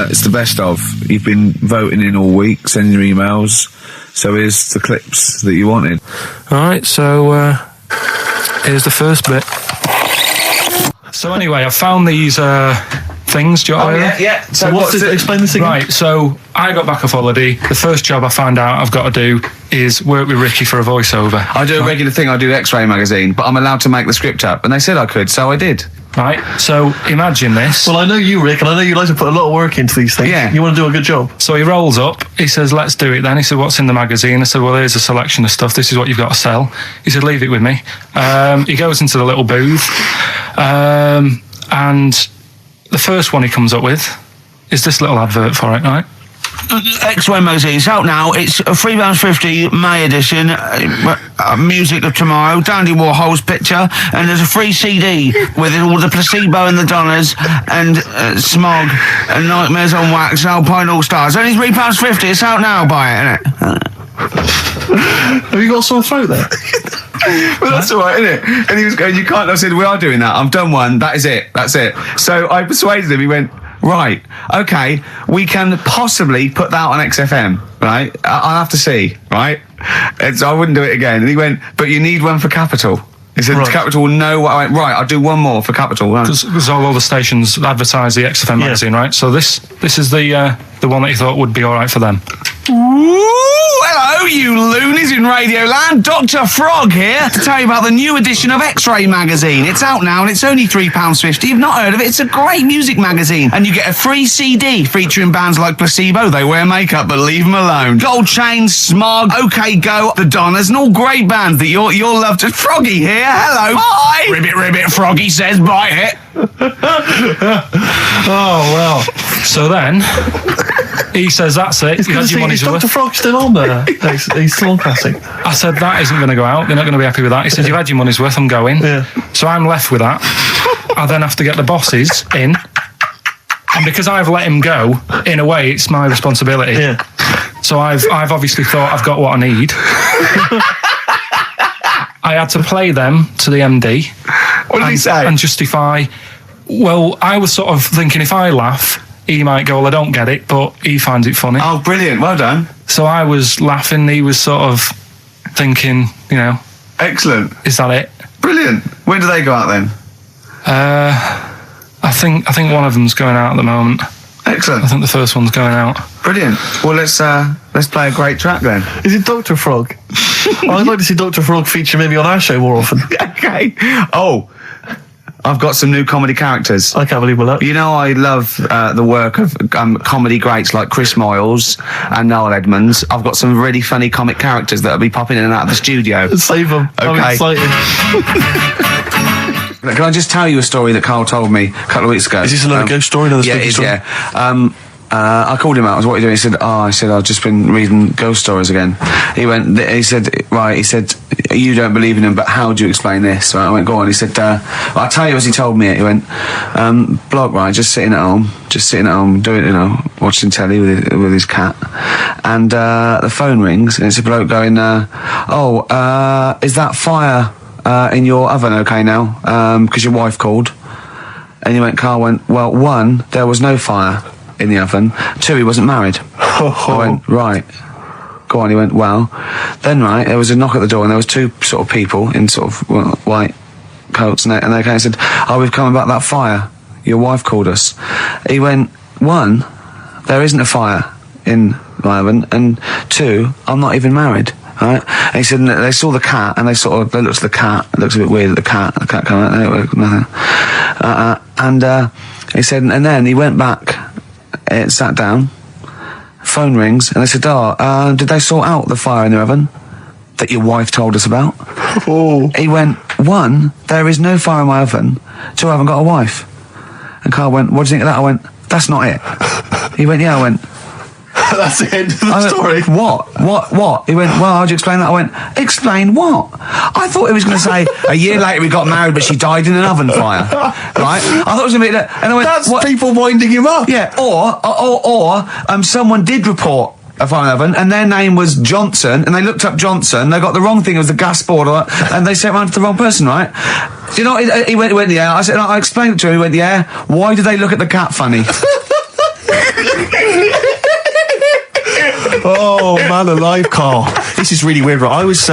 It's the best of. You've been voting in all week, sending your emails. So here's the clips that you wanted. Alright, so here's the first bit. So anyway, I found these things. Do you want to hear them? Yeah. So what's this? Explain this again. Right, so I got back off holiday. The first job I found out I've got to do is work with Ricky for a voiceover. I do a regular thing. I do X-Ray magazine, but I'm allowed to make the script up, and they said I could, so I did. Right, so imagine this. Well, I know you, Rick, and I know you like to put a lot of work into these things. Yeah. You want to do a good job. So he rolls up, he says, let's do it then. He said, what's in the magazine? I said, well, here's a selection of stuff. This is what you've got to sell. He said, leave it with me. He goes into the little booth, and the first one he comes up with is this little advert for it, right? X-Ray magazine, it's out now. It's a £3.50 May edition, music of tomorrow, Dandy Warhol's picture, and there's a free CD with all the Placebo and the Donners, and Smog, and Nightmares on Wax, Alpine All Stars. Only £3.50, it's out now, buy it, innit? Have you got a sore throat there? Well, that's all right, isn't it? And he was going, you can't. I said, we are doing that. I've done one. That is it. That's it. So I persuaded him. He went, right, okay, we can possibly put that on XFM, right? I'll have to see, right? And so I wouldn't do it again. And he went, but you need one for Capital. He said, Capital will know what I went, right, I'll do one more for Capital. Because all the stations advertise the XFM magazine, right? So this is the one that you thought would be all right for them. Ooh, hello, you loonies in Radioland. Dr. Frog here to tell you about the new edition of X-Ray magazine. It's out now and it's only £3.50. You've not heard of it? It's a great music magazine. And you get a free CD featuring bands like Placebo. They wear makeup, but leave them alone. Gold Chain, Smog, OK Go, The Donners, and all great bands that you'll love. To Froggy here. Hello. Bye. Ribbit, Froggy says bye it. Oh, well. So then, he says, that's it. You had your money's worth. Dr. Frog's still on there. He's still on classic. I said, that isn't going to go out. They're not going to be happy with that. He said, you've had your money's worth. I'm going. Yeah. So I'm left with that. I then have to get the bosses in. And because I've let him go, in a way, it's my responsibility. Yeah. So I've obviously thought I've got what I need. I had to play them to the MD. What did he say? And justify. Well, I was sort of thinking if I laugh, he might go, well, I don't get it, but he finds it funny. Oh, brilliant. Well done. So I was laughing. He was sort of thinking, you know. Excellent. Is that it? Brilliant. When do they go out then? I think one of them's going out at the moment. Excellent. I think the first one's going out. Brilliant. Well, let's play a great track then. Is it Dr. Frog? I'd like to see Dr. Frog feature maybe on our show more often. Okay. Oh, I've got some new comedy characters. I can't believe that. You know, I love the work of comedy greats like Chris Moyles and Noel Edmonds. I've got some really funny comic characters that'll be popping in and out of the studio. Save them. Okay. I'm excited. Can I just tell you a story that Carl told me a couple of weeks ago? Is this another ghost story? Another spooky story? Yeah. I called him out. I was, what are you doing? He said, I've just been reading ghost stories again. He said, you don't believe in them, but how do you explain this? Right, I went, go on. He said, I'll tell you as he told me it. He went, bloke, right, just sitting at home, doing, watching telly with his cat. And the phone rings, and it's a bloke going, is that fire in your oven okay now? Because your wife called. And Carl went, well, 1, there was no fire in the oven. 2, he wasn't married. I went, right. Go on. He went, well, then, right, there was a knock at the door and there was 2 sort of people in sort of white coats and they came and said, we've come about that fire. Your wife called us. He went, 1, there isn't a fire in my oven, and 2, I'm not even married. Right? And he said they saw the cat and they looked at the cat. It looks a bit weird at the cat came out, nothing. And he said, and then he went back, sat down, phone rings, and they said, did they sort out the fire in the oven that your wife told us about? Oh. He went, 1, there is no fire in my oven. 2, I haven't got a wife. And Carl went, what do you think of that? I went, that's not it. He went, yeah. I went, that's the end of the story. What? He went, well, how'd you explain that? I went, explain what? I thought he was going to say, a year later we got married, but she died in an oven fire. Right? I thought it was going to be that. And I went, that's what? People winding him up. Yeah, or someone did report a fire oven, and their name was Johnson, and they looked up Johnson, they got the wrong thing, it was the gas board, and they sent it around to the wrong person, right? Do you know, he went, yeah. I said, I explained it to him, he went, yeah. Why did they look at the cat funny? Oh, man alive, Carl. This is really weird, right? I was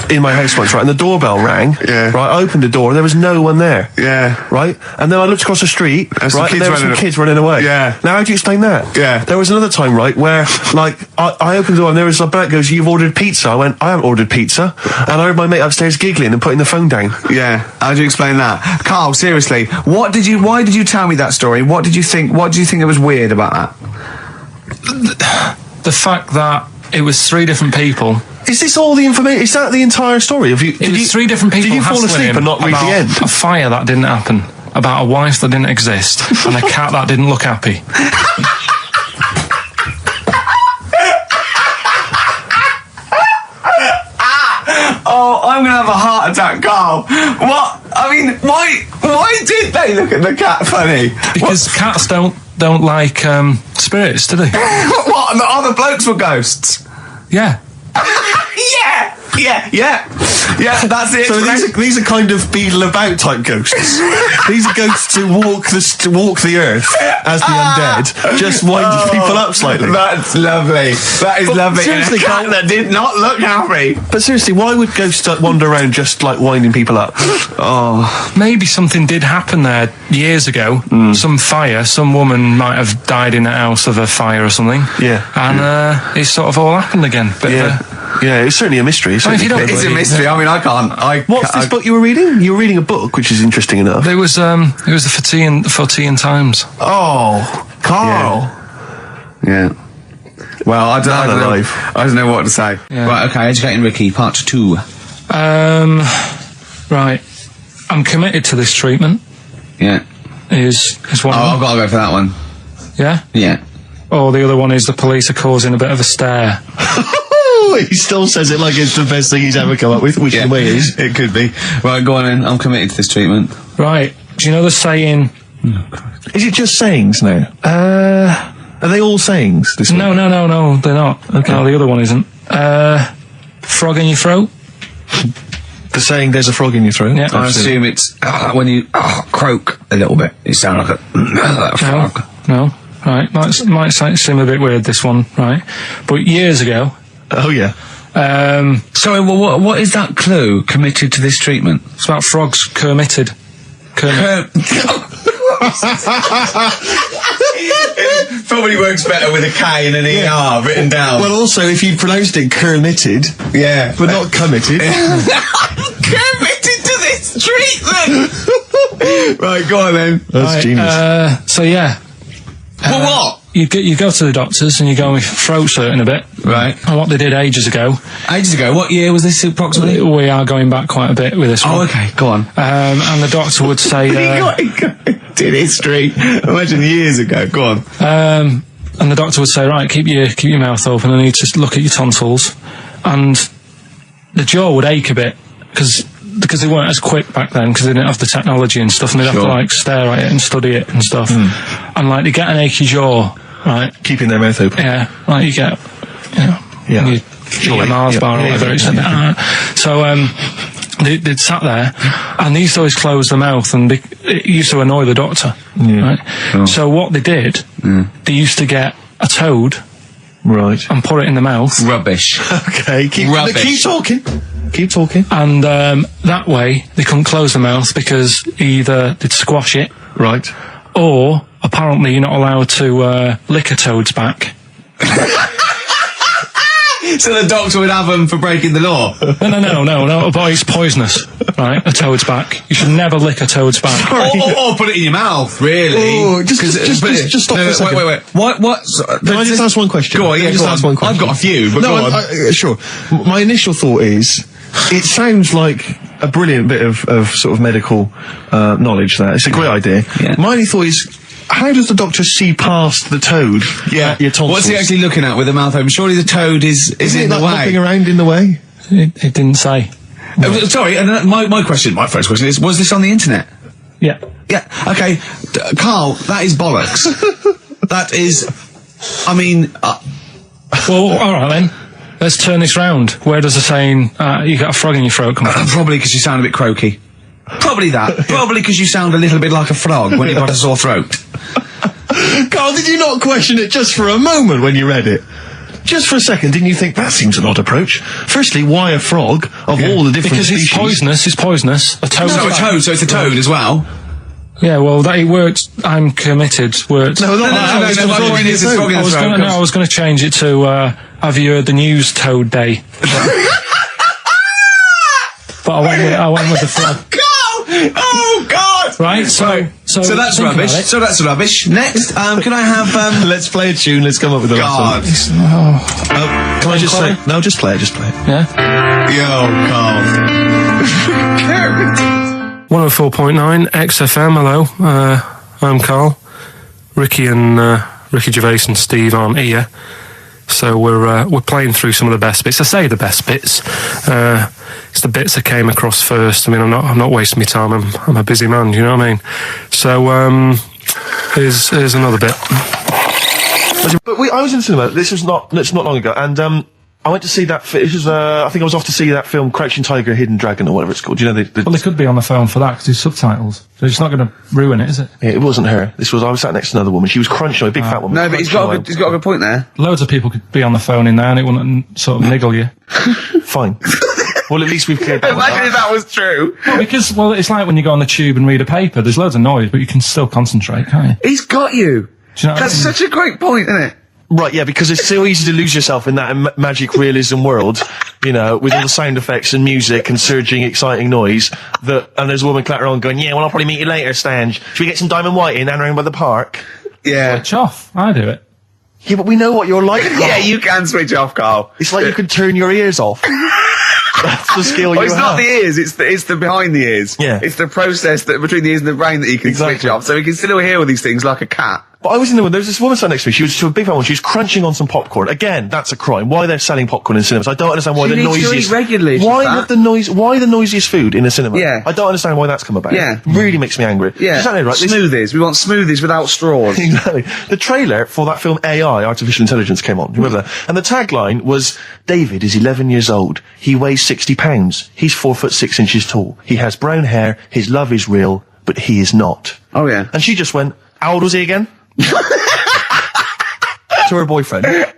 in my house once, right, and the doorbell rang. Yeah. Right, I opened the door and there was no one there. Yeah. Right? And then I looked across the street, There's right, and there were some kids running away. Yeah. Now, how do you explain that? Yeah. There was another time, right, where, like, I opened the door and there was a bloke goes, "You've ordered pizza." I went, "I haven't ordered pizza." And I heard my mate upstairs giggling and putting the phone down. Yeah. How do you explain that? Carl, seriously, why did you tell me that story? What did you think it was weird about that? The fact that it was 3 different people. Is this all the information? Is that the entire story? It was 3 different people. Did you fall hassling asleep him and not read the about end? A fire that didn't happen, about a wife that didn't exist, and a cat that didn't look happy. Oh, I'm gonna have a heart attack, Carl. What? I mean, why did they look at the cat funny? Because cats don't like spirits, do they? What? The other blokes were ghosts? Yeah. Yeah, that's it. So these are kind of beetle about type ghosts. These are ghosts who walk the earth as the undead, just winding people up slightly. That's lovely. That is lovely. Seriously, and a cat that did not look happy. But seriously, why would ghosts wander around just like winding people up? Oh, Maybe something did happen there years ago. Some fire. Some woman might have died in a house of a fire or something. Yeah. And it sort of all happened again. Yeah, it's certainly a mystery. if you don't it's a believe- mystery. I mean, I can't. What's this book you were reading? You were reading a book, which is interesting enough. It was the Fortean Times. Oh, Carl. Yeah. Well, I don't know what to say. Yeah. Right, okay, Educating Ricky, part 2. Right. I'm committed to this treatment. Yeah. Is one. I've got to go for that one. Yeah. Yeah. Or the other one is the police are causing a bit of a stir. He still says it like it's the best thing he's ever come up with, which in a way is. It could be. Right, go on then. I'm committed to this treatment. Right. Do you know the saying? Is it just sayings now? Are they all sayings? This No, they're not. Okay. No, the other one isn't. Frog in your throat. The saying, "There's a frog in your throat." Yeah. I assume it's when you croak a little bit. You sound like a frog. No. Right. Might seem a bit weird, this one. Right. But years ago. Oh yeah. Sorry, well, what is that clue? Committed to this treatment? It's about frogs committed. Probably works better with a K and an ER written down. Well, also, if you pronounced it committed, yeah, but not committed. Committed to this treatment. Right, go on then. That's genius. So yeah. For what? You go to the doctors and you go with throat hurting a bit. Right. And what they did ages ago. Ages ago? What year was this approximately? We are going back quite a bit with this one. Oh, okay, go on. And the doctor would say... did history. Imagine years ago. Go on. And the doctor would say, right, keep your mouth open and you just look at your tonsils. And the jaw would ache a bit because they weren't as quick back then because they didn't have the technology and stuff, and they'd have to like stare at it and study it and stuff. And like they get an achy jaw, right? Keeping their mouth open. Yeah, like you get, Yeah. you eat a Mars bar or whatever. So they'd sat there and they used to always close their mouth, and it used to annoy the doctor. Right? Oh. So what they did, they used to get a toad, right, and put it in the mouth. Rubbish. Okay, keep talking. Keep talking. And that way they couldn't close the mouth because either they'd squash it, right, or apparently you're not allowed to lick a toad's back. So the doctor would have them for breaking the law? No, but it's poisonous, right? A toad's back. You should never lick a toad's back. Or put it in your mouth, really. Oh, just stop for a second. Wait. What? Can I just ask one question? Go on, yeah, Ask one question. I've got a few, but go on. Sure. My initial thought is, it sounds like a brilliant bit of sort of medical knowledge there. It's a great idea. Yeah. My only thought is, how does the doctor see past the toad? Yeah. Your tonsils? What's he actually looking at with the mouth open? Surely the toad is in the way. Hopping around in the way? It didn't say. Sorry, and my first question is, was this on the internet? Yeah. Yeah, okay. Carl, that is bollocks. That is, I mean... Well, alright then. Let's turn this round. Where does the saying, you got a frog in your throat come from? Probably because you sound a bit croaky. Probably that. Probably because you sound a little bit like a frog when you've got a sore throat. God, Carl, did you not question it just for a moment when you read it? Just for a second, didn't you think that seems an odd approach? Firstly, why a frog of all the different species? Because it's poisonous. A toad. So a toad, so it's a toad as well. Yeah, well, that it worked. I'm committed. Worked. No, my point is it's frog in the throat. I was going to change it to have you heard the news Toad Day? But I went with the frog. Oh God! Right, so that's rubbish. So that's rubbish. Next, can I have? Let's play a tune. Let's come up with a God. Can I just say? No, just play it. Just play it. Yeah. Yo, Carl. 104.9 XFM. Hello, I'm Karl. Ricky Gervais and Steve aren't here, so we're playing through some of the best bits. I say the best bits. It's the bits that came across first. I mean, I'm not wasting my time. I'm a busy man. You know what I mean? So here's another bit. But I was in the cinema. This was not long ago, and I went to see that. This was I think I was off to see that film, Crouching Tiger, Hidden Dragon, or whatever it's called. Do you know Well, they could be on the phone for that because there's subtitles. So it's not going to ruin it, is it? It wasn't her. I was sat next to another woman. She was crunching, a big fat woman. No, but he's got a good point there. Loads of people could be on the phone in there and it wouldn't sort of niggle you. Fine. Well, at least we've cleared that. Imagine if that was true. Well, because it's like when you go on the tube and read a paper. There's loads of noise, but you can still concentrate, can't you? He's got you. Do you know That's such a great point, isn't it? Right, yeah, because it's so easy to lose yourself in that magic realism world, with all the sound effects and music and surging, exciting noise, and there's a woman clattering on going, yeah, well, I'll probably meet you later, Stange. Should we get some Diamond White in and around by the park? Yeah. Switch off. I do it. Yeah, but we know what you're like. Yeah, you can switch off, Carl. It's like you can turn your ears off. That's the skill you have. It's not the ears, it's the behind the ears. Yeah. It's the process that between the ears and the brain that you can switch off. So we can still hear all these things like a cat. But I was in the window, there was this woman sat next to me, she was a big fan one, she was crunching on some popcorn. Again, that's a crime. Why they're selling popcorn in cinemas? I don't understand why the noisiest... regularly. Why the noisiest food in a cinema? Yeah. I don't understand why that's come about. Yeah. Really makes me angry. Yeah. Exactly right. Smoothies. We want smoothies without straws. Exactly. The trailer for that film AI, Artificial Intelligence, came on. Remember that? And the tagline was, David is 11 years old. He weighs 60 pounds. He's 4'6" tall. He has brown hair. His love is real, but he is not. Oh, yeah. And she just went, how old was he again? To her boyfriend. Right?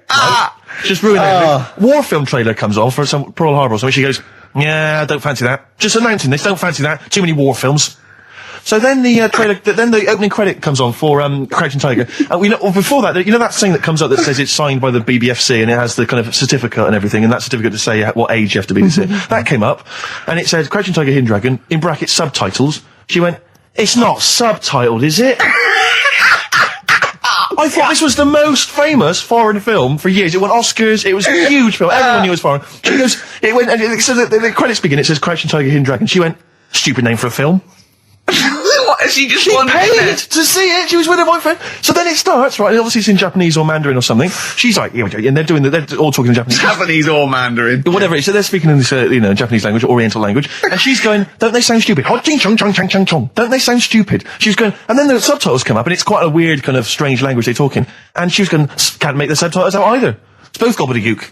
Just ruin everything. War film trailer comes on for some Pearl Harbor or something. She goes, yeah, I don't fancy that. Just announcing this, don't fancy that. Too many war films. So then the trailer, then the opening credit comes on for Crouching Tiger. And before that, that thing that comes up that says it's signed by the BBFC and it has the kind of certificate and everything, and that certificate to say what age you have to be to see it. That came up, and it said Crouching Tiger, Hidden Dragon, in brackets subtitles. She went, it's not subtitled, is it? I thought this was the most famous foreign film for years. It won Oscars. It was a huge film. Everyone knew it was foreign. She goes, it went, and it says that the credits begin. It says Crouching Tiger, Hidden Dragon. She went, stupid name for a film. What? She paid to see it. She was with her boyfriend. So then it starts, right? And obviously it's in Japanese or Mandarin or something. She's like, yeah, and they're all talking in Japanese. Japanese or Mandarin. Whatever. So they're speaking in this, Japanese language, Oriental language. And she's going, don't they sound stupid? Don't they sound stupid? She's going, and then the subtitles come up, and it's quite a weird kind of strange language they're talking. And she was going, can't make the subtitles out either. It's both gobbledygook.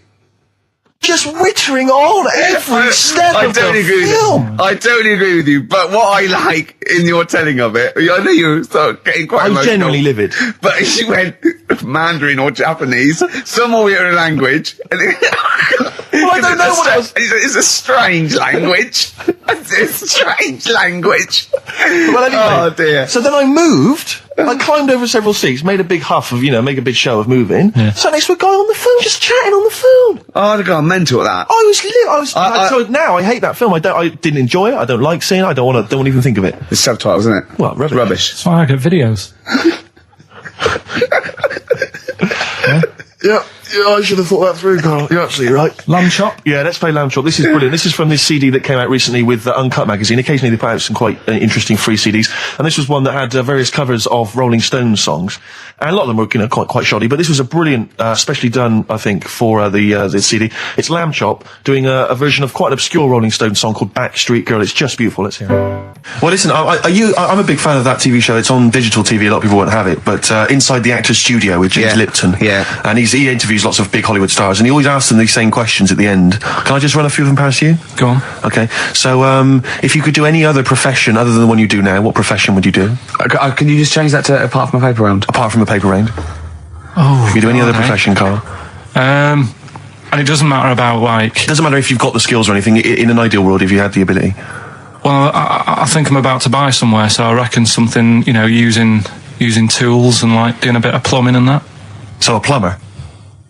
Just wittering on every step of the film. I totally agree with you, but what I like in your telling of it, I know you start getting quite emotional. I'm genuinely livid. But she went Mandarin or Japanese, some Oriental language. And well, I don't know what it was. It's a strange language. It's a strange language. Well, anyway. Oh, dear. So then I moved. I climbed over several seats, made a big huff of, make a big show of moving. Yeah. Sat next to a guy on the phone, just chatting on the phone. Oh, I'd have gone mental at that. So now I hate that film. I didn't enjoy it. I don't like seeing it. I don't want to even think of it. The subtitles, isn't it? Well, rubbish. That's why I get videos. Yeah, I should have thought that through, Carl. You're absolutely right. Lamb Chop? Yeah, let's play Lamb Chop. This is brilliant. This is from this CD that came out recently with Uncut magazine. Occasionally they put out some quite interesting free CDs. And this was one that had various covers of Rolling Stones songs. And a lot of them were, quite shoddy. But this was a brilliant, specially done, I think, for the CD. It's Lamb Chop doing a version of quite an obscure Rolling Stones song called Backstreet Girl. It's just beautiful. Let's hear it. Well, listen, I'm a big fan of that TV show. It's on digital TV. A lot of people won't have it. But Inside the Actor's Studio with James Lipton. Yeah. And he interviews interviews lots of big Hollywood stars, and he always asks them these same questions at the end. Can I just run a few of them past you? Go on. Okay. So, if you could do any other profession other than the one you do now, what profession would you do? Can you just change that to apart from a paper round? Apart from a paper round. Oh. If you do any other profession, Carl. And it doesn't matter about, like... It doesn't matter if you've got the skills or anything. In an ideal world, if you had the ability. Well, I think I'm about to buy somewhere, so I reckon something, using tools and, like, doing a bit of plumbing and that. So a plumber?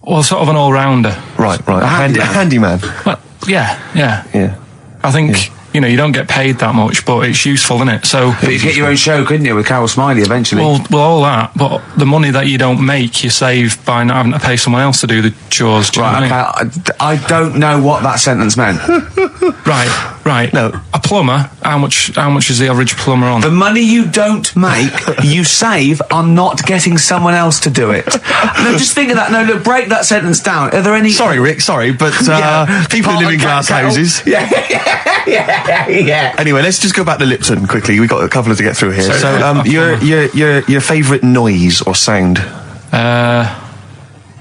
Well, sort of an all-rounder. Right. A handyman. Well, yeah. Yeah. I think, you don't get paid that much, but it's useful, isn't it? So... But you could get your own show, couldn't you, with Carol Smiley eventually? Well, all that, but the money that you don't make, you save by not having to pay someone else to do the chores. Do you know what I mean? I don't know what that sentence meant. Right. No. A plumber, how much is the average plumber on? The money you don't make, you save on not getting someone else to do it. No, just think of that. No, look, break that sentence down. Are there any... Sorry, Rick, but people who live in glass houses. Yeah. Anyway, let's just go back to Lipton quickly. We've got a couple to get through here. So, your favourite noise or sound?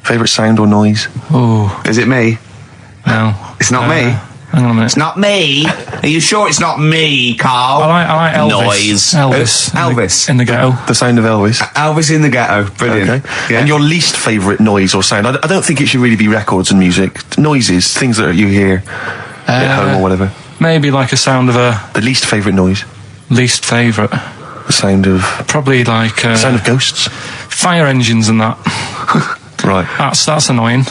Favourite sound or noise? Oh. Is it me? No. It's not me. Hang on a minute. It's not me. Are you sure it's not me, Carl? I like Elvis. Noise. Elvis. In the ghetto. The sound of Elvis. Elvis in the ghetto. Brilliant. Okay. Yeah. And your least favourite noise or sound? I don't think it should really be records and music. Noises, things that you hear at home or whatever. Maybe like a sound of a... The least favourite noise? Least favourite? The sound of... Probably like... the sound of ghosts? Fire engines and that. Right. That's annoying.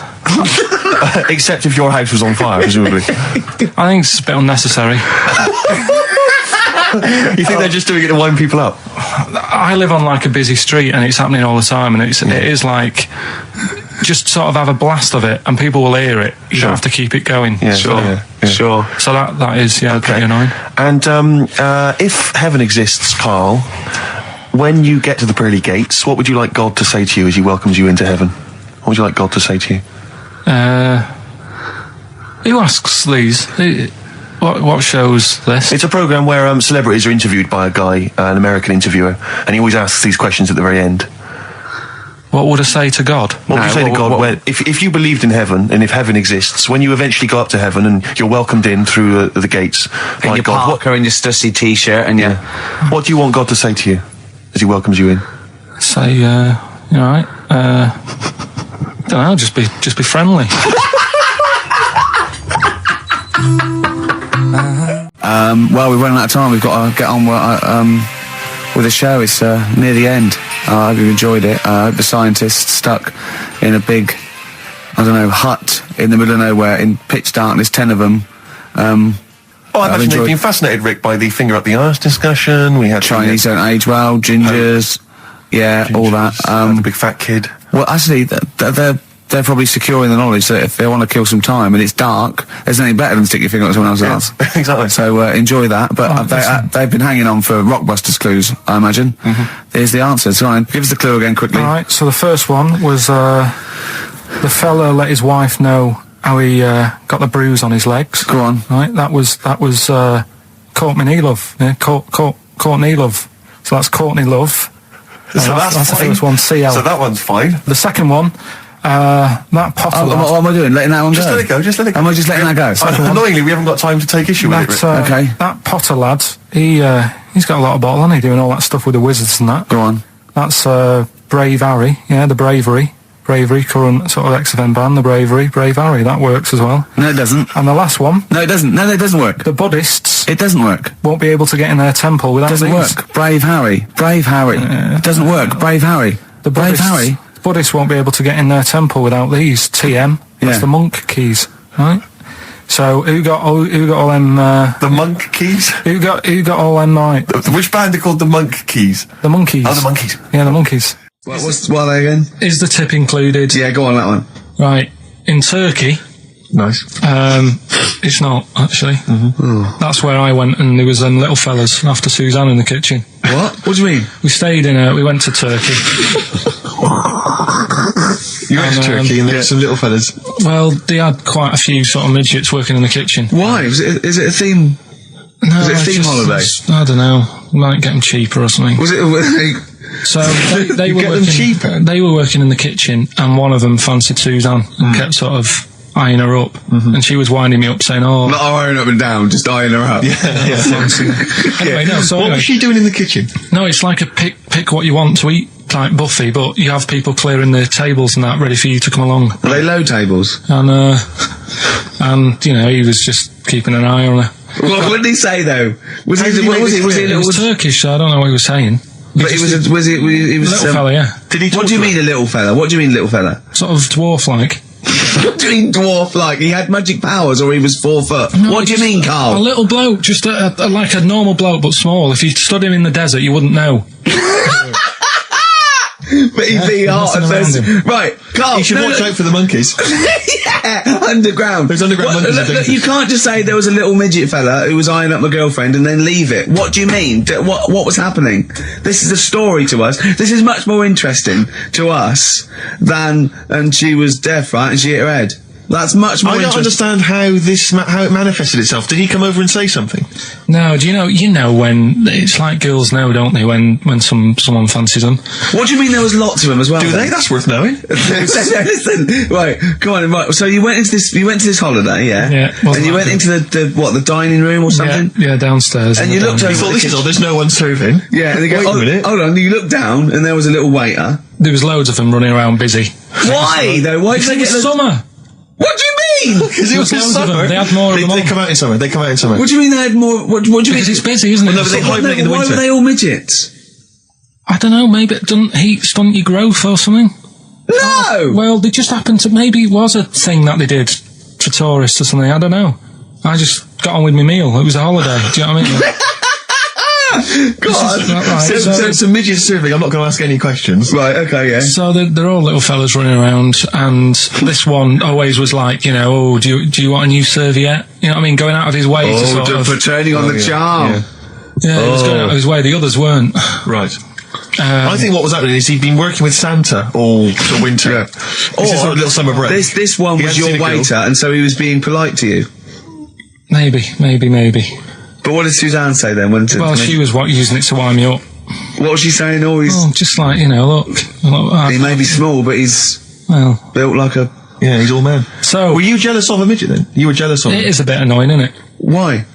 Except if your house was on fire, presumably. I think it's a bit unnecessary. You think they're just doing it to wind people up? I live on like a busy street and it's happening all the time, and it is like... Just sort of have a blast of it and people will hear it. You don't have to keep it going. Yeah, Sure. So that is, pretty annoying. And if heaven exists, Carl, when you get to the pearly gates, what would you like God to say to you as he welcomes you into heaven? What would you like God to say to you? Who asks these? What show's this? It's a programme where celebrities are interviewed by a guy, an American interviewer, and he always asks these questions at the very end. What would I say to God? What would you say to God if you believed in heaven and if heaven exists, when you eventually go up to heaven and you're welcomed in through the gates by your God, Parker and your stussy t-shirt and what do you want God to say to you as he welcomes you in? Say, you alright? Don't know, just be friendly. Well, we're running out of time. We've got to get on with the show. It's near the end. I hope you enjoyed it. I hope the scientists stuck in a big, hut in the middle of nowhere in pitch darkness, 10 of them. I imagine they've been fascinated, Rick, by the finger up the arse discussion. We had Chinese don't age well, gingers, all that. The big fat kid. Well, actually, they're probably secure in the knowledge that if they want to kill some time and it's dark, there's nothing better than stick your finger up someone else's arse. Exactly. So enjoy that. But they've been hanging on for Rockbusters clues, I imagine. There's the answer. So give us the clue again quickly. All right. So the first one was the fella let his wife know how he got the bruise on his legs. Go on. Right. That was Courtney Love. Yeah. Courtney Love. So that's Courtney Love. So that's the first one. CL. So that one's fine. The second one. That Potter lad. What am I doing? Letting that one go? Just let it go. Am I just letting that go? Annoyingly, we haven't got time to take issue with it. Okay. That Potter lad, he's got a lot of bottle, hasn't he? Doing all that stuff with the wizards and that. Go on. That's Brave Harry. Yeah, the Bravery, current sort of XFM band, the Brave Harry. That works as well. No, it doesn't. And the last one. No, it doesn't. No, it doesn't work. The Buddhists. It doesn't work. Won't be able to get in their temple without these. It doesn't work. Brave Harry. It doesn't work. Brave Harry. Brave Harry. Buddhists won't be able to get in their temple without these. TM. That's the monk keys, right? So who got all them? The monk keys. Who got all them? Right. Which band are called the Monk Keys? The Monkeys. Oh, the Monkeys. Yeah, the Monkeys. What are they again? Is the tip included? Yeah, go on that one. Right. In Turkey. Nice. It's not actually. That's where I went, and there was them little fellas after Suzanne in the kitchen. What? What do you mean? We stayed we went to Turkey. You went to Turkey and there were some little fellas. Well, they had quite a few sort of midgets working in the kitchen. Why? Is it a theme? No, was it a theme holiday? I don't know. Might get them cheaper or something. Was it? So they were get them working, cheaper? They were working in the kitchen, and one of them fancied Suzanne and kept sort of eyeing her up, and she was winding me up saying, "Oh, Not eyeing up and down, just eyeing her up. Anyway, no. So What anyway, was she doing in the kitchen? no, it's like a pick what you want to eat type buffet, but you have people clearing the tables and that ready for you to come along, Are they low tables? and you know, he was just keeping an eye on her. What did he say though? Was he? What was he? Was he? It was Turkish, so I don't know what he was saying. But he was. Was he? He was. Little fella, yeah, Did he What do you mean a little fella? What do you mean little fella? sort of dwarf-like. What do you mean dwarf like? He had magic powers or he was 4 foot? No, What do you just mean, A Carl? little bloke, just like a normal bloke, but small. If you stood him in the desert, you wouldn't know. But he'd be hot at messing around first. him. Right, Carl. You should watch out for the monkeys. Yeah, underground. Those underground monkeys are dangerous. You can't just say there was a little midget fella who was eyeing up my girlfriend and then leave it. What do you mean? What was happening? This is a story to us. This is much more interesting to us than, and she was deaf, right, and she hit her head. That's much more I don't interesting. understand how how it manifested itself. Did he come over and say something? No, do you know when it's like girls know, don't they? When someone fancies them. What do you mean there was lots of them as well? Do then? they? That's worth knowing. Listen, right, come on, right. So you went into this holiday, yeah? Yeah, And you went into the dining room or something? Yeah, downstairs. And in you the looked dining over Thought the this is kitchen. all. There's no one serving. Yeah, and they go, Wait a minute. hold on, you looked down and there was a little waiter. There was loads of them running around busy. Why, though? Why did they get It's the... summer. What do you mean? Because it was in Loads of them. summer. They had more of them They on. come out in summer. They come out in summer. What do you mean they had more... What do you mean? Because it's busy, isn't it? no, but they hibernate in the Why winter. were they all midgets? I don't know, maybe it doesn't heat stunt your growth or something. No! Well, they just happened to, maybe it was a thing that they did for tourists or something, I don't know. I just got on with my meal, it was a holiday, do you know what I mean? God. Right, So it's a midget serving. I'm not going to ask any questions. Right, okay, yeah. So they're all little fellas running around, and this one always was like, you know, oh, do you want a new serviette? You know what I mean? Going out of his way to sort of... for turning on the charm. Yeah. Yeah, he was going out of his way, the others weren't. Right. I think what was happening is he'd been working with Santa all the winter. Yeah. This is sort of little summer break. This one He was hadn't your seen a girl. waiter, and so he was being polite to you. Maybe. But what did Suzanne say then? Well, she was using it to wind me up. What was she saying? Oh, he's... Oh, just like, you know, look. He may be small, but he's Well, built like a... Yeah, he's all man. so... Were you jealous of a midget then? You were jealous of It him? is a bit annoying, isn't it? Why?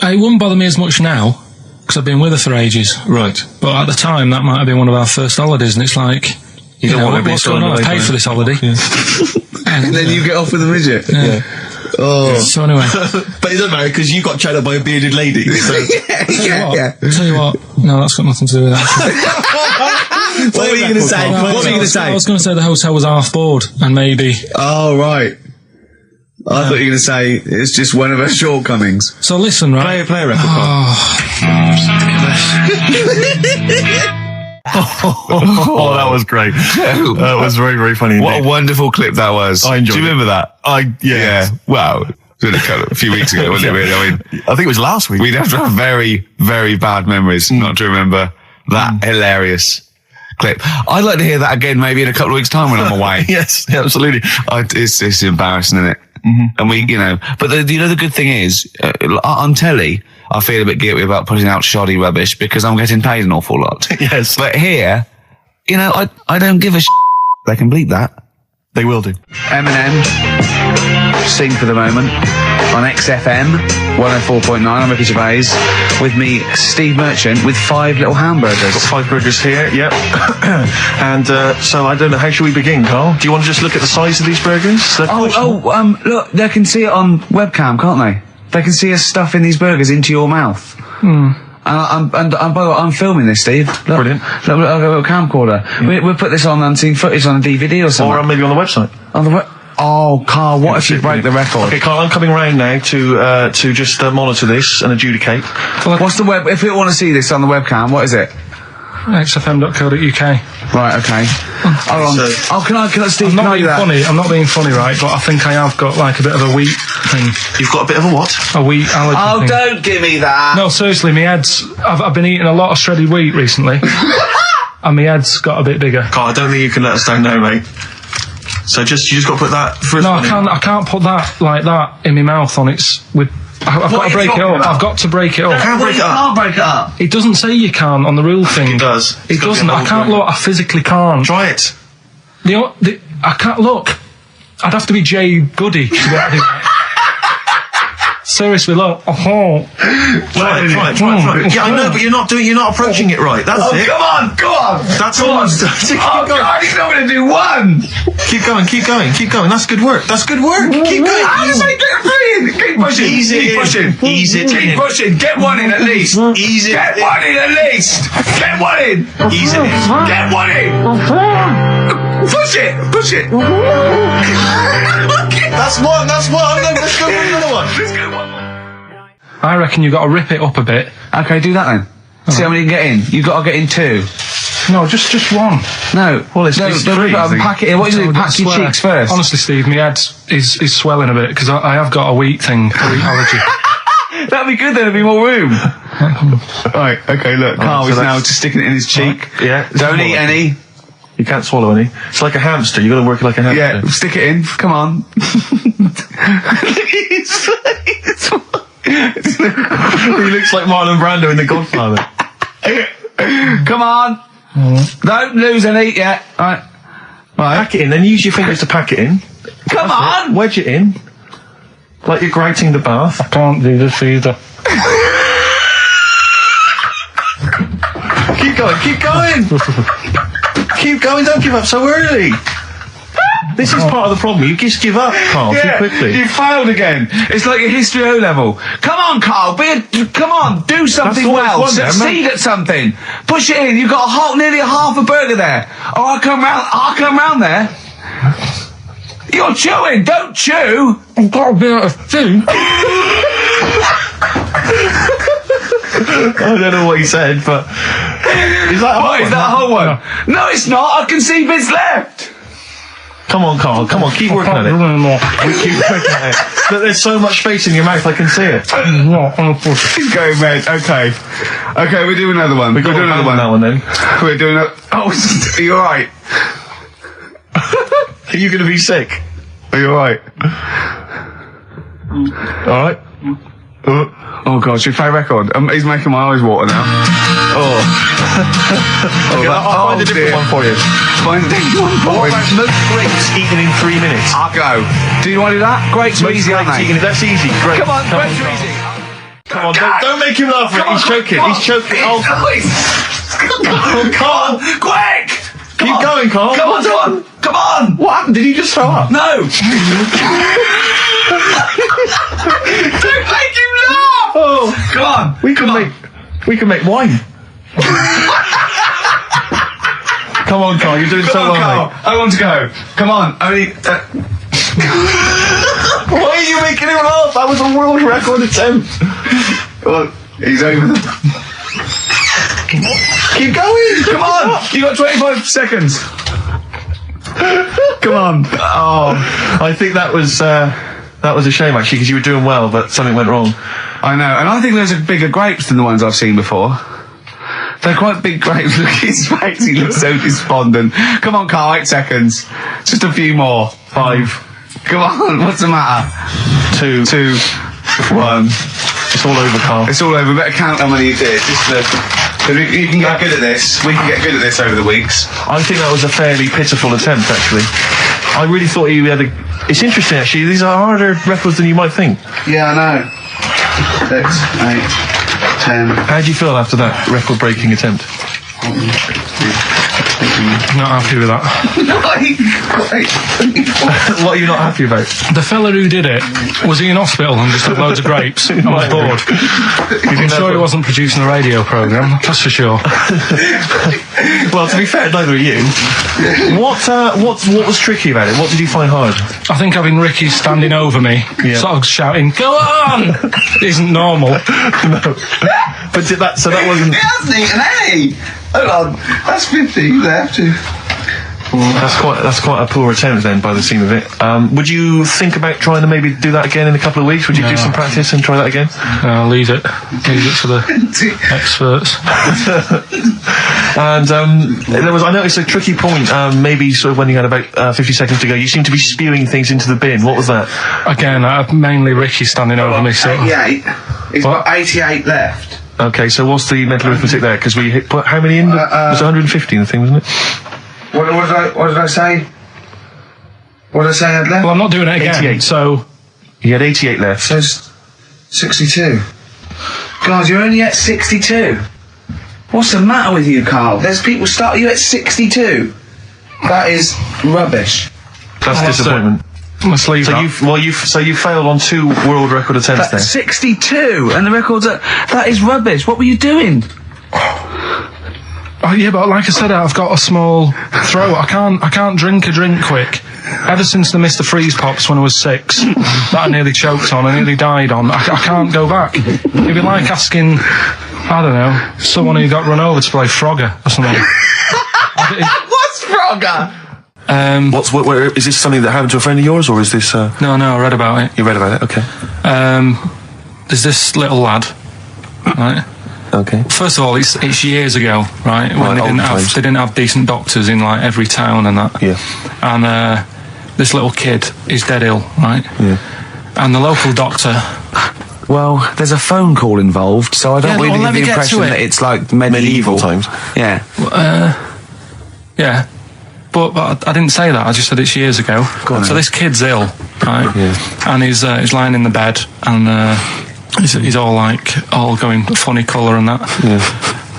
It wouldn't bother me as much now, because I've been with her for ages. Right. But at the time, that might have been one of our first holidays, and it's like, you don't know, want to be what's going on? I paid for this holiday. And then you get off with a midget? Yeah. Oh. So anyway, But it doesn't matter because you got chatted by a bearded lady. So. tell you what, no, that's got nothing to do with that. What were you going to say? No, What were you going to I say? was going to say the hotel was half board, and maybe. Oh, right. I thought you were going to say it's just one of her shortcomings. So listen, right? Play a record. Oh, that was great. That was very, very funny. What a wonderful clip that was. I enjoyed Do you it. remember that? Yeah. Wow. It was a few weeks ago, wasn't it, really? I mean, I think it was last week. we'd have to have very, very bad memories not to remember that hilarious clip. I'd like to hear that again maybe in a couple of weeks' time when I'm away. Yes, absolutely. It's embarrassing, isn't it? And we, you know, but the good thing is, on telly, I feel a bit guilty about putting out shoddy rubbish because I'm getting paid an awful lot. Yes. But here, you know, I don't give a They can bleep that. They will do. Eminem, Sing for the Moment, on XFM 104.9. I'm Ricky Gervais. With me, Steve Merchant, with 5 little hamburgers. Got 5 burgers here, yep. And so I don't know, how should we begin, Carl? Do you want to just look at the size of these burgers? Look, they can see it on webcam, can't they? They can see us stuffing these burgers into your mouth. And by the way, I'm filming this, Steve. Look, Brilliant. Look, I've got a little camcorder. We'll put this on unseen footage on a DVD or something. Or maybe on the website. On the Oh, Carl, what if you break the record? Okay, Carl, I'm coming round now to just monitor this and adjudicate. What's the web? If we want to see this on the webcam, what is it? XFM.co.uk. Right, okay. Hold on. So- Can I, Steve, I'm can not I do being that? funny. I'm not being funny, right? But I think I have got like a bit of a wheat thing, You've got a bit of a what? a wheat allergy Oh, thing. don't give me that. No, seriously, my head's. I've been eating a lot of shredded wheat recently, and my head's got a bit bigger. Carl, I don't think you can let us down now, mate. So you just got to put that first No, one in. I can't put that like that in my mouth on its with I've got to break it up. I've got to break it up. Can't break it up. Can't break it up. It doesn't say you can on the rule thing. It does. It doesn't. I can't look. I physically can't. Try it. I can't look. I'd have to be Jay Goody to be able to do that. Seriously, look. Try it. Yeah, I know, but you're not approaching it right. That's it. Come on. That's all I'm doing. Oh, God, he's not going to do one. Keep going. That's good work. Keep going. Keep pushing. Ease it in. Keep pushing. Get one in at least. Ease it. Get one in at least. Get one in. Ease it in. Get one in. Push it. That's one. Let's go for another one. Let's go one more. I reckon you got to rip it up a bit. Okay, do that then. See how many you can get in. You got to get in 2. No, just one. No. Well, it's no, these rip it up and three. pack it in. What do you do? Pack your cheeks first. Honestly, Steve, my head is swelling a bit because I have got a wheat thing, a wheat allergy. That'd be good then, there'd be more room. Right, okay, look, Carl is now just sticking it in his cheek. Yeah. Don't eat any. You can't swallow any. It's like a hamster. You got to work it like a hamster. Yeah, stick it in. Come on. He looks like Marlon Brando in The Godfather. Come on. Don't lose any yet. Right. Pack it in, then use your fingers to pack it in. Come on. Wedge it in. Like you're grating the bath. I can't do this either. Keep going. Keep going, don't give up so early. This is part of the problem. You just give up, Carl, too quickly. You failed again. It's like your history O level. Come on, Carl. Come on. Do something all well. it's one, Succeed at something. Push it in. You've got nearly a half a burger there. Oh, I'll come round there. You're chewing. Don't chew. I've got to be able to think. I don't know what he said, but is that a whole one? No, it's not. I can see bits left. Come on, Carl. Come on, keep working at it. We keep working at it. But there's so much space in your mouth, I can see it. He's going red. Okay, we're doing another one. We're doing another one. That one then. We're doing a. Oh, are you alright? Are you going to be sick? Are you alright? Alright. Oh God, should we play a record? He's making my eyes water now. Okay, I'll find a different one for you. Find a different one for What him. about most grapes eaten in 3 minutes? I'll go. Do you want to do that? Grapes are easy, aren't they? That's easy. Great. Come on, grapes are easy. Come on, don't make him laugh. He's choking. He's choking. Oh, Carl. Quick! Keep going, Carl. Come on! Come on! What happened? Did he just throw up? No! Don't make him laugh! Oh, Come on! we can make wine. Come on, Carl. You're doing so well, Carl. mate. How long to go? Come on. Only. Why are you making him laugh? That was a world record attempt. Come on. He's over. Keep going. Come on! You got 25 seconds. Come on. Oh, I think that was a shame actually, because you were doing well, but something went wrong. I know, and I think those are bigger grapes than the ones I've seen before. They're quite big grapes. Look at his face, he looks so despondent. Come on, Carl, 8 seconds. Just a few more. 5. Come on, what's the matter? 2, 1. It's all over, Carl. It's all over. Better count how many you did. You can get good at this. We can get good at this over the weeks. I think that was a fairly pitiful attempt, actually. I really thought you had It's interesting, actually. These are harder records than you might think. Yeah, I know. 6, 8, 10. How do you feel after that record-breaking attempt? Not happy with that. What are you not happy about? The fella who did it, was he in hospital and just had loads of grapes? I was bored. I'm sure he wasn't producing a radio programme, that's for sure. Well, to be fair, neither are you. What was tricky about it? What did you find hard? I think having Ricky standing over me, sort of shouting, "Go on!" isn't normal. No. But that wasn't... He hasn't eaten any! Hold on, that's 50 left. That's quite a poor attempt then, by the seam of it. Would you think about trying to maybe do that again in a couple of weeks? Would you do some practice and try that again? Leave it to the experts. And I noticed a tricky point. Maybe sort of when you had about 50 seconds to go, you seem to be spewing things into the bin. What was that? Again, mainly Ricky standing over me. Sort of. 88. He's got 88 left. Okay, so what's the mental arithmetic there? Because we put how many in? It was 150 in the thing, wasn't it? What did I say? What did I say I had left? Well, I'm not doing it again. 88. So he had 88 left. So 62. God, you're only at 62. What's the matter with you, Carl? There's people start you at 62. That is rubbish. That's disappointment. Let's leave that. You failed on 2 world record attempts there. 62, and the record's that is rubbish. What were you doing? Oh, yeah, but like I said, I've got a small throat. I can't drink a drink quick. Ever since the Mr. Freeze Pops when I was 6, that I nearly choked on, I nearly died on, I can't go back. It'd be like asking, I don't know, someone who got run over to play Frogger or something. What's Frogger? Where is this something that happened to a friend of yours, or is this? No, I read about it. You read about it, okay. There's this little lad, right? Okay. First of all, it's years ago, right? When they didn't have decent doctors in like every town and that. Yeah. And this little kid is dead ill, right? Yeah. And the local doctor. Well, there's a phone call involved, so I don't really get the impression that it's like medieval times. Yeah. Yeah. But I didn't say that. I just said it's years ago. So this kid's ill, right? Yeah. And he's lying in the bed, and he's all going funny colour and that. Yeah.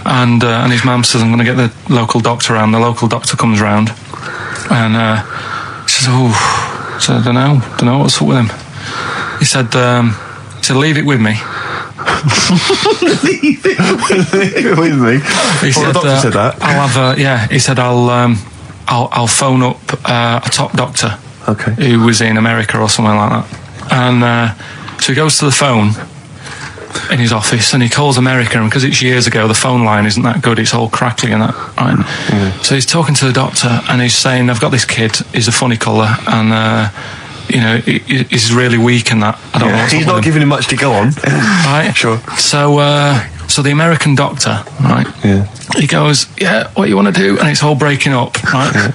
And his mum says, "I'm going to get the local doctor around." The local doctor comes round, and he says, "Oh," so I don't know what's up with him. He said, "Leave it with me." Leave it with me. He said, the doctor said that. I'll have he said I'll phone up a top doctor. Okay. Who was in America or somewhere like that. And so he goes to the phone in his office and he calls America, and because it's years ago, the phone line isn't that good, it's all crackly and that, right? Yeah. So he's talking to the doctor and he's saying, "I've got this kid, he's a funny colour, and he's really weak and that. I don't know what's he's up with not giving him much to go on." Right? Sure. So the American doctor, right? Yeah. He goes, "Yeah, what you want to do?" And it's all breaking up, right? Yeah.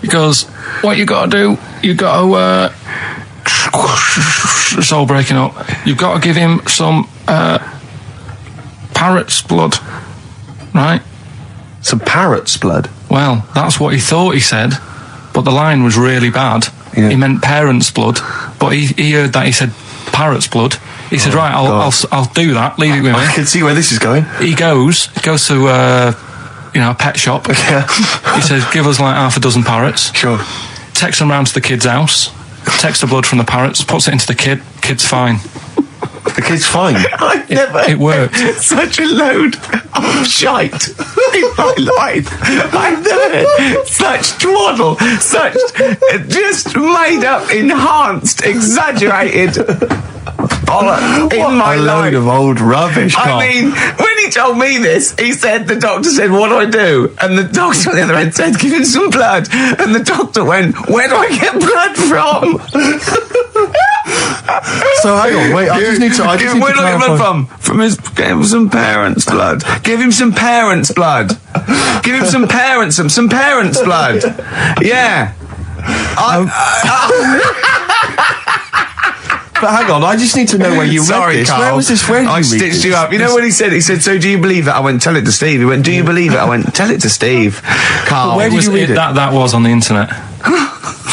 He goes, "What you got to do? You got to it's all breaking up. You've got to give him some parrot's blood, right?" Some parrot's blood? Well, that's what he thought he said, but the line was really bad. Yeah. He meant parent's blood, but he heard that he said parrot's blood. He said, "Right, I'll do that. Leave it with me." I can see where this is going. He goes to a pet shop. Yeah. He says, "Give us like half a dozen parrots." Sure. Takes them round to the kid's house, takes the blood from the parrots, puts it into the kid. Kid's fine. The kid's fine. I've never it worked. Such a load of shite in my life. I've never heard such twaddle, such just made up, enhanced, exaggerated bollock in my life. A load of old rubbish, Carl. I mean, when he told me this, he said, the doctor said, "What do I do?" And the doctor on the other end said, "Give him some blood." And the doctor went, "Where do I get blood from?" So hang on, wait, I just need to where do I get blood from? Give him some parents' blood. Give him some parents' blood. Give him some parents' blood. Yeah. But hang on, I just need to know where you read this. Carl. Where was this? Where did I stitched you up. You know what he said? He said, "So do you believe it?" I went, "Tell it to Steve." He went, "Do you believe it?" I went, "Tell it to Steve." Carl. Where did you read it? That was on the internet.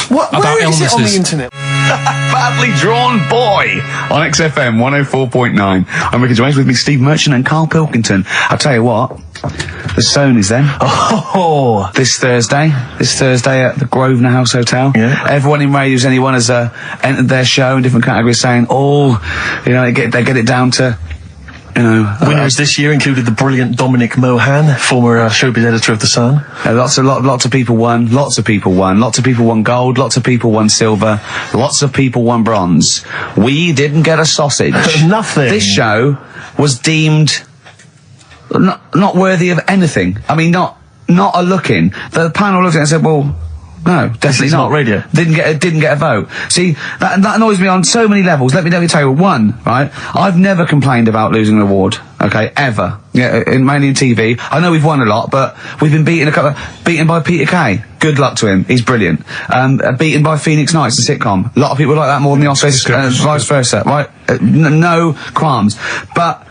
What? About Where is it on the illnesses. internet? Badly Drawn Boy on XFM 104.9. I'm Ricky Gervais, with me Steve Merchant and Karl Pilkington. I'll tell you what, the Stonys then. Oh. This Thursday at the Grosvenor House Hotel. Yeah. Everyone in Radio's Anyone has entered their show in different categories, saying, they get it down to, Winners this year included the brilliant Dominic Mohan, former showbiz editor of The Sun. Lots of people won. Lots of people won gold. Lots of people won silver. Lots of people won bronze. We didn't get a sausage. Nothing. This show was deemed not worthy of anything. I mean, not a look in. The panel looked at it and said, "Well, No, definitely It's not radio. Didn't get a vote. See, that annoys me on so many levels. Let me tell you one, right? I've never complained about losing an award, okay, ever. Yeah, mainly in TV. I know we've won a lot, but we've been beaten by Peter Kay. Good luck to him. He's brilliant. Beaten by Phoenix Nights, the sitcom. A lot of people like that more than The Office, vice versa, right? No qualms. But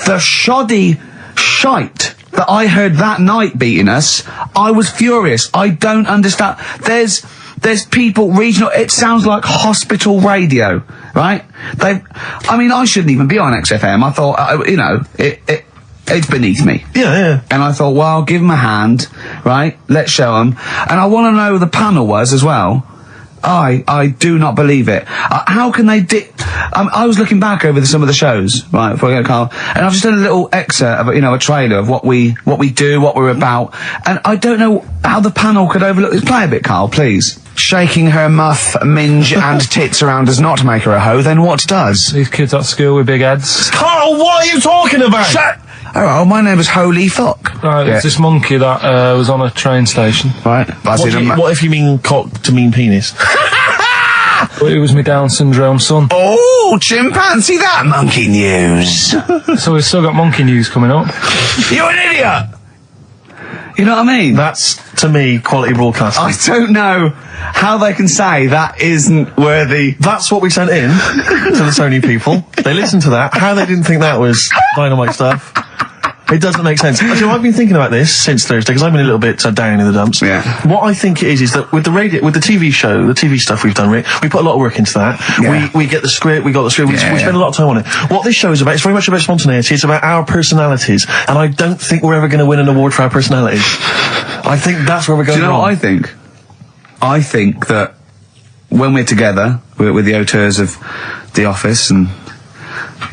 the shoddy shite that I heard that night beating us, I was furious. I don't understand. There's people regional. It sounds like hospital radio, right? I shouldn't even be on XFM. I thought, it's beneath me. Yeah. And I thought, well, I'll give them a hand, right? Let's show them. And I want to know who the panel was as well. I do not believe it. How can they I was looking back over some of the shows, right, before I go to Carl, and I've just done a little excerpt of, a trailer of what we do, what we're about, and I don't know how the panel could overlook this. Play a bit, Carl, please. Shaking her muff, minge and tits around does not make her a hoe, then what does? These kids at school with big heads. Carl, what are you talking about? Oh, my name is Holy Fuck. Right, it's this monkey that was on a train station. Right. What if you mean cock to mean penis? It was my Down syndrome son. Oh, chimpanzee, that monkey news. So we've still got monkey news coming up. You're an idiot! You know what I mean? That's, to me, quality broadcasting. I don't know how they can say that isn't worthy. That's what we sent in to the Sony people. They listened to that. How they didn't think that was dynamite stuff. It doesn't make sense. Actually, I've been thinking about this since Thursday because I've been a little bit down in the dumps. Yeah. What I think it is that with the TV show, the TV stuff we've done, Rick, we put a lot of work into that. Yeah. We get the script, we got the script, we spend a lot of time on it. What this show is about, it's very much about spontaneity, it's about our personalities, and I don't think we're ever going to win an award for our personalities. I think that's where we're going wrong. Do you know what I think? I think that when we're together, we're the auteurs of The Office and,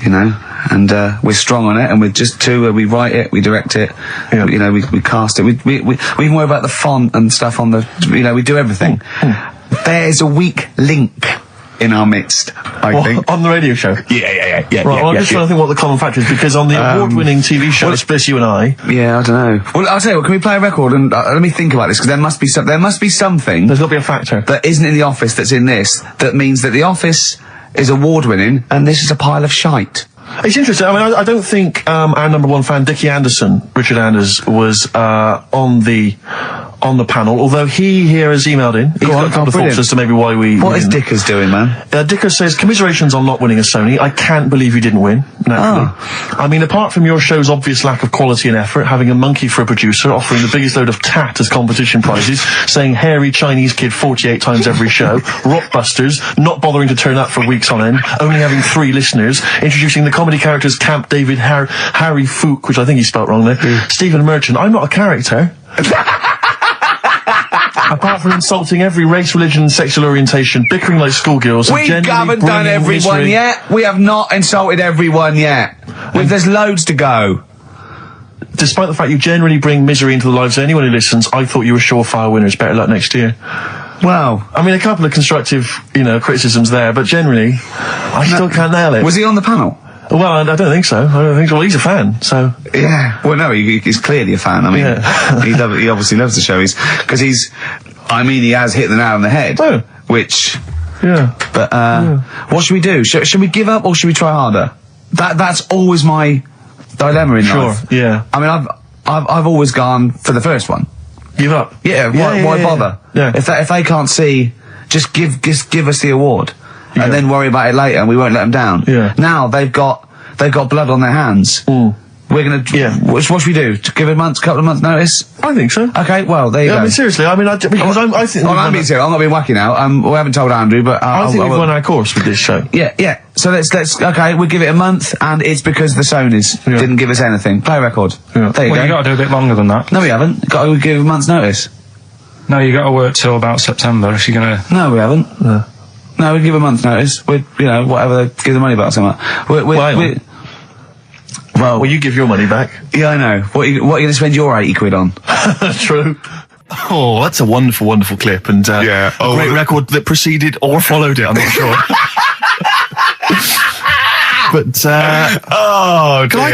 and we're strong on it, and we're just two where we write it, we direct it, we cast it, we even worry about the font and stuff on the, we do everything. There's a weak link in our midst, I think. On the radio show? Yeah. Right, well, I'm just trying to think what the common factor is, because on the award-winning TV show, it's just you and I. Yeah, I don't know. Well, I'll tell you what, can we play a record and let me think about this, because there must be something. There's got to be a factor. That isn't in The Office that's in this, that means that The Office is award-winning, and this is a pile of shite. It's interesting. I mean, I don't think our number one fan, Dickie Anderson, Richard Anders, was on the panel, although he here has emailed in. He's got a couple of thoughts as to maybe why we... What is Dickers doing, man? Dickers says, commiserations on not winning a Sony. I can't believe you didn't win, naturally. I mean, apart from your show's obvious lack of quality and effort, having a monkey for a producer, offering the biggest load of tat as competition prizes, saying hairy Chinese kid 48 times every show, Rockbusters, not bothering to turn up for weeks on end, only having 3 listeners, introducing the comedy characters Camp David, Harry Fook, which I think he spelt wrong there, Stephen Merchant. I'm not a character. Apart from insulting every race, religion and sexual orientation, bickering like schoolgirls... We haven't done everyone yet. We have not insulted everyone yet. There's loads to go. Despite the fact you generally bring misery into the lives of anyone who listens, I thought you were surefire winners. Better luck next year. Well, I mean, a couple of constructive, criticisms there, but generally, I still can't nail it. Was he on the panel? Well, I don't think so. Well, he's a fan, so... Yeah. Well, no, he's clearly a fan. I mean, he obviously loves the show. He has hit the nail on the head. Oh. Which... Yeah. But, what should we do? Should we give up or should we try harder? That's always my dilemma in life. Sure, yeah. I mean, I've always gone for the first one. Give up? Yeah, why bother? Yeah. If they can't see, just give us the award. Yeah. And then worry about it later, and we won't let them down. Yeah. Now they've got blood on their hands. We're gonna. Yeah. What should we do? To give a couple of months notice? I think so. Okay. Well, there you go. I mean, seriously. I mean, I think. I'm being serious. I'm not being wacky now. We haven't told Andrew, but I think we've won our course with this show. Yeah. So let's. Okay, we'll give it a month, and it's because the Sonys didn't give us anything. Play a record. Yeah. There you go. You got to do a bit longer than that. No, we haven't. Got to give a month's notice. No, you got to work till about September if you're gonna. No, we haven't. No, we give a month's notice. Whatever, give the money back somewhere. Well, you give your money back. Yeah, I know. What are you going to spend your 80 quid on? True. Oh, that's a wonderful, wonderful clip, and a great record that preceded or followed it. I'm not sure. But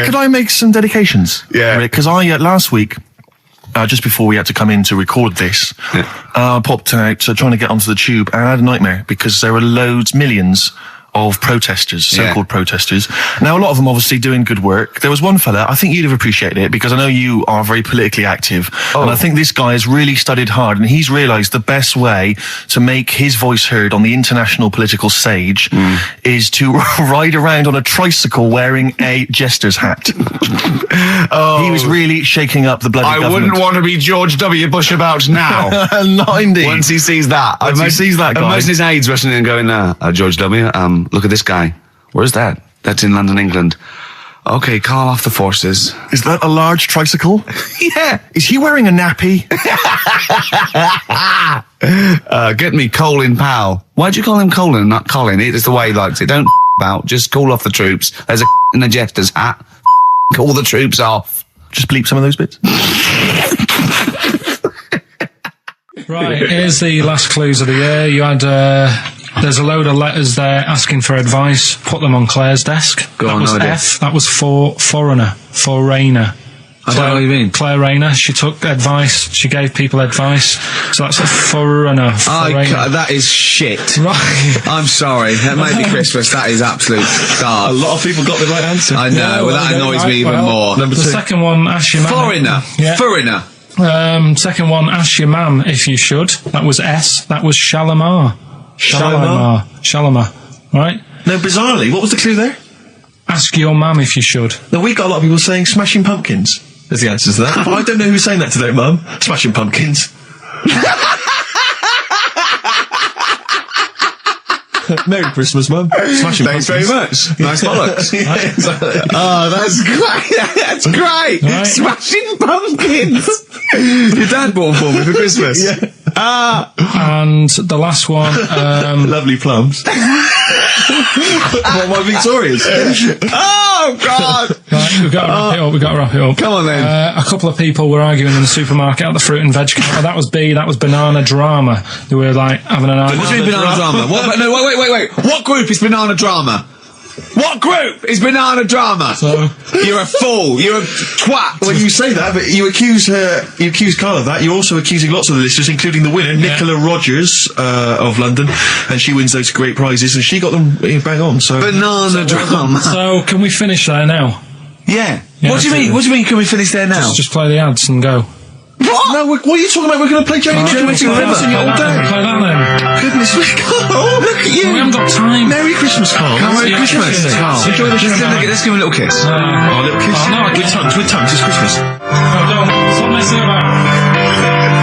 could I make some dedications? Yeah. Because I last week just before we had to come in to record this. I popped out trying to get onto the tube, and I had a nightmare because there were millions of protesters, so-called protesters. Now, a lot of them obviously doing good work. There was one fella, I think you'd have appreciated it, because I know you are very politically active, and I think this guy has really studied hard, and he's realised the best way to make his voice heard on the international political stage is to ride around on a tricycle wearing a jester's hat. He was really shaking up the bloody government. I wouldn't want to be George W. Bush about now. Not indeed. Once he sees that. Once he sees that guy. Imagine his aides rushing in and going, George W., look at this guy. Where's that? That's in London, England. Okay, call off the forces. Is that a large tricycle? Yeah. Is he wearing a nappy? Get me Colin Powell. Why'd you call him Colin, not Colin? It's the way he likes it. Don't about. Just call off the troops. There's a in a jester's hat. Call the troops off. Just bleep some of those bits. Right, here's the last clues of the year. You had, there's a load of letters there asking for advice. Put them on Claire's desk. That was F. That was for foreigner. Foreigner. I don't know what you mean. Claire Rayner. She took advice. She gave people advice. So that's a foreigner. That is shit. Right. I'm sorry. That may be Christmas. That is absolute garbage. A lot of people got the right answer. I know. Well, that annoys me even more. The second one, ask your mum. Foreigner. Yeah. Foreigner. Second one, ask your mum if you should. That was S. That was Shalimar. Shalimar. Right? No, bizarrely, what was the clue there? Ask your mum if you should. No, we got a lot of people saying Smashing Pumpkins as the answer to that. But I don't know who's saying that to their mum. Smashing Pumpkins. Merry Christmas, Mum. Smashing Thanks Pumpkins. very much. Nice bollocks. Oh, that's great. That's great. Right. Smashing Pumpkins. Your dad bought for me for Christmas. Yeah. And the last one, Lovely plums. What, my Victorias? Oh, God. right, we've got to wrap it up. Come on, then. A couple of people were arguing in the supermarket at the fruit and veg counter. That was B. That was banana drama. They were like having an argument. What do you mean banana drama? What, no, wait. What group is banana drama? What group is banana drama? So, you're a fool. You're a twat. Well, you say that, but you accuse Carl of that. You're also accusing lots of the listeners, including the winner, Nicola Rogers of London, and she wins those great prizes, and she got them bang on. So Banana drama. so can we finish there now? Yeah. Yeah, What do you mean? What do you mean? Can we finish there now? Just play the ads and go. What? No, what are you talking about? We're going to play Johnny Play Jones and River all day. that then. Goodness me, Carl, look at you. We haven't got time. Merry Christmas, Carl. Merry Yeah, Christmas. yeah. Carl. Enjoy the show. Let's give him a little kiss. Oh, a little kiss. Oh, no, I can't. With tongues, it's Christmas. No, don't. Stop messing about.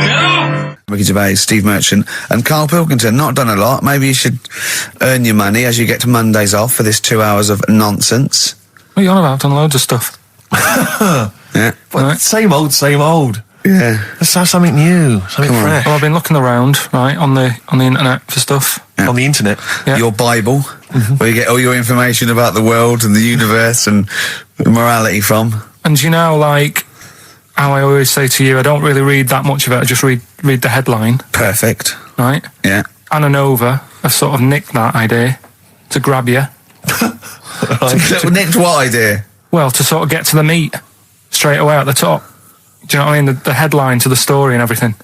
Get up! Ricky Gervais, Steve Merchant, and Karl Pilkington. Not done a lot. Maybe you should earn your money as you get to Mondays off for this 2 hours of nonsense. What are you on about? I've done loads of stuff. Yeah. But same old. Yeah. Let's have something new, something fresh. Well, I've been looking around, right, on the internet for stuff. On the internet. Yeah. Your Bible, where you get all your information about the world and the universe and morality from. And you know, like, how I always say to you, I don't really read that much of it, I just read the headline, Perfect. right? Yeah. Anna Nova have sort of nicked that idea to grab you. Nicked what idea? Well, to sort of get to the meat straight away at the top. Do you know what I mean? The headline to the story and everything.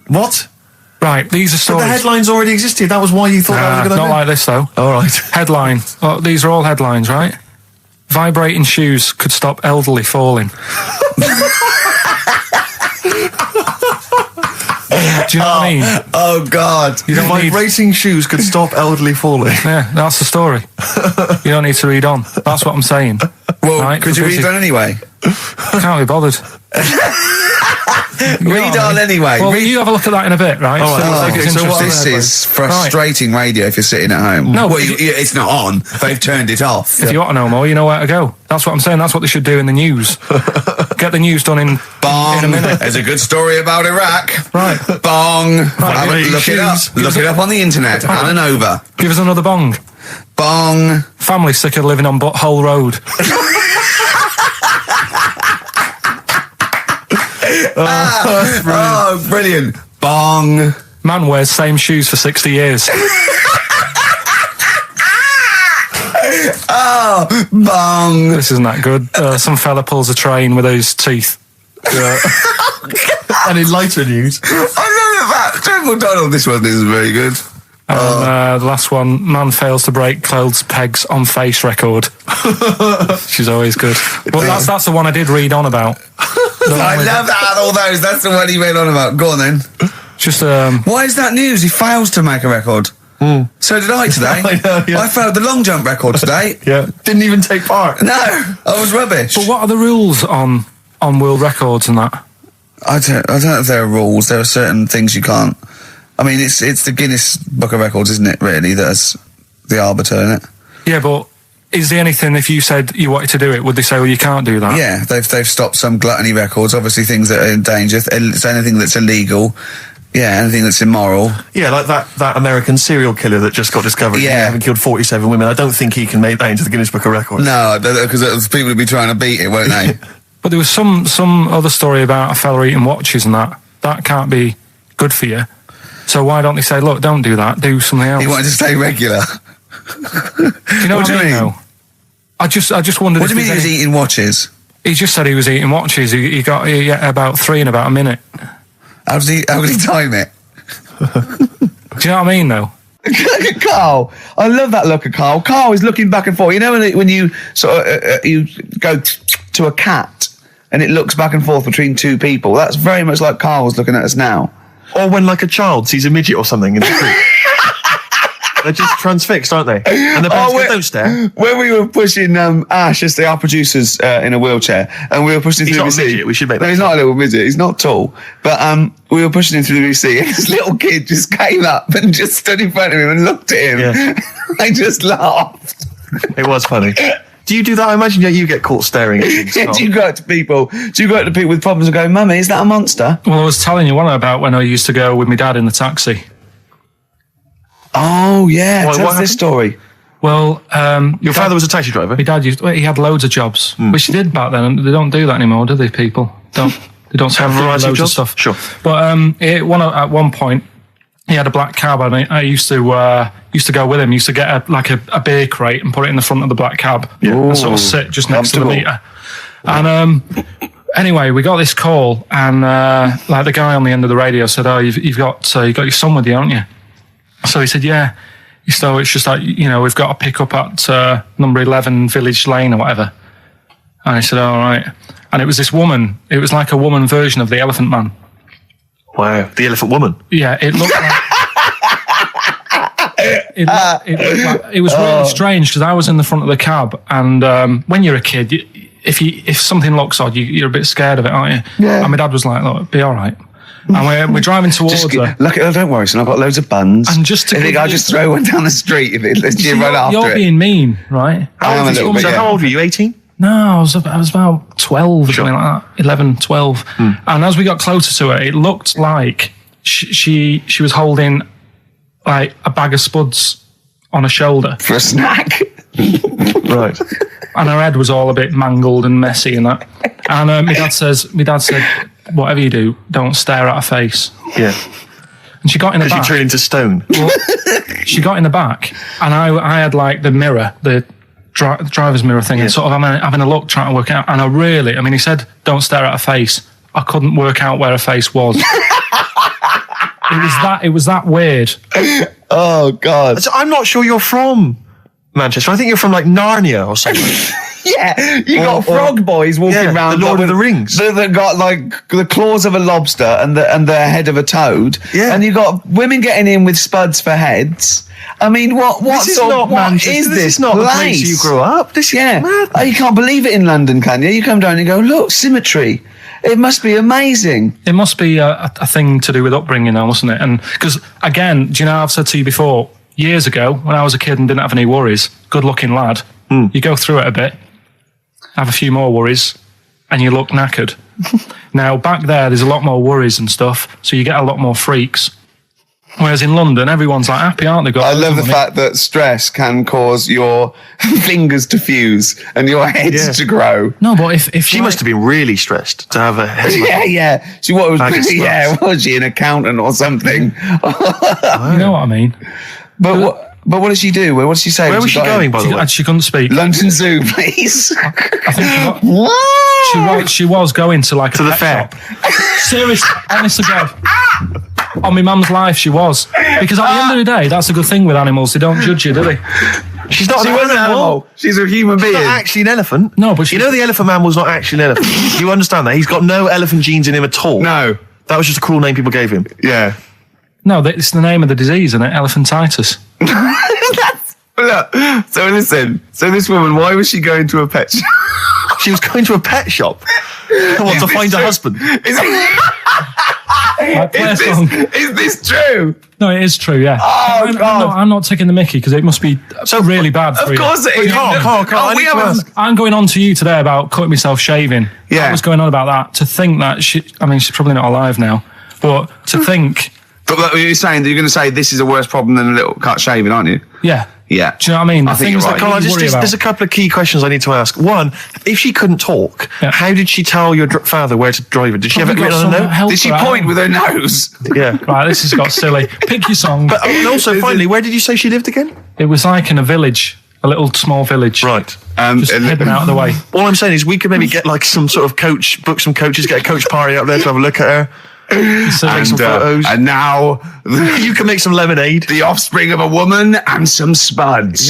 What? Right, these are But stories. the headlines already existed. That was why you thought that was a good not idea. like this, though. All right. Headline. Oh, these are all headlines, right? Vibrating shoes could stop elderly falling. Do you know what I mean? Oh, God. You don't need... Vibrating shoes could stop elderly falling. Yeah, that's the story. You don't need to read on. That's what I'm saying. Well, Right, could you because read on anyway? I can't be bothered. Read on anyway. Well, you have a look at that in a bit, right? All right. it's Okay, so what- interesting. This is frustrating radio if you're sitting at home. No, well, but it's not on. They've turned it off. If you want to know more, you know where to go. That's what I'm saying. That's what they should do in the news. Get the news done in Bong. a minute. There's a good story about Iraq. Right. Bong. Right. Look it up. Look it up on the internet. Anna Nova. Give us another bong. Bong. Family sick of living on Butthole Road. Oh, brilliant. Bong. Man wears same shoes for 60 years. Oh, bong. This isn't that good. Some fella pulls a train with his teeth. And in lighter news, I love that. Triple Donald, this one is very good. And the last one, man fails to break clothes pegs on face record. She's always good. Well, that's the one I did read on about. I love that, all those. That's the one he went on about. Go on then. Just Why is that news? He fails to make a record. So did I today. I know, yeah. I failed the long jump record today. yeah, didn't even take part. No, I was rubbish. But what are the rules on world records and that? I don't know if there are rules. There are certain things you can't. I mean, it's the Guinness Book of Records, isn't it, really, that's the arbiter, isn't it? Yeah, but is there anything, if you said you wanted to do it, would they say, well, you can't do that? Yeah, they've stopped some gluttony records, obviously things that are in danger. It's anything that's illegal. Yeah, anything that's immoral. Yeah, like that American serial killer that just got discovered. Yeah. Having killed 47 women. I don't think he can make that into the Guinness Book of Records. No, because people would be trying to beat it, won't they? But there was some other story about a fella eating watches and that. That can't be good for you. So why don't they say, look, don't do that, do something else? He wanted to stay regular. Do you know what I mean? Though? I just wondered. What do you mean he was eating watches? He just said he was eating watches. He got about 3 in about a minute. How did he time it? Do you know what I mean, though? Look at Carl. I love that look at Carl. Carl is looking back and forth. You know when you sort of you go to a cat and it looks back and forth between two people. That's very much like Carl's looking at us now. Or when, like, a child sees a midget or something in the street. They're just transfixed, aren't they? And the parents go, don't stare. When we were pushing Ash, as our producer's in a wheelchair, and we were pushing him through the He's not a VC. midget, we should make that No, he's not a little midget. He's not tall. But we were pushing him through the VC, and this little kid just came up and just stood in front of him and looked at him. Yeah. I just laughed. It was funny. Do you do that? I imagine you get caught staring at things. Do you go up to people? Do you go up to people with problems and go, "Mummy, is that a monster?" Well, I was telling you one about when I used to go with my dad in the taxi. Oh yeah, What tell us this happened? story. Well, Your father was a taxi driver? my dad he had loads of jobs, which he did back then, and they don't do that anymore, do they? People they don't Have a variety of loads jobs? stuff. Sure. But at one point, he had a black cab, and I used to go with him. Used to get a beer crate and put it in the front of the black cab, and sort of sit just next to the meter. And anyway, we got this call, and like the guy on the end of the radio said, "Oh, you've got your son with you, haven't you?" So he said, "Yeah." So it's just like, we've got to pick up at number 11 Village Lane or whatever. And I said, all right. And it was this woman. It was like a woman version of the Elephant Man. Wow. The Elephant Woman. Yeah, it looked like... it was really strange because I was in the front of the cab, and when you're a kid, if something looks odd, you're a bit scared of it, aren't you? Yeah. And my dad was like, look, it'll be all right. And we're driving towards her. Look, don't worry, son. I've got loads of buns. And just to I think I'll just throw one down the street if it lets you run after You're it. being mean, right? I am a little bit, yeah. How old were you? 18? No, I was about 12 or something like that. 11, 12. And as we got closer to her, it looked like she was holding like a bag of spuds on her shoulder. For a snack. Right. And her head was all a bit mangled and messy and that. And my dad said, whatever you do, don't stare at her face. Yeah. And she got in the Because back. you turn into stone. Well, she got in the back, and I had like the mirror, the driver's mirror thing, and sort of having a look, trying to work out. And he said, don't stare at her face. I couldn't work out where her face was. It was that weird. Oh, God. So I'm not sure you're from Manchester. I think you're from like Narnia or something. Yeah, you got frog boys walking around. The Lord of the Rings. That got like the claws of a lobster and the head of a toad. Yeah. And you got women getting in with spuds for heads. I mean, what This is not Manchester. This is not the place you grew up. This is mad. Oh, you can't believe it in London, can you? You come down and you go, look, symmetry. It must be amazing. It must be a thing to do with upbringing now, mustn't it? And because, again, do you know, I've said to you before, years ago, when I was a kid and didn't have any worries, good-looking lad, you go through it a bit, have a few more worries, and you look knackered. Now, back there's a lot more worries and stuff, so you get a lot more freaks. Whereas in London, everyone's like happy, aren't they? I love the fact that stress can cause your fingers to fuse and your heads to grow. No, but if She must have been really stressed to have a head like Yeah. She was she an accountant or something? you know what I mean? But But what did she do? What did she say? Where was she going, by the way? She couldn't speak. London Zoo, please. I think she was going to like To the pet fair. shop. Seriously, honest to God. On my mum's life, she was. Because at the end of the day, that's a good thing with animals. They don't judge you, do they? She's not She an wasn't an animal. animal. She's a human being. Not actually an elephant. No, but she- you know the elephant man was not actually an elephant. You understand that? He's got no elephant genes in him at all. No. That was just a cruel name people gave him. Yeah. No, it's the name of the disease, isn't it? Elephantitis. Look, so listen. So this woman, why was she going to a pet shop? She was going to a pet shop. What, to find a husband? Like, play a Is song. this true? No, it is true, yeah. Oh, God. I'm not taking the mickey because it must be really bad for Of you. course it is. Carl, I we need to haven't- ask. I'm going on to you today about cutting myself shaving. Yeah. I was going on about that. To think that she's probably not alive now, but to think, But like, you're saying that you're going to say this is a worse problem than a little cut shaving, aren't you? yeah. Yeah. Do you know what I mean? I The think things you're that right. Carl, you worry about. there's a couple of key questions I need to ask. One, if she couldn't talk, Yeah. how did she tell your father where to drive it? Did she have it Probably written got on a some note? help Did she for that. point with her nose? Yeah. Right, this has got silly. Pick your song. But and also, finally, where did you say she lived again? It was like in a village, a little small village. Right. Just hidden out of the way. All I'm saying is we could maybe get like some sort of coach, book some coaches, get a coach party up there to have a look at her. So Take some photos. And now You can make some lemonade. the offspring of a woman and some spuds.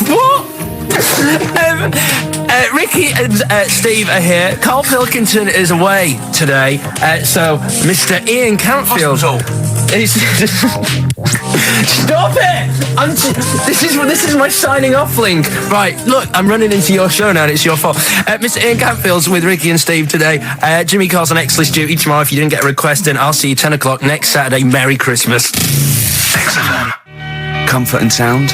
What? Ricky and Steve are here. Karl Pilkington is away today, so Mr. Ian Camfield. Stop it! This is my signing off link. Right, look, I'm running into your show now and it's your fault. Mr. Ian Camfield's with Ricky and Steve today. Jimmy Carl's on X-List duty tomorrow. If you didn't get a request in, I'll see you 10 o'clock next Saturday. Merry Christmas. Comfort and Sound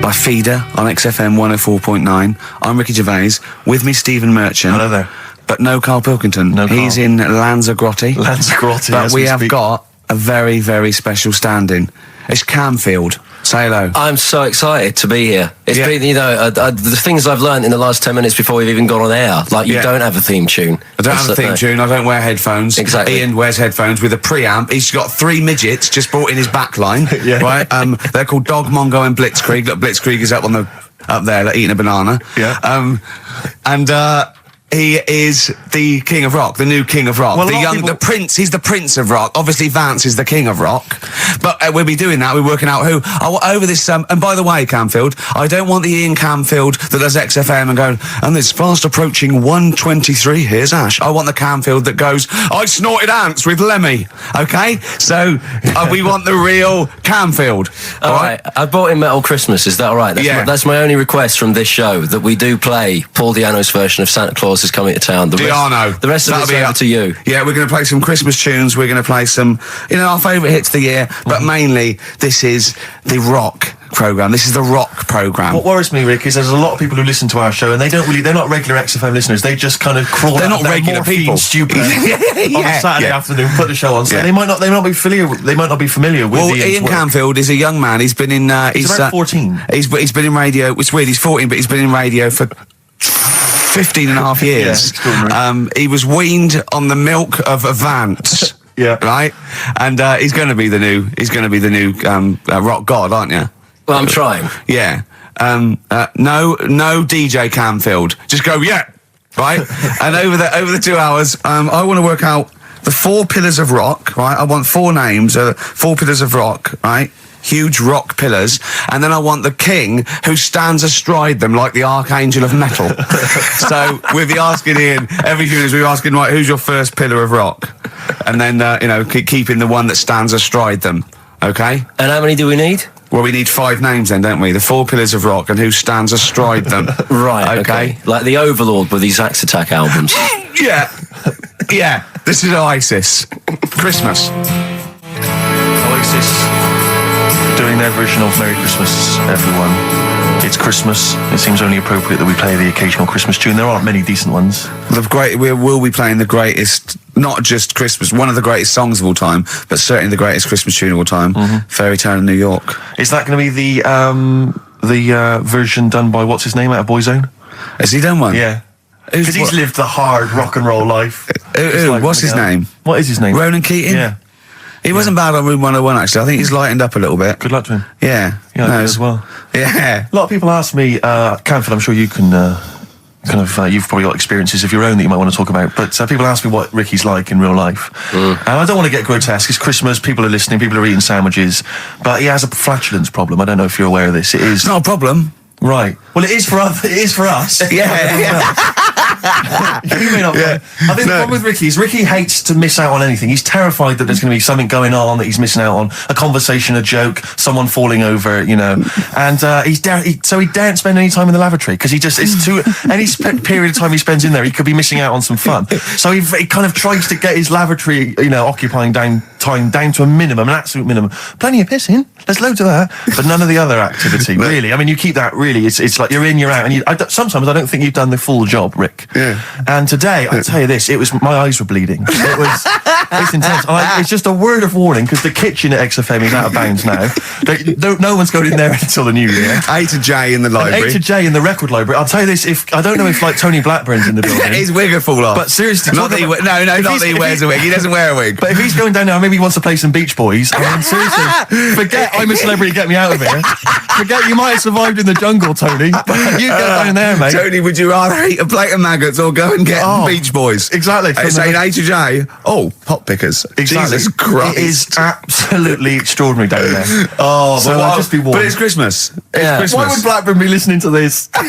by Feeder on XFM 104.9. I'm Ricky Gervais. With me, Stephen Merchant. Hello there. But no Karl Pilkington. No Karl. He's in Lanzarote. Lanzarote, But as we we have speak. got a very, very special stand-in. It's Camfield. Say hello. I'm so excited to be here. It's Yeah. been, the things I've learned in the last 10 minutes before we've even gone on air. Like, you Yeah. don't have a theme tune. I don't have a theme tune. I don't wear headphones. Exactly. Ian wears headphones with a preamp. He's got 3 midgets just brought in his back line. Yeah. Right. They're called Dog, Mongo, and Blitzkrieg. Look, Blitzkrieg is up there, like, eating a banana. Yeah. He is the king of rock, the new king of rock, Well, a lot of people- the prince. He's the prince of rock. Obviously, Vance is the king of rock. But we'll be doing that. We're working out who. Over this. And by the way, Camfield, I don't want the Ian Camfield that does XFM and going, and it's fast approaching 1:23. Here's Ash. I want the Camfield that goes, I snorted ants with Lemmy. Okay, so we want the real Camfield. All right. I bought in Metal Christmas. Is that all right? Yeah. That's my only request from this show, that we do play Paul Di'Anno's version of Santa Claus is Coming to Town. The rest of That'll it's be over up to you. Yeah, we're going to play some Christmas tunes. We're going to play some, our favourite hits of the year. But mainly, this is the rock programme. This is the rock programme. What worries me, Rick, is there's a lot of people who listen to our show and they're not regular XFM listeners. They just kind of crawl They're out not of their regular morphine people. stupid on a Saturday afternoon, put the show on. So Yeah. they might not be familiar with Well, Ian's Ian work. Camfield is a young man. He's been in. He's about 14. He's been in radio. It's weird. He's 14, but he's been in radio for 15 and a half years. extraordinary. He was weaned on the milk of a Vance. Yeah. Right. And he's going to be the new. He's going to be the new rock god, aren't you? Well, I'm trying. Yeah. No DJ Camfield. Just go, yeah. Right? And over the 2 hours, I want to work out the 4 pillars of rock, right? I want 4 names, 4 pillars of rock, right? Huge rock pillars. And then I want the king who stands astride them like the archangel of metal. So we'll be asking Ian, every few minutes we'll be asking, right, who's your first pillar of rock? And then, keeping the one that stands astride them. Okay? And how many do we need? Well, we need 5 names then, don't we? The 4 pillars of rock and who stands astride them. Right, Okay. Like the Overlord with these Axe Attack albums. Yeah. Yeah. This is Oasis. Christmas. Oasis doing their version of Merry Christmas, everyone. It's Christmas. It seems only appropriate that we play the occasional Christmas tune. There aren't many decent ones. We will be playing the greatest, not just Christmas, one of the greatest songs of all time, but certainly the greatest Christmas tune of all time, Fairy Tale in New York. Is that going to be the version done by what's his name out of Boyzone? Has he done one? Yeah. Because he's lived the hard rock and roll life. It's like What's his coming out. name? What is his name? Ronan Keating? Yeah. He wasn't bad on Room 101, actually. I think he's lightened up a little bit. Good luck to him. Yeah. Yeah, I do as well. Yeah. A lot of people ask me, Camfield, I'm sure you can, you've probably got experiences of your own that you might want to talk about, but people ask me what Ricky's like in real life. And I don't want to get grotesque. It's Christmas, people are listening, people are eating sandwiches, but he has a flatulence problem. I don't know if you're aware of this. It is... It's not a problem. Right. Well, it is for us. Yeah. You may not. Yeah. I think the problem with Ricky is Ricky hates to miss out on anything. He's terrified that there's going to be something going on that he's missing out on. A conversation, a joke, someone falling over, you know. And so he daren't spend any time in the lavatory because it's too... any period of time he spends in there, he could be missing out on some fun. So he kind of tries to get his lavatory, occupying time down to a minimum, an absolute minimum. Plenty of pissing. There's loads of that. But none of the other activity, really. I mean, you keep that really... It's like you're in, you're out, and sometimes I don't think you've done the full job, Rick. Yeah. And today, I tell you this, my eyes were bleeding. It's intense. It's just a word of warning because the kitchen at XFM is out of bounds now. No one's going in there until the new year. A to J in the library. A to J in the record library. I'll tell you this, I don't know if like Tony Blackburn's in the building. His wig will fall off. But seriously, not that he wears a wig. He doesn't wear a wig. But if he's going down now, maybe he wants to play some Beach Boys. I mean, seriously, forget I'm a celebrity, get me out of here. Forget you might have survived in the jungle, Tony. But you go down there, mate. Tony, would you rather eat a plate of maggots or go and get Beach Boys? Exactly. Saying A to J. Oh, pot pickers. Exactly. Jesus Christ. It is absolutely extraordinary down there. Oh, so but just be warned. But it's Christmas. Yeah. It's Christmas. Why would Blackburn be listening to this? I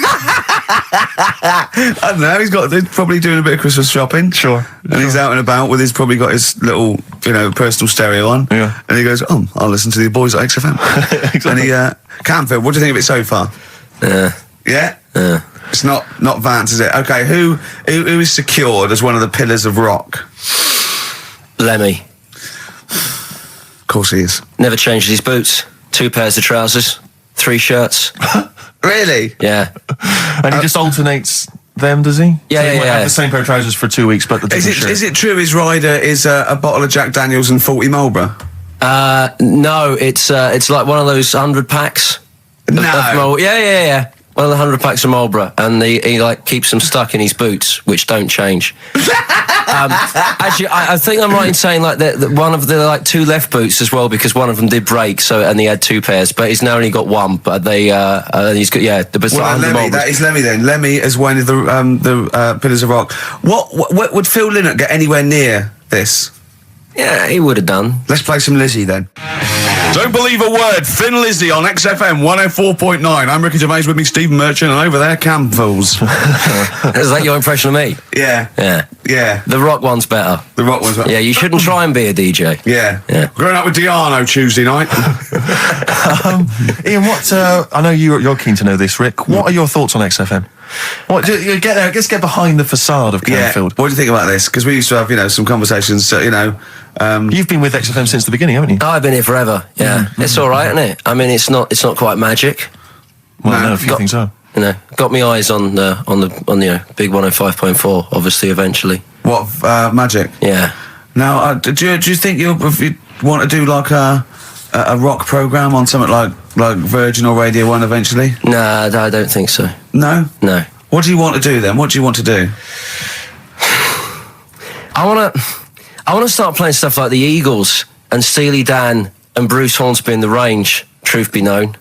don't know. He's probably doing a bit of Christmas shopping. Sure. And he's out and about with probably got his little, personal stereo on. Yeah. And he goes, I'll listen to the boys at XFM. Exactly. And Camfield, what do you think of it so far? Yeah? It's not Vance, is it? Okay, who is secured as one of the pillars of rock? Lemmy. Of course he is. Never changes his boots. 2 pairs of trousers. 3 shirts. Really? Yeah. And he just alternates them, does he? Yeah, so he yeah, might have the same pair of trousers for 2 weeks, but the different shirt. Is it true his rider is a bottle of Jack Daniels and 40 Marlboro? No, it's like one of those 100 packs. No. Yeah. One of the 100 packs of Marlboro, and he like keeps them stuck in his boots, which don't change. Actually, I think I'm right in saying like that one of the like 2 left boots as well, because one of them did break. and he had 2 pairs, but he's now only got 1. But he's got the Well, Lemmy, that is Lemmy then. Lemmy is one of the pillars of rock. What would Phil Lynott get anywhere near this? Yeah, he would have done. Let's play some Lizzie then. Don't believe a word. Thin Lizzie on XFM 104.9. I'm Ricky Gervais, with me Stephen Merchant, and over there Camfools. Is that your impression of me? Yeah. Yeah. The rock one's better. The rock one's better. Yeah, you shouldn't try and be a DJ. Yeah. Growing up with Diano Tuesday night. Ian, I know you're keen to know this, Rick. What are your thoughts on XFM? Get there. Let's get behind the facade of Camfield. What do you think about this? Because we used to have, some conversations. You've been with XFM since the beginning, haven't you? I've been here forever. Yeah, it's all right, isn't it? I mean, it's not quite magic. Well, no, a few things are. Got me eyes on the big 105.4. Obviously, eventually. What magic? Yeah. Now, do you think you want to do like a rock program on something like Virgin or Radio 1 eventually? Nah, I don't think so. No? No. What do you want to do then? What do you want to do? I want to start playing stuff like the Eagles and Steely Dan and Bruce Hornsby in the Range, truth be known.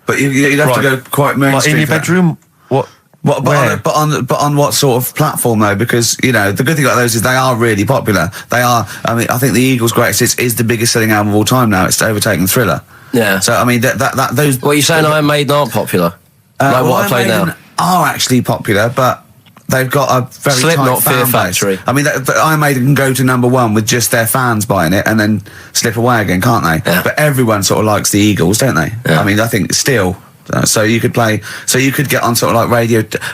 But you'd have to go quite mainstream. Like in your bedroom? What? But on what sort of platform though? Because the good thing about those is they are really popular. They are. I mean, I think the Eagles' Greatest Hits is the biggest selling album of all time now. It's overtaken Thriller. Yeah. So I mean, that those. What are you saying? Iron Maiden aren't popular? Like what I play now are actually popular, but they've got a very Slipknot, tight fan Fear base. Factory. I mean, Iron Maiden can go to #1 with just their fans buying it and then slip away again, can't they? Yeah. But everyone sort of likes the Eagles, don't they? Yeah. I mean, I think still. So you could get on sort of like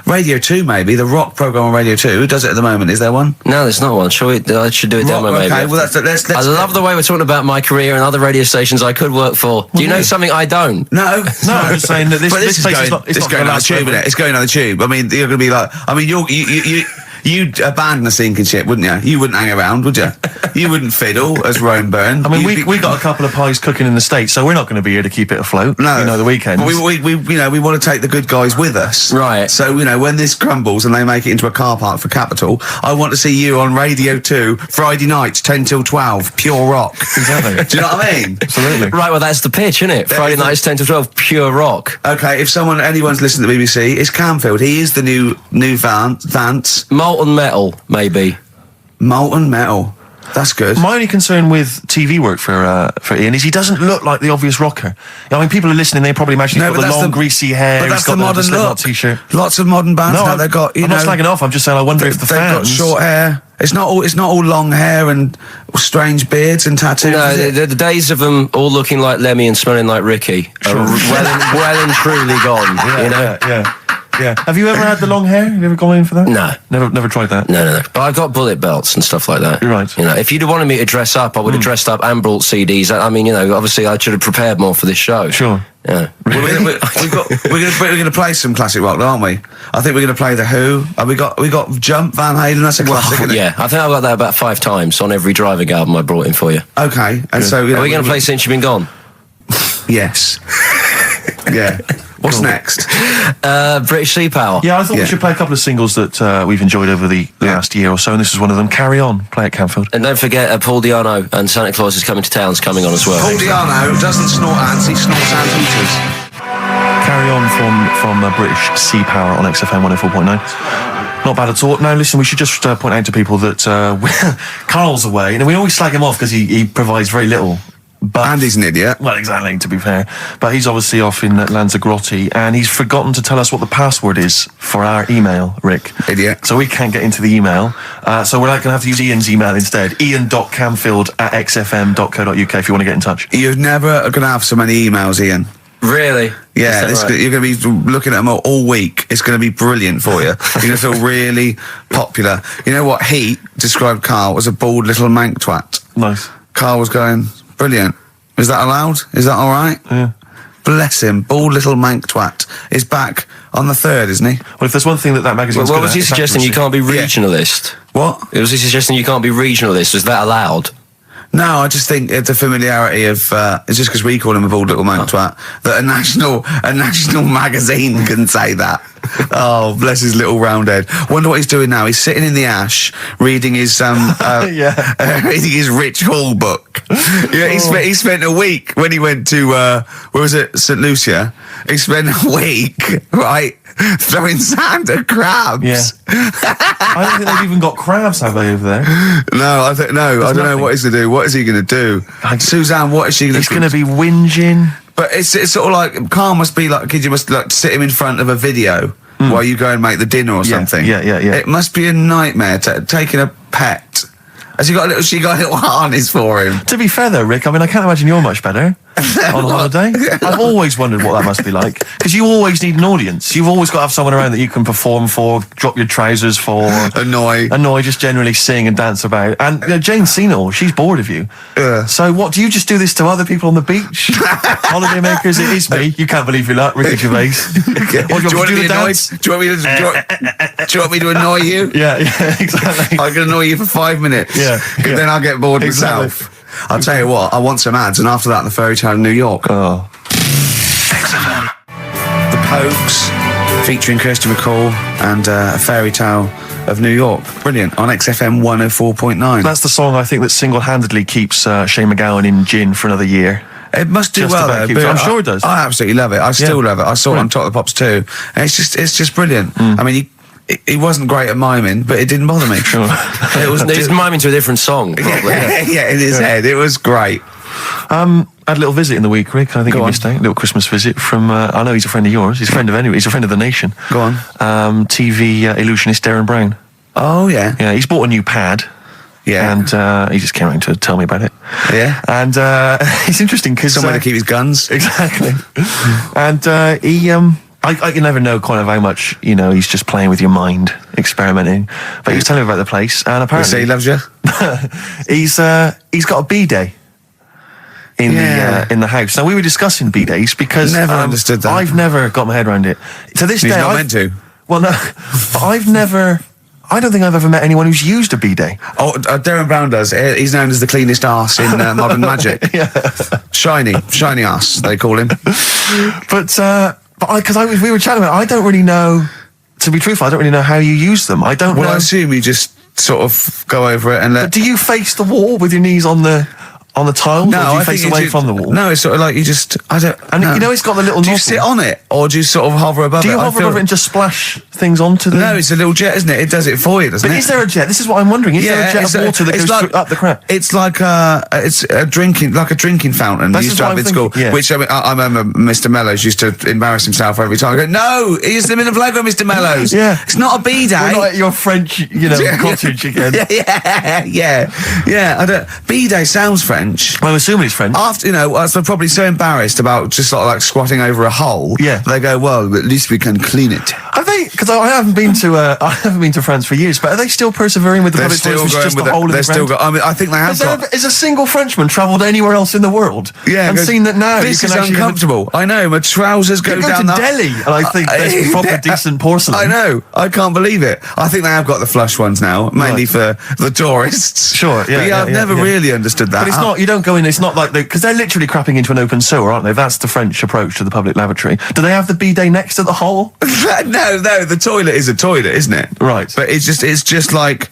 Radio 2 maybe, the rock program on Radio 2. Who does it at the moment? Is there one? No, there's not one. I should do a demo maybe. Okay, well let's I love the way we're talking about my career and other radio stations I could work for. Do you know something I don't? No, I'm just saying that this is place going, is not it's going on the tube, isn't it? It's going on the tube. I mean, you're going to be like, I mean, You'd abandon a sinking ship, wouldn't you? You wouldn't hang around, would you? You wouldn't fiddle, as Rome burned. I mean, we got a couple of pies cooking in the States, so we're not going to be here to keep it afloat. No. You know, the weekends. But we want to take the good guys with us. Right. So, when this crumbles and they make it into a car park for Capital, I want to see you on Radio 2, Friday nights, 10 till 12, pure rock. Exactly. Do you know what I mean? Absolutely. Right, well, that's the pitch, isn't it? Friday nights, 10 to 12, pure rock. Okay, if anyone's listening to the BBC, it's Camfield. He is the new Vance. Molten metal, maybe. Molten metal. That's good. My only concern with TV work for Ian is he doesn't look like the obvious rocker. I mean, people are listening, they probably imagine he's got the long, greasy hair. But that's he's got the modern Slipknot look. T-shirt. Lots of modern bands now. They've got, I'm not slagging off. I'm just saying I wonder if the they've fans... got short hair. It's not all long hair and strange beards and tattoos. No, the days of them all looking like Lemmy and smelling like Ricky are well and truly gone. Yeah. Have you ever had the long hair? Have you ever gone in for that? No. Never tried that? No. But I've got bullet belts and stuff like that. You're right. If you'd have wanted me to dress up, I would have dressed up and brought CDs. I mean, obviously I should have prepared more for this show. Sure. Yeah. We're going to play some classic rock, aren't we? I think we're going to play The Who. We got Jump, Van Halen. That's a classic. Isn't it? Yeah, I think I've got that about 5 times on every driving album I brought in for you. Okay, and so are we going to play Since You've Been Gone? Yes. Yeah. What's next? British Sea Power. Yeah, I thought we should play a couple of singles that we've enjoyed over the last year or so, and this is one of them. Carry On. Play at Camfield. And don't forget, Paul Di'Anno and Santa Claus is Coming to Town's coming on as well. Paul Di'Anno doesn't snort ants, he snorts anteaters. Carry On from British Sea Power on XFM 104.9. Not bad at all. Now, listen, we should just point out to people that Carl's away, and we always slag him off because he provides very little. But, and he's an idiot. Well, exactly, to be fair. But he's obviously off in Lanzarote, and he's forgotten to tell us what the password is for our email, Rick. Idiot. So we can't get into the email. So we're going to have to use Ian's email instead. ian.camfield@xfm.co.uk if you want to get in touch. You're never going to have so many emails, Ian. Really? Yeah, you're going to be looking at them all week. It's going to be brilliant for you. You're going to feel really popular. You know what? Heat described Karl as a bald little mank twat. Nice. Karl was going, brilliant. Is that allowed? Is that all right? Yeah. Bless him. Bald little mank twat is back on the 3rd, isn't he? Well, if there's one thing that magazine's What was he suggesting? You can't be regionalist? What? Was he suggesting you can't be regionalist? Is that allowed? No, I just think it's a familiarity of, it's just because we call him a bald little mank twat, that a national magazine can say that. Oh, bless his little round head. Wonder what he's doing now. He's sitting in the ash, reading his, reading his Rich Hall book. Yeah, he spent a week when he went to, where was it, St. Lucia? He spent a week, right, throwing sand at crabs. Yeah. I don't think they've even got crabs, have they, over there? No, I don't know what he's going to do. What is he going to do? Suzanne, what is she going to do? He's going to be whinging. But it's sort of like, Karl must be like a kid, you must like sit him in front of a video while you go and make the dinner or something. Yeah. It must be a nightmare taking a pet. Has she got a little harness for him? To be fair though, Rick, I mean, I can't imagine you're much better on holiday. I've always wondered what that must be like. Because you always need an audience. You've always got to have someone around that you can perform for, drop your trousers for. Annoy, just generally sing and dance about. And Jane's seen it all. She's bored of you. So what, do you just do this to other people on the beach? Holiday makers, it is me. You can't believe your luck, Ricky Gervais. Do you want me to annoy you? Yeah, exactly. I can annoy you for 5 minutes. Yeah. Then I'll get bored myself. I'll tell you what, I want some ads, and after that, the Fairy Tale of New York. Oh. The Pogues, featuring Kirsty MacColl, and A Fairy Tale of New York. Brilliant, on XFM 104.9. That's the song I think that single-handedly keeps Shane MacGowan in gin for another year. It must do well, though. I'm sure it does. I absolutely love it. I still love it. I saw it on Top of the Pops too. And it's just brilliant. I mean, he wasn't great at miming, but it didn't bother me. Sure. It was miming to a different song, probably. Yeah, in his head. It was great. I had a little visit in the week, Rick. I think you missed out. A little Christmas visit from, I know he's a friend of yours. He's a friend of the nation. Go on. TV illusionist Darren Brown. Oh, yeah. Yeah, he's bought a new pad. Yeah. And he just came around to tell me about it. Yeah. And it's interesting because... Somewhere to keep his guns. Exactly. And he... I can never know kind of how much, he's just playing with your mind, experimenting. But he was telling me about the place, and apparently... He loves you? he's got a bidet in the house. Now, we were discussing bidets because... Never understood that. I've never got my head around it. To this day... He's not meant to. Well, no. But I've never I don't think I've ever met anyone who's used a bidet. Oh, Darren Brown does. He's known as the cleanest arse in Modern Magic. Yeah. Shiny arse, they call him. But we were chatting about it, I don't really know, to be truthful, I don't really know how you use them. I don't know. Well, I assume you just sort of go over it and let... But do you face the wall with your knees on the tiles? No, or do you I face think away from the wall? No, it's sort of like you just... I don't... And no. you know it's got the little Do you nozzle. sit on it, or do you sort of hover above it? Do you hover above it and just splash things onto the... No, it's a little jet, isn't it? It does it for you, doesn't But it? is there a jet? This is what I'm wondering. Is there a jet of water that goes up the crap? It's like it's a drinking fountain This you used is to what have I'm in school. thinking, yeah. Which I remember Mr. Mellows used to embarrass himself every time. I go, no, he's in the logo, Mr. Mellows. Yeah. It's not a bidet. We're not at your French, cottage again. yeah. I don't. Bidet sounds French. I'm assuming it's French. After, they're probably so embarrassed about just sort of like squatting over a hole. Yeah. They go, well, at least we can clean it. Have they? Because I haven't been to France for years. But are they still persevering with the They're public still toilets? going Just with a hole in the ground? I think they have got. Has a single Frenchman travelled anywhere else in the world? Yeah, and seen that now this you can is actually uncomfortable. I know, my trousers go You go down to that. Delhi, and I think there's proper decent porcelain. I know. I can't believe it. I think they have got the flush ones now, mainly for the tourists. Sure, yeah, But I've never really understood that. But it's not. You don't go in. It's not like because they're literally crapping into an open sewer, aren't they? That's the French approach to the public lavatory. Do they have the bidet next to the hole? No. The toilet is a toilet, isn't it? Right. But it's just like.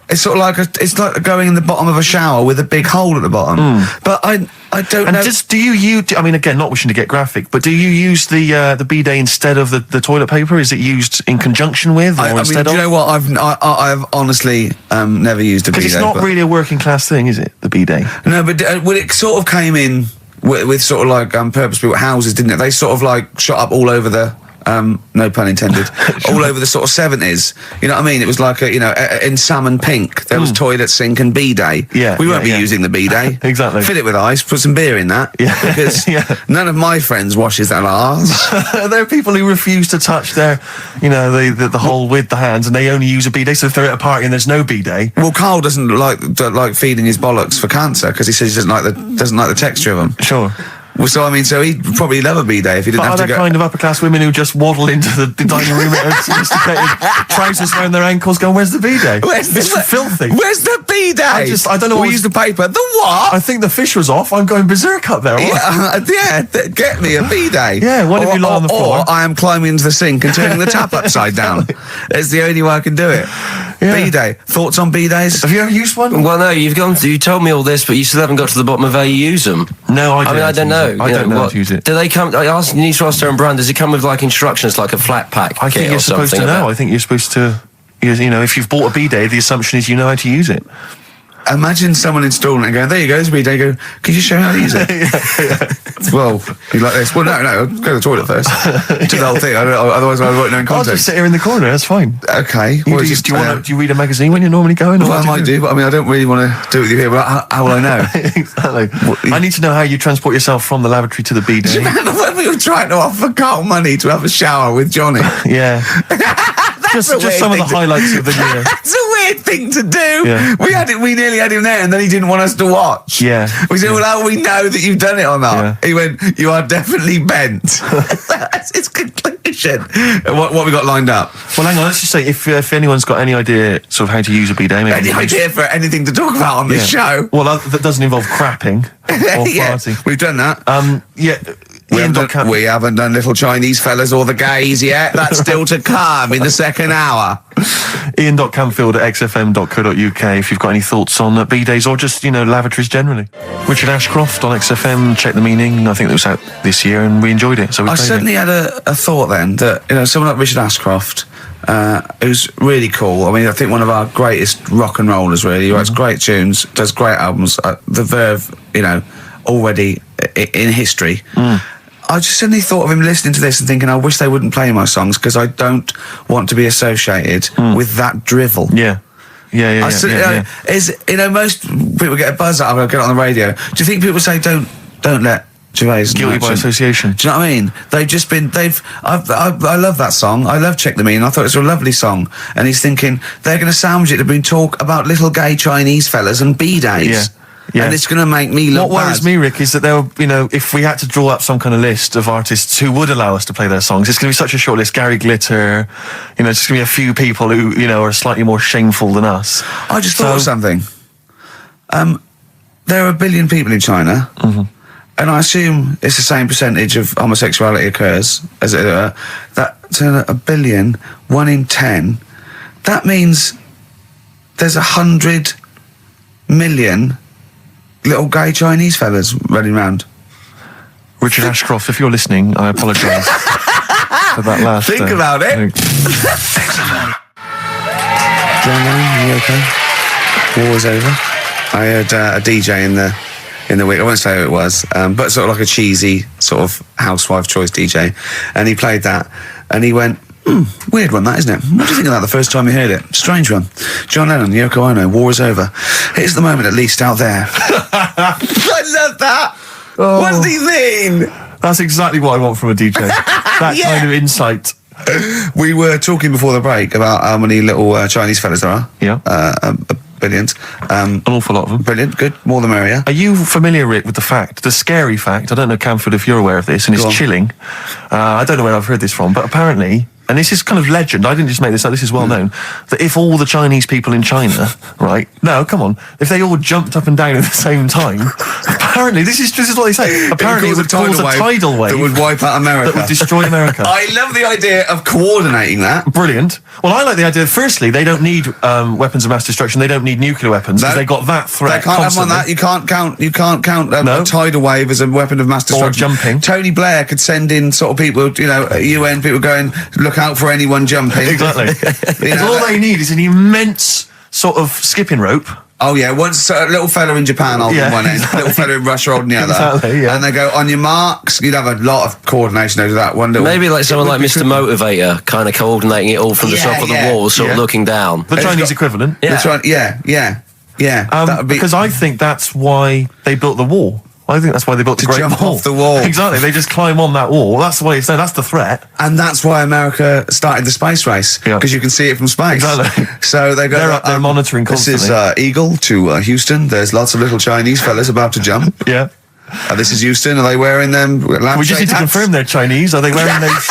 It's sort of like it's like going in the bottom of a shower with a big hole at the bottom. But I don't know. And do you use? I mean, again, not wishing to get graphic, but do you use the bidet instead of the toilet paper? Is it used in conjunction with, or I mean, instead do of? you know what? I've honestly never used a bidet. Because it's not really a working class thing, is it? The bidet. No, but it sort of came in with sort of like purpose-built houses, didn't it? They sort of like shot up all over the. No pun intended. All over the sort of 70s. You know what I mean? It was like in salmon pink. There was toilet, sink, and bidet. Yeah, we won't be yeah. using the bidet. Exactly. Fill it with ice. Put some beer in that. Yeah. Because Yeah. none of my friends washes their arse. There are people who refuse to touch their, the hole with the hands, and they only use a bidet. So if they're at a party and there's no bidet, Well, Carl doesn't like feeding his bollocks for cancer because he says he doesn't like the texture of them. sure. Well, so I mean, so he'd probably love a bidet if he didn't But have are to there go. kind of upper class women who just waddle into the dining room in sophisticated trousers around their ankles, going, "Where's the bidet? It's filthy." Where's the bidet? I don't know. We use the paper. The what? I think the fish was off. I'm going berserk up there. Get me a bidet. Yeah, what if you lie on the floor? Or I am climbing into the sink and turning the tap upside down. It's the only way I can do it. Yeah. Bidet. Thoughts on bidets? Have you ever used one? Well, no, you told me all this, but you still haven't got to the bottom of how you use them. No, I mean, I don't know. I don't know how to use it. Do they come? I asked you need to ask Darren Brown. Does it come with like instructions, like a flat pack? I think kit you're or supposed to something know. about- I think you're supposed to. If you've bought a bidet, the assumption is you know how to use it. Imagine someone installing it and going, there you go, there's a bidet. You go, could you show me how to use it? Well, you like this? Well, no, go to the toilet first. Do the whole thing. Otherwise I won't know in I'll context. just sit here in the corner. That's fine. Okay. Do you read a magazine when you're normally going? Well, I might do, but I mean, I don't really want to do it with you here, but how will I know? Exactly. I need to know how you transport yourself from the lavatory to the bidet. Do you remember when we were trying to offer Carl money to have a shower with Johnny? Yeah. That's a just weird some of the thing highlights of the year. That's a weird thing to do. Yeah. We nearly had him there, and then he didn't want us to watch. Yeah. We said, well, how will we know that you've done it or not? Yeah. He went, you are definitely bent. That's his conclusion. What we got lined up? Well, hang on. Let's just say if anyone's got any idea sort of how to use a bidet, maybe Any idea for anything to talk about on this show? Well, that doesn't involve crapping or Yeah, farting. we've done that. Yeah. We haven't done little Chinese fellas or the gays yet. That's still to come in the second hour. Ian.Camfield@xfm.co.uk if you've got any thoughts on bidets or just, lavatories generally. Richard Ashcroft on XFM, Check the Meaning. I think it was out this year and we enjoyed it. So we I played certainly it. had a thought then that, someone like Richard Ashcroft, who's really cool. I mean, I think one of our greatest rock and rollers, really. He writes great tunes, does great albums. The Verve, already in history. I just suddenly thought of him listening to this and thinking, I wish they wouldn't play my songs because I don't want to be associated with that drivel. Yeah. Yeah. Most people get a buzz out of it, get it on the radio. Do you think people say, don't let Gervais Guilty by association. Do you know what I mean? I love that song. I love Check the Meaning. I thought it was a lovely song. And he's thinking, they're going to sandwich it to bring talk about little gay Chinese fellas and bidets. Yeah. Yeah. And it's going to make me look What worries bad. me, Rick, is that there were, if we had to draw up some kind of list of artists who would allow us to play their songs, it's going to be such a short list. Gary Glitter, it's just going to be a few people who, are slightly more shameful than us. I just thought of something. There are 1 billion people in China, and I assume it's the same percentage of homosexuality occurs as that to 1 billion, 1 in 10. That means there's 100 million little gay Chinese fellas running around. Richard Ashcroft, if you're listening, I apologise for that last... Think about it. John Lennon, you okay? War was over. I heard a DJ in the week. I won't say who it was, but sort of like a cheesy sort of housewife choice DJ, and he played that, and he went, weird one, that, isn't it? What do you think of that the first time you heard it? Strange one. John Lennon, Yoko Ono, war is over. Here's the moment, at least, out there. I love that. Oh. What does he mean? That's exactly what I want from a DJ. That Yeah. kind of insight. We were talking before the break about how many little Chinese fellas there are. Yeah. Billions. An awful lot of them. Brilliant, good, more the merrier. Are you familiar, Rick, with the scary fact, I don't know, Camfield, if you're aware of this, and Go it's on. chilling. I don't know where I've heard this from, but apparently, and this is kind of legend, I didn't just make this up, this is well known, that if all the Chinese people in China, right, no, come on, if they all jumped up and down at the same time, apparently, this is what they say, apparently it would cause a tidal wave that would wipe out America. that would destroy America. I love the idea of coordinating that. Brilliant. Well, I like the idea, firstly, they don't need weapons of mass destruction, they don't need nuclear weapons, because No. they got that threat They can't have constantly. on that. You can't count No. a tidal wave as a weapon of mass destruction. jumping. Tony Blair could send in sort of people, UN people going, look out for anyone jumping. Exactly. You Because know, all they need is an immense sort of skipping rope. Oh yeah, once a little fella in Japan holding Yeah, one end, exactly. little fella in Russia holding the other, Exactly, yeah. and they go on your marks. You'd have a lot of coordination over that one little. Maybe like someone like Mr. Motivator, kind of coordinating it all from the Yeah, top of the yeah, wall, sort of yeah. looking down. The It's Chinese got- equivalent. Yeah. That's right. Yeah. That would be Because I think that's why they built the wall. I think that's why they built the To Great jump Wall. off the wall. Exactly. They just climb on that wall. That's the way it's there. That's the threat. And that's why America started the space race, Yeah. because you can see it from space. Exactly. So they go. They're up there monitoring This is constantly. Eagle to Houston. There's lots of little Chinese fellas about to jump. Yeah. This is Houston. Are they wearing them? We just need to confirm they're Chinese. Are they wearing those?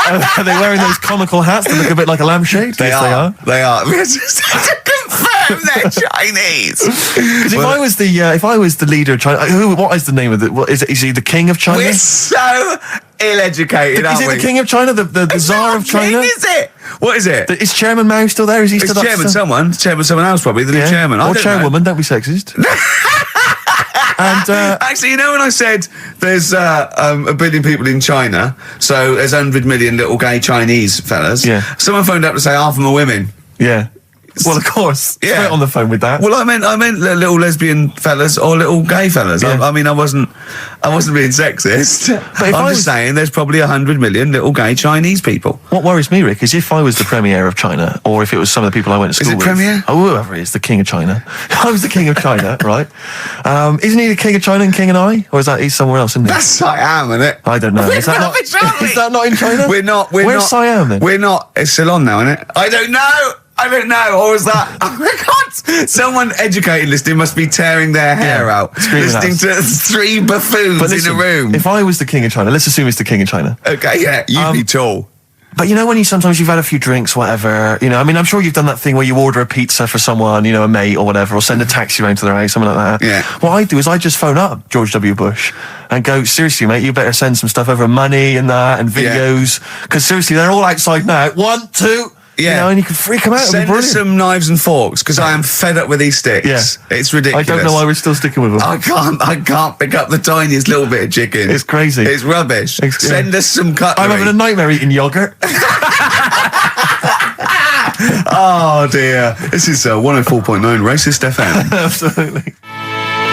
Are they wearing those comical hats that look a bit like a lampshade? They Yes, are. They are. We just have to confirm they're Chinese. Because if I was the leader of China, what is the name of it? What is it? Is he the king of China? We're so ill-educated, Is aren't it we? the king of China? The It's czar not of a king, China? is it? What is it? Is Chairman Mao still there? Is he It's still up chairman still? someone. Chairman someone else probably. The new Yeah. chairman. I Or don't chairwoman, don't be sexist. And Actually, when I said there's 1 billion people in China, so there's 100 million little gay Chinese fellas. Yeah. Someone phoned up to say half of them are women. yeah. Well, of course. Yeah. Straight on the phone with that. Well, I meant little lesbian fellas or little gay fellas. Yeah. I mean, I wasn't being sexist. But if I'm I just was- saying there's probably 100 million little gay Chinese people. What worries me, Rick, is if I was the premier of China, or if it was some of the people I went to Is school it with. premier? Oh, whoever it is, the king of China. If I was the king of China, right? Isn't he the king of China and king and I? Or is that he's somewhere else, isn't he? That's Siam, isn't it? I don't know. Is that rubbish, aren't we? is that not in China? We're not. Where's Siam then? We're not. It's Ceylon now, isn't it? I don't know. Or is that? Oh my God! Someone educated listening must be tearing their hair Yeah, out, screaming listening at to 3 buffoons But listen, in a room. if I was the king of China, let's assume it's the king of China. Okay, yeah, you'd be tall. But you know when sometimes you've had a few drinks, whatever, I mean, I'm sure you've done that thing where you order a pizza for someone, a mate or whatever, or send a taxi round to their house, something like that. Yeah. What I do is I just phone up George W. Bush and go, seriously, mate, you better send some stuff over, money and that, and Yeah. videos, because seriously, they're all outside now. 1, 2, Yeah. and you can freak them out. It'll be Send us brilliant. some knives and forks, because I am fed up with these sticks. Yeah. It's ridiculous. I don't know why we're still sticking with them. I can't pick up the tiniest little bit of chicken. It's crazy. It's rubbish. Yeah. Send us some cutlery. I'm having a nightmare eating yogurt. Oh dear. This is 104.9 Racist FM. Absolutely.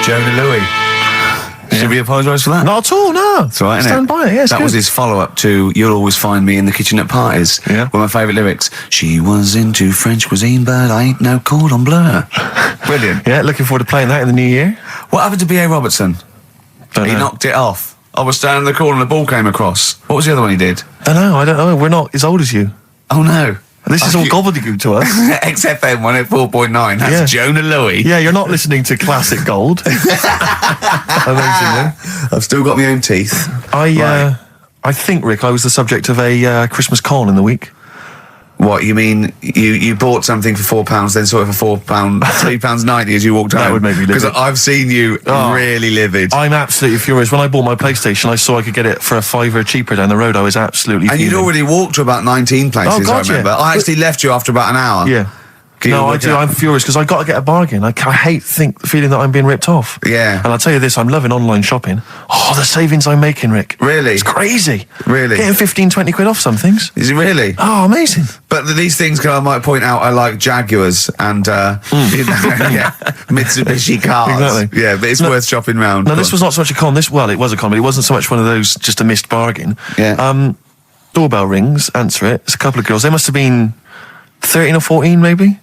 Jonah Louis. Should we apologise for that? Not at all, no. That's right, innit? Stand by it, yeah, it's that good. was his follow-up to "You'll Always Find Me in the Kitchen at Parties." Yeah. One of my favourite lyrics. She was into French cuisine, but I ain't no cordon bleu. Brilliant. Yeah, looking forward to playing that in the new year. What happened to B.A. Robertson? Don't He know. knocked it off. I was standing in the corner and the ball came across. What was the other one he did? I don't know. We're not as old as you. Oh no. This is all gobbledygook to us. XFM 104.9. That's Jonah Louis. Yeah, you're not listening to classic gold. Amazingly. I've still got my own teeth. I think, Rick, I was the subject of a Christmas con in the week. What, you mean you bought something for £4, then saw it for £4, £3.90 as you walked home? That would make me livid. Because I've seen you really livid. I'm absolutely furious. When I bought my PlayStation, I saw I could get it for £5 cheaper down the road. I was absolutely And fuming. you'd already walked to about 19 places, God, I remember. yeah. I actually left you after about an hour. Yeah. No, I do. I'm furious because I got to get a bargain. I hate the feeling that I'm being ripped off. Yeah. And I'll tell you this, I'm loving online shopping. Oh, the savings I'm making, Rick. Really? It's crazy. Really? Getting 15, 20 quid off some things. Is it really? Oh, amazing. But these things, I might point out, are like Jaguars and Mitsubishi cars. Exactly. Yeah, but it's worth shopping round. No, this was not so much a con. It was a con, but it wasn't so much one of those just a missed bargain. Yeah. Doorbell rings, answer it. It's a couple of girls. They must have been 13 or 14, maybe.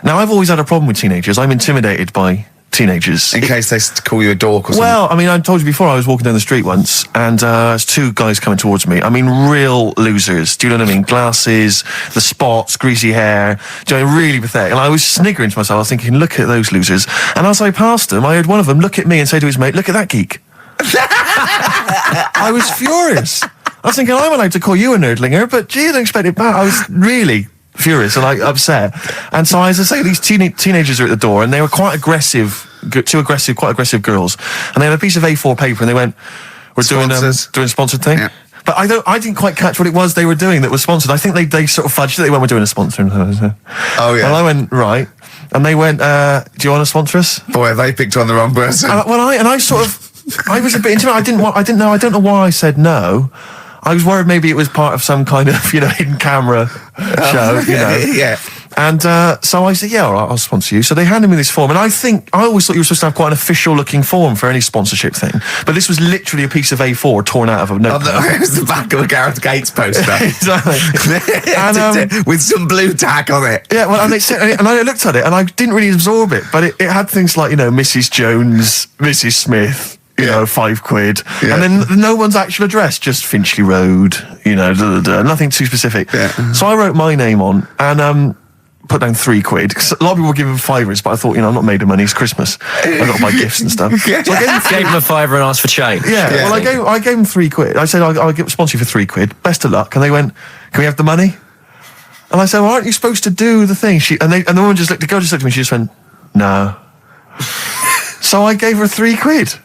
Now, I've always had a problem with teenagers. I'm intimidated by teenagers. In case they call you a dork or something. Well, I mean, I told you before, I was walking down the street once, and there's two guys coming towards me. I mean, real losers. Do you know what I mean? Glasses, the spots, greasy hair. Do you know, really pathetic. And I was sniggering to myself. I was thinking, look at those losers. And as I passed them, I heard one of them look at me and say to his mate, look at that geek. I was furious. I was thinking, I'm allowed to call you a nerdlinger, but gee, I don't expect it back. I was really furious and like upset. And so, as I say, these teenagers are at the door, and they were quite aggressive, quite aggressive girls. And they had a piece of A4 paper, and they went, "We're doing a sponsored thing." Yeah. But I didn't quite catch what it was they were doing that was sponsored. I think they sort of fudged it. They went, "We're doing a sponsor." Oh yeah. And I went, right. And they went, "Do you want to sponsor us?" Boy, they picked on the wrong person. I was a bit intimidated. I don't know why I said no. I was worried maybe it was part of some kind of, hidden camera show, Yeah. And so I said, yeah, all right, I'll sponsor you. So they handed me this form, and I always thought you were supposed to have quite an official-looking form for any sponsorship thing. But this was literally a piece of A4 torn out of a notebook. It was the back of a Gareth Gates poster. Exactly. And, with some blue tack on it. Yeah, well, and I looked at it, and I didn't really absorb it, but it had things like, Mrs. Jones, Mrs. Smith, £5. Yeah. And then no one's actual address, just Finchley Road, nothing too specific. Yeah. So I wrote my name on and put down £3. 'Cause a lot of people were giving £5, but I thought, I'm not made of money, it's Christmas. I've got to buy gifts and stuff. So I Gave him a £5 and asked for change. Yeah, well, I gave him £3. I said, I'll sponsor you for £3. Best of luck. And they went, can we have the money? And I said, well, aren't you supposed to do the thing? And the woman the girl just looked at me, she just went, no. So I gave her £3.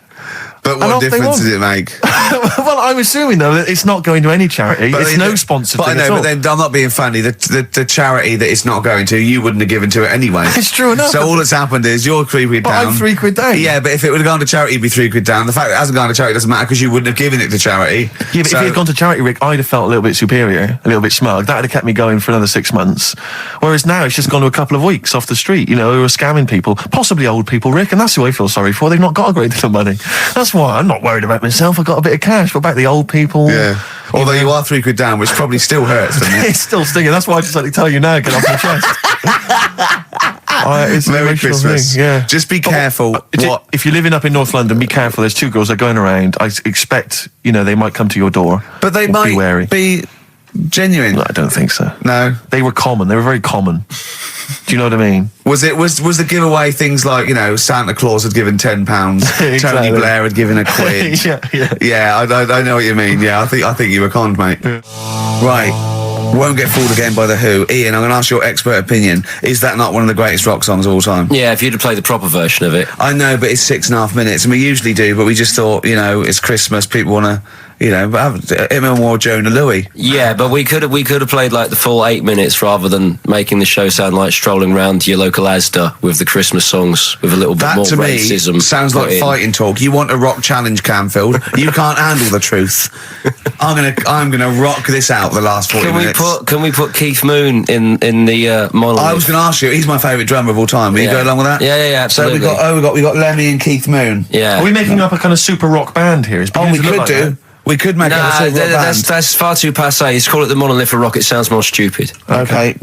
But what difference does it make? Well, I'm assuming, though, that it's not going to any charity. It's no sponsored thing at all. But then I'm not being funny. The charity that it's not going to, you wouldn't have given to it anyway. It's true enough. So all that's happened is you're £3 down. But I'm £3 down. Yeah, but if it would have gone to charity, it'd be £3 down. The fact that it hasn't gone to charity doesn't matter because you wouldn't have given it to charity. Yeah, but if it had gone to charity, Rick, I'd have felt a little bit superior, a little bit smug. That would have kept me going for another 6 months. Whereas now it's just gone to a couple of weeks off the street, who are scamming people, possibly old people, Rick, and that's who I feel sorry for. They've not got a great deal of money. That's why I'm not worried about myself. I've got a bit of cash, but back the old people. Yeah. Although you are £3 down, which probably still hurts, doesn't it? It's still stinging. That's why I just like to tell you now, get off my chest. It's Merry Christmas. Thing, yeah. Just be careful. If you're living up in North London, be careful. There's two girls that are going around. I expect, they might come to your door. But they might be genuine. No, I don't think so. No. They were common. They were very common. Do you know what I mean? Was the giveaway things like, Santa Claus had given £10, Exactly. Tony Blair had given £1? Yeah, I know what you mean. Yeah, I think you were conned, mate. Yeah. Right. Won't Get Fooled Again by The Who. Ian, I'm going to ask your expert opinion. Is that not one of the greatest rock songs of all time? Yeah, if you'd have played the proper version of it. I know, but it's 6.5 minutes, and we usually do, but we just thought, it's Christmas, people want to, but him and more Jonah Louis. Yeah, but we could have played like the full 8 minutes rather than making the show sound like strolling around your local Asda with the Christmas songs with a little bit more racism. That to me sounds like fighting talk. You want a rock challenge, Camfield. You can't handle the truth. I'm gonna rock this out the last 40 minutes. Can we put Keith Moon in the Monolith? I was going to ask you. He's my favourite drummer of all time. Will you go along with that? Yeah, absolutely. So we got Lemmy and Keith Moon. Yeah. Are we making up a kind of super rock band here? We could do. That? We could make up a super rock band. That's far too passé. Let's call it the Monolith of Rock. It sounds more stupid. Okay.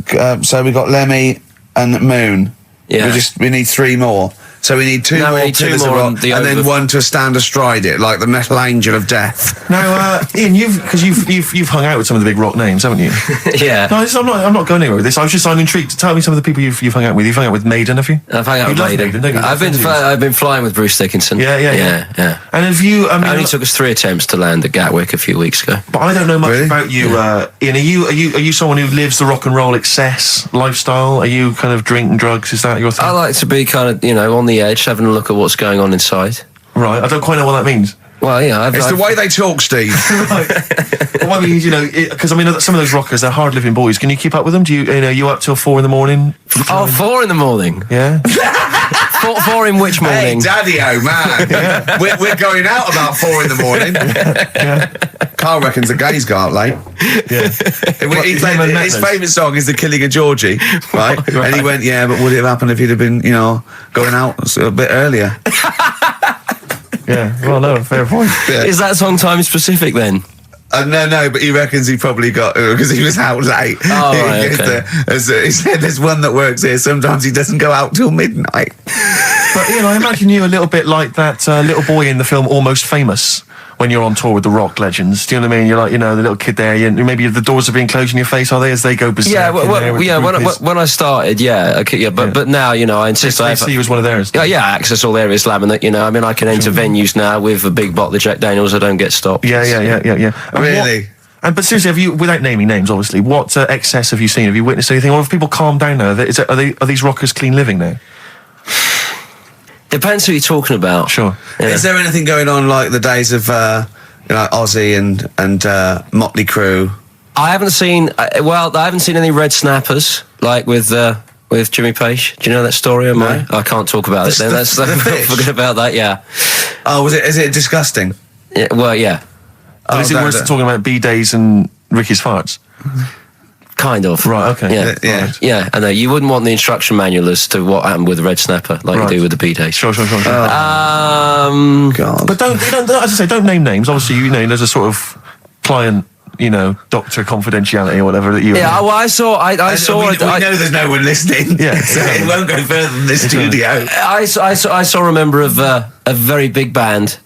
So we got Lemmy and Moon. Yeah. We need 3 more. So we need two No, we more need two pillars of more rock, and the and then over- one to stand astride it, like the metal angel of death. Now, Ian, you've hung out with some of the big rock names, haven't you? Yeah. No, I'm not going anywhere with this. I'm intrigued. Tell me some of the people you've hung out with. You've hung out with Maiden, have you? I've hung out You with love Maiden. don't you? I've been flying with Bruce Dickinson. Yeah. And have you? I mean, It only took us 3 attempts to land at Gatwick a few weeks ago. but I don't know much Really? about you, Ian. Are you someone who lives the rock and roll excess lifestyle? Are you kind of drink and drugs? Is that your thing? I like to be kind of, on the edge, having a look at what's going on inside. Right. I don't quite know what that means. Well, yeah, It's the way they talk, Steve. Well, I mean, because some of those rockers, they're hard living boys. Can you keep up with them? Do you up till 4 a.m? Oh, 4 in the morning. Yeah. 4 in which Hey, morning? Daddy-o, man. We're going out about 4 in the morning. Carl reckons the gays go out late. Yeah. His favourite song is The Killing of Georgie, right? And he went, yeah, but would it have happened if he'd have been, going out a bit earlier? Yeah. Well, no, fair point. Yeah. Is that song time specific then? No, but he reckons he probably got, because he was out late. Oh, right, okay. He said there's one that works here, sometimes he doesn't go out till midnight. But Ian, I imagine you a little bit like that little boy in the film Almost Famous. When you're on tour with the rock legends, do you know what I mean? You're like, the little kid there. Maybe the doors are being closed in your face, are they? As they go berserk. Yeah, in there with the when I started, but now, I insist I They have. see you as one of theirs. Yeah, access all areas laminate. I can enter venues now with a big bottle of Jack Daniels. I don't get stopped. Yeah. And Really? But seriously, have you, without naming names, obviously, what excess have you seen? Have you witnessed anything? Or have people calmed down now? Are these rockers clean living now? Depends who you're talking about. Sure. Yeah. Is there anything going on like the days of Ozzy and Motley Crue? I haven't seen. I haven't seen any red snappers like with Jimmy Page. Do you know that story? I can't talk about it. Then let's forget about that. Yeah. Oh, is it disgusting? Yeah. Well, yeah. Is it worse than talking about bidets and Ricky's farts? Kind of. Right, okay. Yeah. Yeah. Right. Yeah, I know. You wouldn't want the instruction manual as to what happened with the red snapper, like Right. you do with the bidet. Sure. God. But don't, as I say, don't name names. Obviously, there's a sort of client, doctor confidentiality or whatever that you. Yeah, well, I saw. We know there's no one listening. Yeah. So it won't go further than the studio. I saw a member of a very big band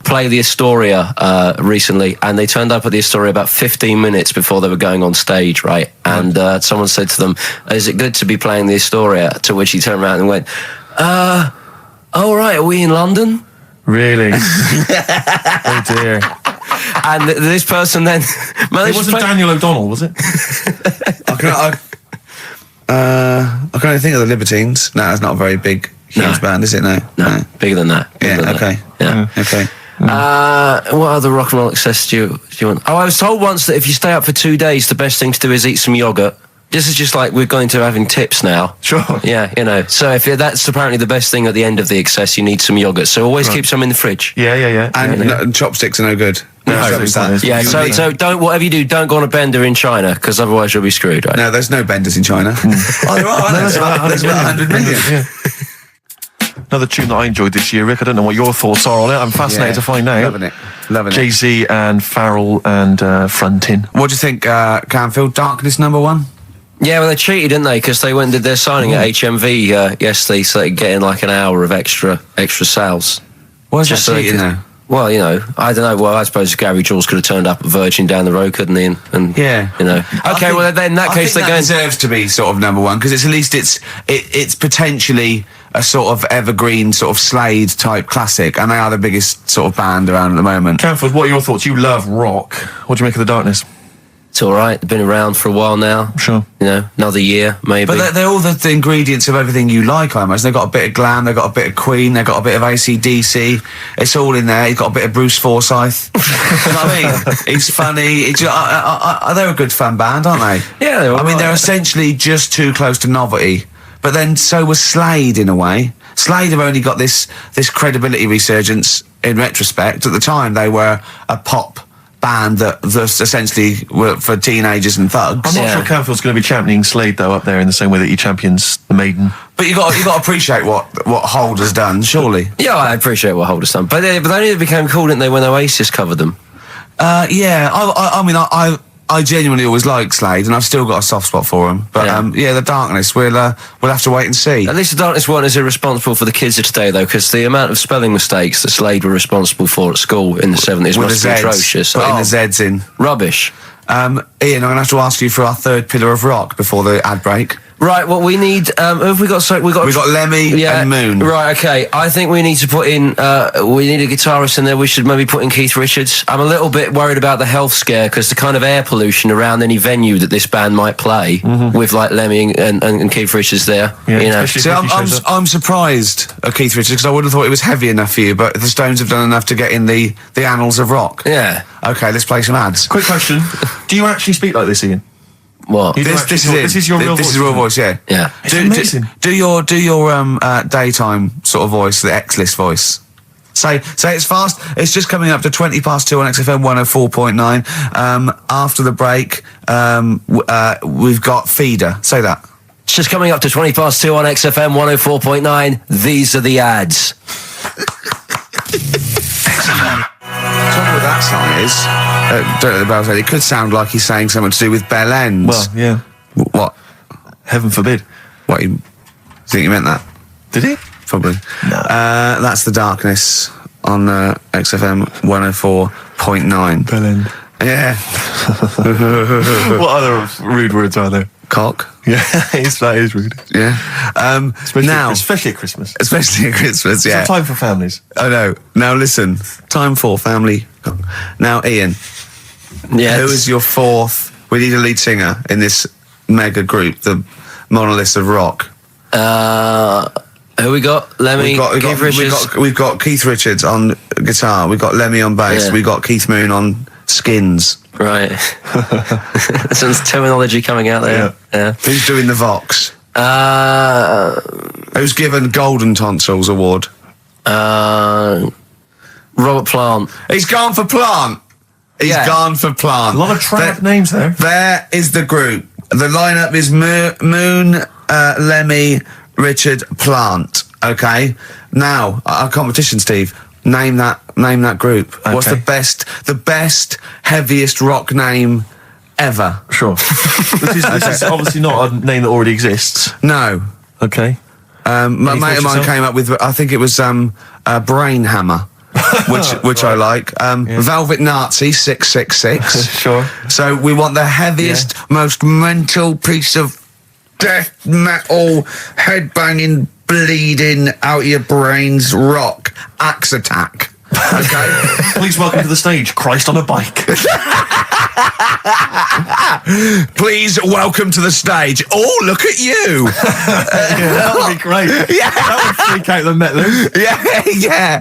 play the Astoria recently, and they turned up at the Astoria about 15 minutes before they were going on stage, right? And someone said to them, "Is it good to be playing the Astoria?" To which he turned around and went, "Oh right, are we in London?" Really? Oh dear. And this person then It managed to wasn't play. Daniel O'Donnell, was it? I can only think of the Libertines. No, it's not a very big, huge band, is it? No. No, bigger than that. Bigger than Okay. that. Yeah. Okay. What other rock and roll excess do you want? Oh, I was told once that if you stay up for 2 days, the best thing to do is eat some yogurt. This is just like we're going to having tips now. Sure. Yeah, So if that's apparently the best thing at the end of the excess, you need some yogurt. So always keep some in the fridge. Yeah. And chopsticks are no good. Yeah, so don't, whatever you do, don't go on a bender in China, because otherwise you'll be screwed, right? No, there's no benders in China. Oh, there are. There's about 100 million. Yeah. Another tune that I enjoyed this year, Rick. I don't know what your thoughts are on it. I'm fascinated to find out. Loving it. Jay-Z and Farrell and Frontin. What do you think, Camfield? Darkness #1? Yeah, well, they cheated, didn't they? Because they went and did their signing at HMV yesterday, so they could get in like an hour of extra sales. What's Just that so they cheating could- now? Well, I don't know. Well, I suppose Gary Jules could have turned up at Virgin down the road, couldn't he? And Yeah. Okay, well, then in that case, they're that going. deserves to be sort of #1 because at least it's potentially a sort of evergreen sort of Slade type classic, and they are the biggest sort of band around at the moment. Camford, what are your thoughts? You love rock. What do you make of the Darkness? It's all right. They've been around for a while now. Sure. Another year maybe. But they're all the ingredients of everything you like, almost. They've got a bit of glam, they've got a bit of Queen, they've got a bit of AC/DC. It's all in there. You've got a bit of Bruce Forsyth. You know what I mean? He's funny. They're a good fun band, aren't they? Yeah, they're all right. they're essentially just too close to novelty. But then so was Slade in a way. Slade have only got this credibility resurgence in retrospect. At the time, they were a pop band that essentially were for teenagers and thugs. I'm not sure Camfield's going to be championing Slade though up there in the same way that he champions the Maiden. But you got to appreciate what Hold has done, surely. Yeah, I appreciate what Holder's done. But they only became cool, didn't they, when Oasis covered them? Yeah. I genuinely always liked Slade, and I've still got a soft spot for him. But the Darkness, we'll have to wait and see. At least the Darkness one is irresponsible for the kids of today, though, because the amount of spelling mistakes that Slade were responsible for at school in the 70s must be atrocious. Putting the Z's in. Rubbish. Ian, I'm going to have to ask you for our third pillar of rock before the ad break. Right, well, we need... who have we got? So we got Lemmy and Moon. Right, okay. I think we need to put in... we need a guitarist in there. We should maybe put in Keith Richards. I'm a little bit worried about the health scare, because the kind of air pollution around any venue that this band might play, with, like, Lemmy and Keith Richards there, you know. See, I'm surprised at Keith Richards, because I would have thought it was heavy enough for you, but the Stones have done enough to get in the annals of rock. Yeah. Okay, let's play some ads. Quick question. Do you actually speak like this, Ian? What? This is your real voice, yeah. Yeah. It's amazing. Do your daytime sort of voice, the X-list voice. Say it's fast. It's just coming up to 2 on XFM 104.9. After the break, we've got Feeder. Say that. It's just coming up to 2 on XFM 104.9. These are the ads. What that song is, don't know the bells. It could sound like he's saying something to do with Bell Ends. Well, yeah. What? Heaven forbid. What? You think you meant that? Did he? Probably. No. That's the Darkness on XFM 104.9. Bell End. Yeah. What other rude words are there? Cock. Yeah, that is rude. Yeah. Especially at Christmas. Especially at Christmas, yeah. It's a time for families. I know. Now listen, time for family. Now, Ian. Yeah. Who is your fourth? We need a lead singer in this mega group, the Monolith of rock. Who we got? Lemmy, Keith Richards. We've got Keith Richards on guitar. We've got Lemmy on bass. Yeah. We've got Keith Moon on skins. Right. Some terminology coming out there. Yeah. Who's doing the Vox? Who's given Golden Tonsils Award? Robert Plant. He's gone for Plant. He's gone for Plant. A lot of trap names there. There is the group. The lineup is Moon, Lemmy, Richard, Plant. Okay. Now our competition, Steve. Name that group. Okay. What's the best, heaviest rock name ever? Sure. This is obviously not a name that already exists. No. Okay. My mate of mine came up with, I think it was Brain Hammer, which I like. Velvet Nazi 666. Sure. So we want the heaviest, most mental piece of death metal, headbanging, bleeding out your brains rock. Axe Attack. Okay. Please welcome to the stage, Christ on a bike. Please welcome to the stage. Oh, look at you. That would be great. Yeah. That would freak out the metalers. Yeah.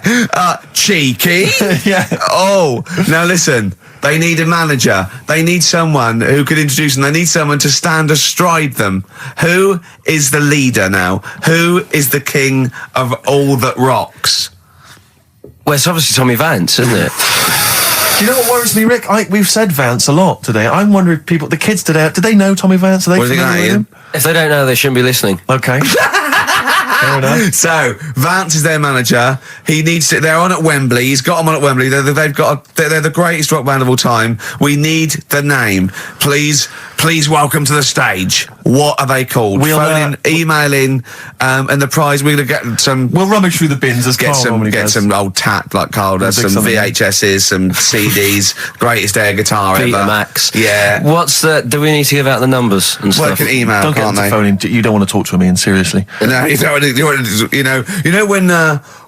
Cheeky. Yeah. Oh, now listen. They need a manager. They need someone who could introduce them. They need someone to stand astride them. Who is the leader now? Who is the king of all that rocks? Well, it's obviously Tommy Vance, isn't it? Do you know what worries me, Rick? We've said Vance a lot today. I'm wondering if people, the kids today, do they know Tommy Vance? Are they familiar with him? If they don't know, they shouldn't be listening. Okay. Fair enough. So Vance is their manager. He needs to. They're on at Wembley. He's got them on at Wembley. They're the greatest rock band of all time. We need the name. Please welcome to the stage. What are they called? Phone in, email in, and the prize. We're gonna get some. We'll rummage through the bins as Get Carl normally does. some old tat like Carl does. Some VHSs, some CDs. Greatest air guitar ever. Betamax. Yeah. What's the? Do we need to give out the numbers and Well, stuff? they can email, Don't get can't them they? to phone in. You don't want to talk to him, Ian, seriously. No, you know when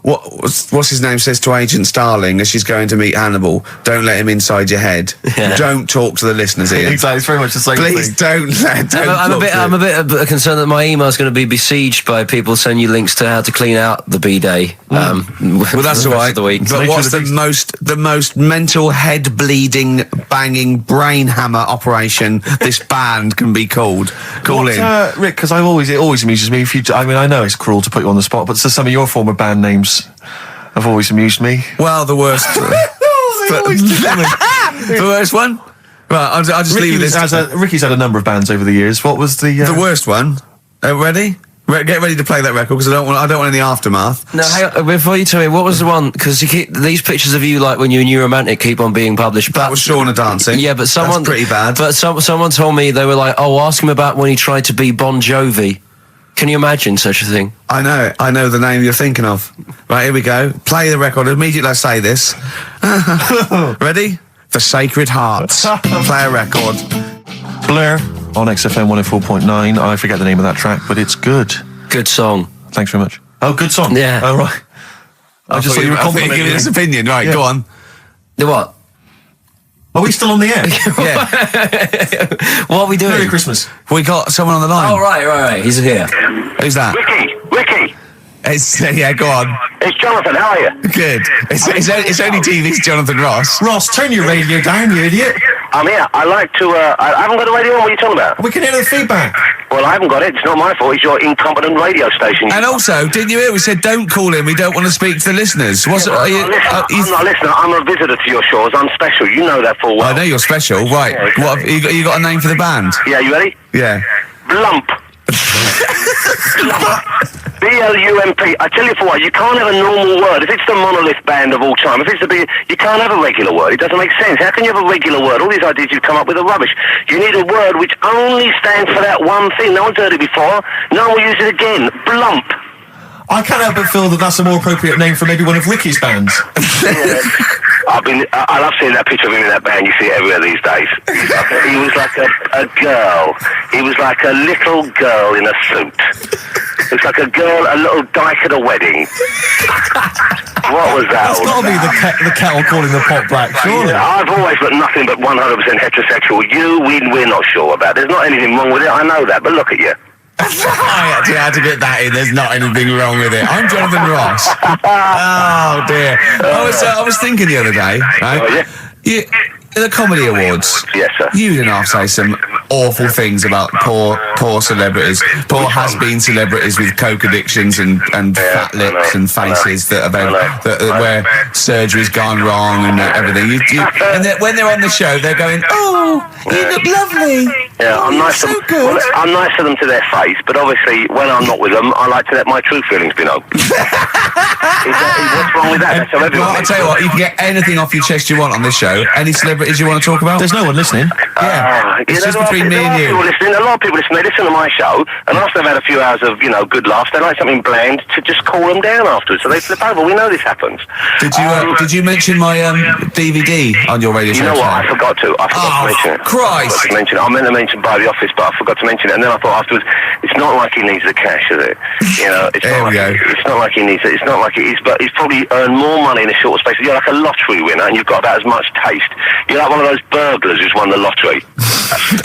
what's his name says to Agent Starling as she's going to meet Hannibal, don't let him inside your head. Yeah. Don't talk to the listeners, Ian. Exactly, it's very much the same Please thing. I'm a bit concerned that my email's going to be besieged by people sending you links to how to clean out the bidet. Well, that's all right. The week. But Make what's sure the most mental, head bleeding, banging brain hammer operation this band can be called? Call in. Rick, because it always amuses me. I know it's cruel to put you on the spot, but so some of your former band names have always amused me. Well, the worst. The worst one. Right, I'll just leave this. Ricky's had a number of bands over the years. What was the worst one? Ready? Get ready to play that record because I don't want any aftermath. No, hang on, before you tell me, what was the one? Because these pictures of you, like when you were New Romantic, keep on being published. But that was Shauna dancing. Yeah, but someone that's pretty bad. But someone told me they were like, "Oh, ask him about when he tried to be Bon Jovi." Can you imagine such a thing? I know the name you're thinking of. Right, here we go. Play the record immediately. I say this. Ready? The Sacred Hearts. Play a record. Blur on XFM 104.9. I forget the name of that track, but it's good. Good song. Thanks very much. Oh, good song. Yeah. Oh, right. I just thought you were complimenting giving his opinion. Right, go on. The what? Are we still on the air? Yeah. What are we doing? Merry Christmas. We got someone on the line. Oh, right. He's here. Who's that? Ricky. Yeah, go on. It's Jonathan. How are you? Good. It's only TV's Jonathan Ross. Ross, turn your radio down, you idiot. I'm here. I like to. I haven't got the radio on. What are you talking about? We can hear the feedback. Well, I haven't got it. It's not my fault. It's your incompetent radio station. And also, didn't you hear we said don't call him? We don't want to speak to the listeners. I'm not a listener. I'm a visitor to your shows. I'm special. You know that full well. I know you're special. Right. Yeah, exactly. What have you got a name for the band? Yeah, you ready? Yeah. Blump. B-L-U-M-P. I tell you for what, you can't have a normal word. If it's the Monolith band of all time, if it's the you can't have a regular word. It doesn't make sense. How can you have a regular word? All these ideas you've come up with are rubbish. You need a word which only stands for that one thing. No one's heard it before. No one will use it again. Blump. I can't help but feel that that's a more appropriate name for maybe one of Ricky's bands. Yeah. I love seeing that picture of him in that band. You see it everywhere these days. He was like a girl. He was like a little girl in a suit. It was like a little dyke at a wedding. What was that? That's got to be the kettle calling the pot black, surely. Yeah, I've always got nothing but 100% heterosexual. We're not sure about. There's not anything wrong with it. I know that, but look at you. I actually had to get that in. There's not anything wrong with it. I'm Jonathan Ross. Oh dear. I was thinking the other day, right? Oh, yeah? The Comedy Awards. Yes, sir. You didn't have to say some awful things about poor celebrities, poor has-been celebrities with coke addictions and fat lips and faces that where surgery's gone wrong and everything. And when they're on the show, they're going, "Oh, you look lovely." Yeah, I'm nice to them. Well, I'm nice to them to their face, but obviously when I'm not with them, I like to let my true feelings be known. What's wrong with that? That's how everyone. Well, I'll tell you what, you can get anything off your chest you want on this show. Any celebrities you want to talk about? There's no one listening. Yeah, it's just between me and you. A lot of people listen. They listen to my show, and after they've had a few hours of good laughs, they like something bland to just cool them down afterwards. So they flip over. We know this happens. Did you mention my DVD on your radio show? You know what? I forgot to. I forgot to mention it. Christ! I meant to mention by the office, but I forgot to mention it. And then I thought afterwards, it's not like he needs the cash, is it? You know, it's not like he needs it. It's not like it is, but he's probably earned more money in a short space. You're like a lottery winner, and you've got about as much taste. You're like one of those burglars who's won the lottery.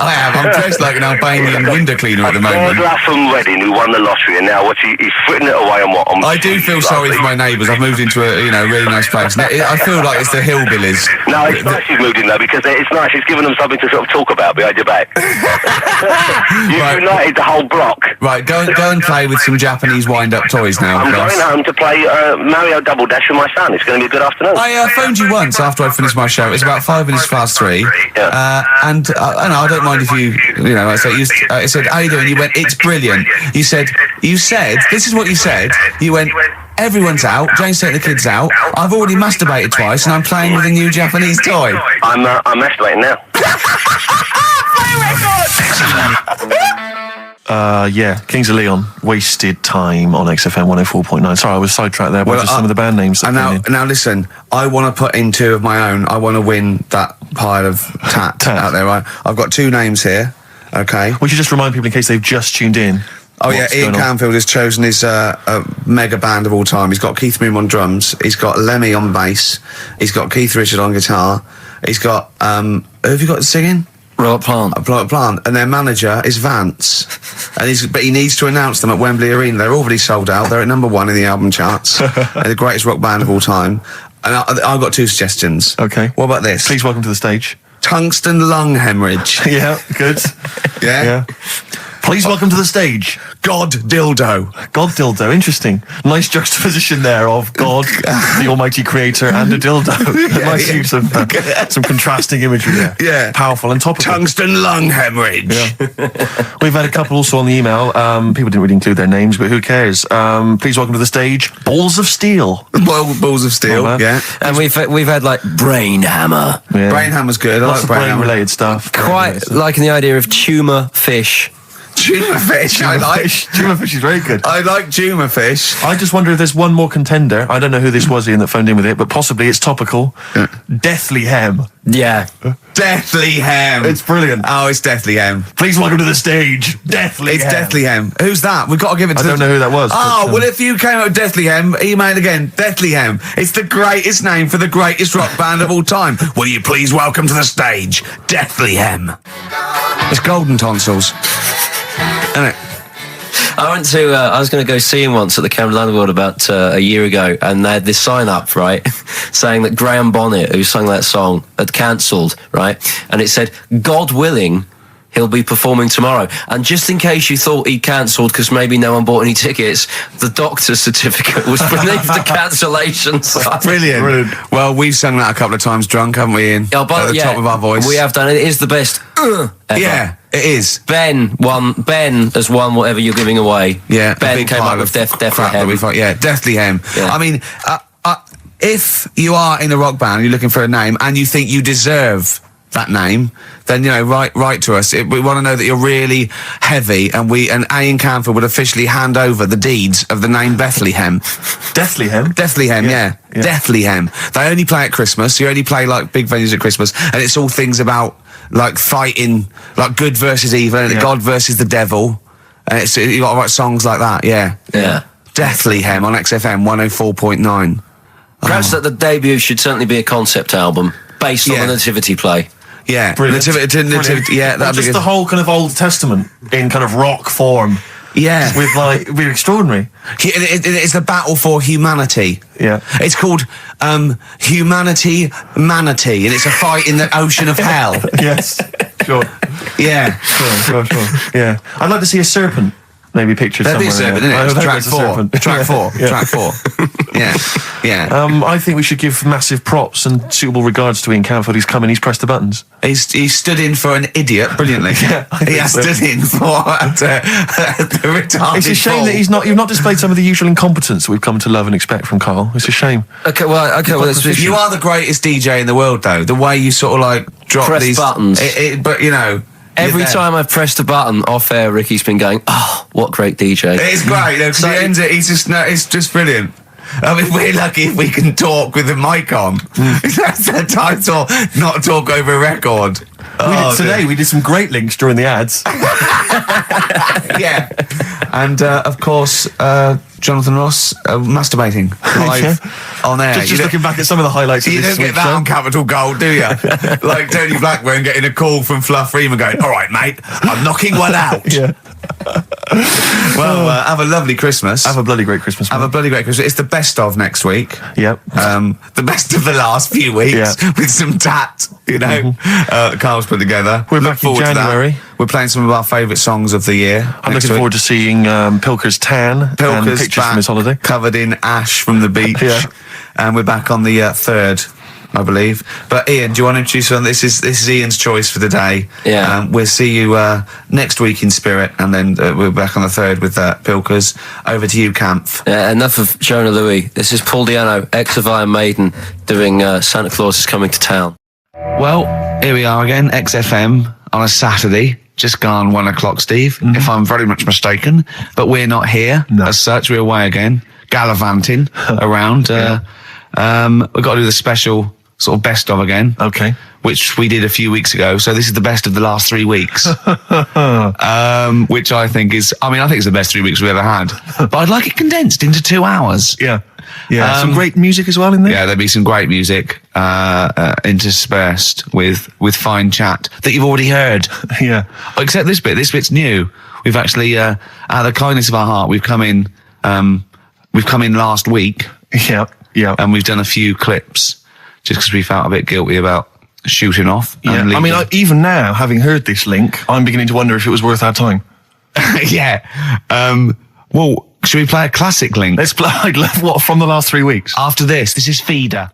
I am. I'm dressed like an Albanian window cleaner at the moment. Burglar from Reading who won the lottery, and now he's fritting it away on what? I do feel sorry for my neighbours. I've moved into a really nice place. I feel like it's the hillbillies. No, it's nice you've moved in though, because it's nice. It's given them something to sort of talk about behind your back. You've united the whole block. Right, go and play with some Japanese wind-up toys now. I'm going home to play Mario Double Dash with my son. It's going to be a good afternoon. I phoned you once after I finished my show. It's about 5 minutes past 3. Yeah. And I don't mind if you said, "How you doing?" You went, "It's brilliant." You said, this is what you said. You went, "Everyone's out. Jane's taking the kids out. I've already masturbated twice, and I'm playing with a new Japanese toy." I'm masturbating now. Kings of Leon, Wasted Time on XFM 104.9. Sorry, I was sidetracked there by just some of the band names. And now listen, I want to put in 2 of my own. I want to win that pile of tat out there, right? I've got 2 names here, okay? We should just remind people in case they've just tuned in. Oh yeah, Ian Camfield has chosen his mega band of all time. He's got Keith Moon on drums, he's got Lemmy on bass, he's got Keith Richard on guitar, he's got, who have you got singing? Robert Plant, and their manager is Vance, but he needs to announce them at Wembley Arena. They're already sold out. They're at #1 in the album charts. They're the greatest rock band of all time. And I've got 2 suggestions. Okay. What about this? Please welcome to the stage. Tungsten lung hemorrhage. Yeah, good. Yeah. Please welcome to the stage, God Dildo. God Dildo. Interesting. Nice juxtaposition there of God, the Almighty Creator, and a dildo. Nice use of some contrasting imagery there. Yeah. Powerful and topical. Tungsten lung hemorrhage. Yeah. We've had a couple also on the email. People didn't really include their names, but who cares? Please welcome to the stage, Balls of Steel. Balls of Steel, Oh, yeah. And we've had like Brain Hammer. Yeah. Brain Hammer's good. I Lots like of Brain Hammer. brain-related stuff. Quite liking the idea of tumour fish. Tuna fish, I like. Tuna fish is very good. I like tuna fish. I just wonder if there's one more contender. I don't know who this was, Ian, that phoned in with it, but possibly it's topical. Deathly Hem. Yeah. Deathly Hem. It's brilliant. Oh, it's Deathly Hem. Please welcome to the stage, Deathly It's Hem. Deathly Hem. Who's that? We've got to give it to I don't know who that was. Oh, but, well, if you came up with Deathly Hem, email again. Deathly Hem. It's the greatest name for the greatest rock band of all time. Will you please welcome to the stage, Deathly Hem? It's Golden Tonsils. Isn't it? I was going to go see him once at the Camden Underworld about a year ago, and they had this sign up, right, saying that Graham Bonnet, who sung that song, had cancelled, right, and it said, God willing, he'll be performing tomorrow. And just in case you thought he cancelled because maybe no one bought any tickets, the doctor's certificate was beneath the cancellation sign. Brilliant. Well, we've sung that a couple of times drunk, haven't we, Ian? Oh, but, At the yeah, top of our voice. We have done it. It is the best ever. Yeah, it is. Ben has won whatever you're giving away. Yeah, Ben a big came pile up with of Deathly crap that Hem. we find. Yeah, Deathly Hem. Yeah. I mean, if you are in a rock band, you're looking for a name, and you think you deserve that name, then, you know, write to us. We want to know that you're really heavy, and Ian Camfield would officially hand over the deeds of the name Bethlehem. Deathly Hem? Bethlehem, yeah. Bethlehem. They only play at Christmas. You only play, like, big venues at Christmas, and it's all things about, like, fighting, like, good versus evil, and God versus the devil. And you got to write songs like that, yeah. Yeah. Deathlyhem on XFM 104.9. Perhaps that the debut should certainly be a concept album based on the Nativity play. Yeah, Brilliant. Nativity, yeah, Or that'd be just good. the whole kind of Old Testament in kind of rock form. Yeah. With like, it'd be extraordinary. It's the battle for humanity. Yeah. It's called Humanity Manatee, and it's a fight in the ocean of hell. Yes. Sure. Yeah. Sure. Yeah. I'd like to see a serpent. Maybe pictured That'd be a somewhere. serpent, isn't it? I Track hope it's a 4. serpent. Track 4. Yeah. Track 4. Yeah. I think we should give massive props and suitable regards to Ian Camfield. He's come in, he's pressed the buttons. He stood in for an idiot brilliantly. Yeah, I he think has so. stood in for the retarded It's a shame fool. that you've not displayed some of the usual incompetence that we've come to love and expect from Carl. It's a shame. Okay, well, You are the greatest DJ in the world, though. The way you sort of like drop Press these buttons. But you know, every you're there. time I've pressed a button off air, Ricky's been going, "Oh, what great DJ!" It's great, because So- he ends it. It's just brilliant. I mean, we're lucky if we can talk with the mic on. That's the title, not talk over a record. We did some great links during the ads. Yeah. And, of course, Jonathan Ross masturbating live on air. Just looking back at some of the highlights of You this don't get week's that show. on Capital Gold, do you? Like Tony Blackburn getting a call from Fluff Freeman going, all right, mate, I'm knocking one out. Yeah. Well, have a lovely Christmas. Have a bloody great Christmas. Have a bloody great Christmas. It's the best of next week. Yep. The best of the last few weeks with some tat, you know. Carl's put together. We're Look back in forward to that. January. We're playing some of our favourite songs of the year. I'm looking forward to seeing Pilker's tan and Pilker's pictures from his holiday. covered in ash from the beach. Yeah. And we're back on the 3rd, I believe. But Ian, do you want to introduce one? This is Ian's choice for the day. Yeah. We'll see you next week in spirit, and then we're back on the 3rd with Pilkers. Over to you, Camp. Enough of Jonah Louis. This is Paul Di'Anno, ex of Iron Maiden, doing Santa Claus is Coming to Town. Well, here we are again, XFM on a Saturday. Just gone 1 o'clock, Steve, if I'm very much mistaken. But we're not here as such. We're away again, gallivanting around. We've got to do the special sort of best of again. Okay. Which we did a few weeks ago. So this is the best of the last 3 weeks. Which I think is the best 3 weeks we've ever had. But I'd like it condensed into 2 hours. Yeah. Yeah. Some great music as well in there. Yeah, there'll be some great music interspersed with fine chat that you've already heard. Yeah. Except this bit. This bit's new. We've actually, out of the kindness of our heart, we've come in last week. Yeah. Yeah. And we've done a few clips just because we felt a bit guilty about shooting off. Yeah. and I mean, leaving. even now, having heard this link, I'm beginning to wonder if it was worth our time. Yeah. Well, should we play a classic link? Let's play. I'd love what from the last 3 weeks. After this is Feeder.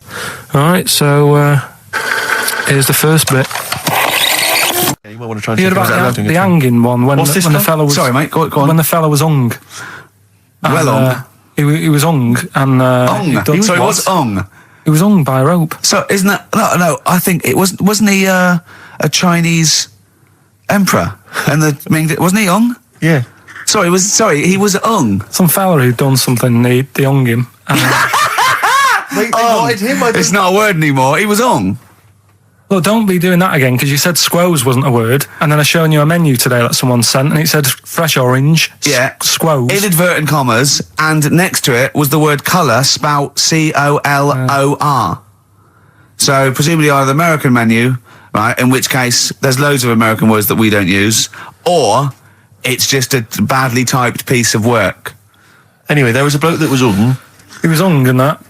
All right, so here's the first bit. Yeah, you might want to try and You heard think about that. the hanging one when What's this the called? fella was. Sorry, mate. Go on. When the fella was hung. Well hung? He was hung and Ung. Sorry, what's Ung? He was hung by a rope. So isn't that no? I think it wasn't he a Chinese emperor and wasn't he Ung? Yeah. He was Ung. Some fella who'd done something. They hung him. And, They wanted him. It's not a word anymore. He was Ung. look, don't be doing that again because you said squoze wasn't a word, and then I shown you a menu today that someone sent, and it said fresh orange. Yeah. Squoze. In inverted commas, and next to it was the word colour, spelt COLOR. So presumably either the American menu, right? In which case there's loads of American words that we don't use, or it's just a badly typed piece of work. Anyway, there was a bloke that was He was hung and that.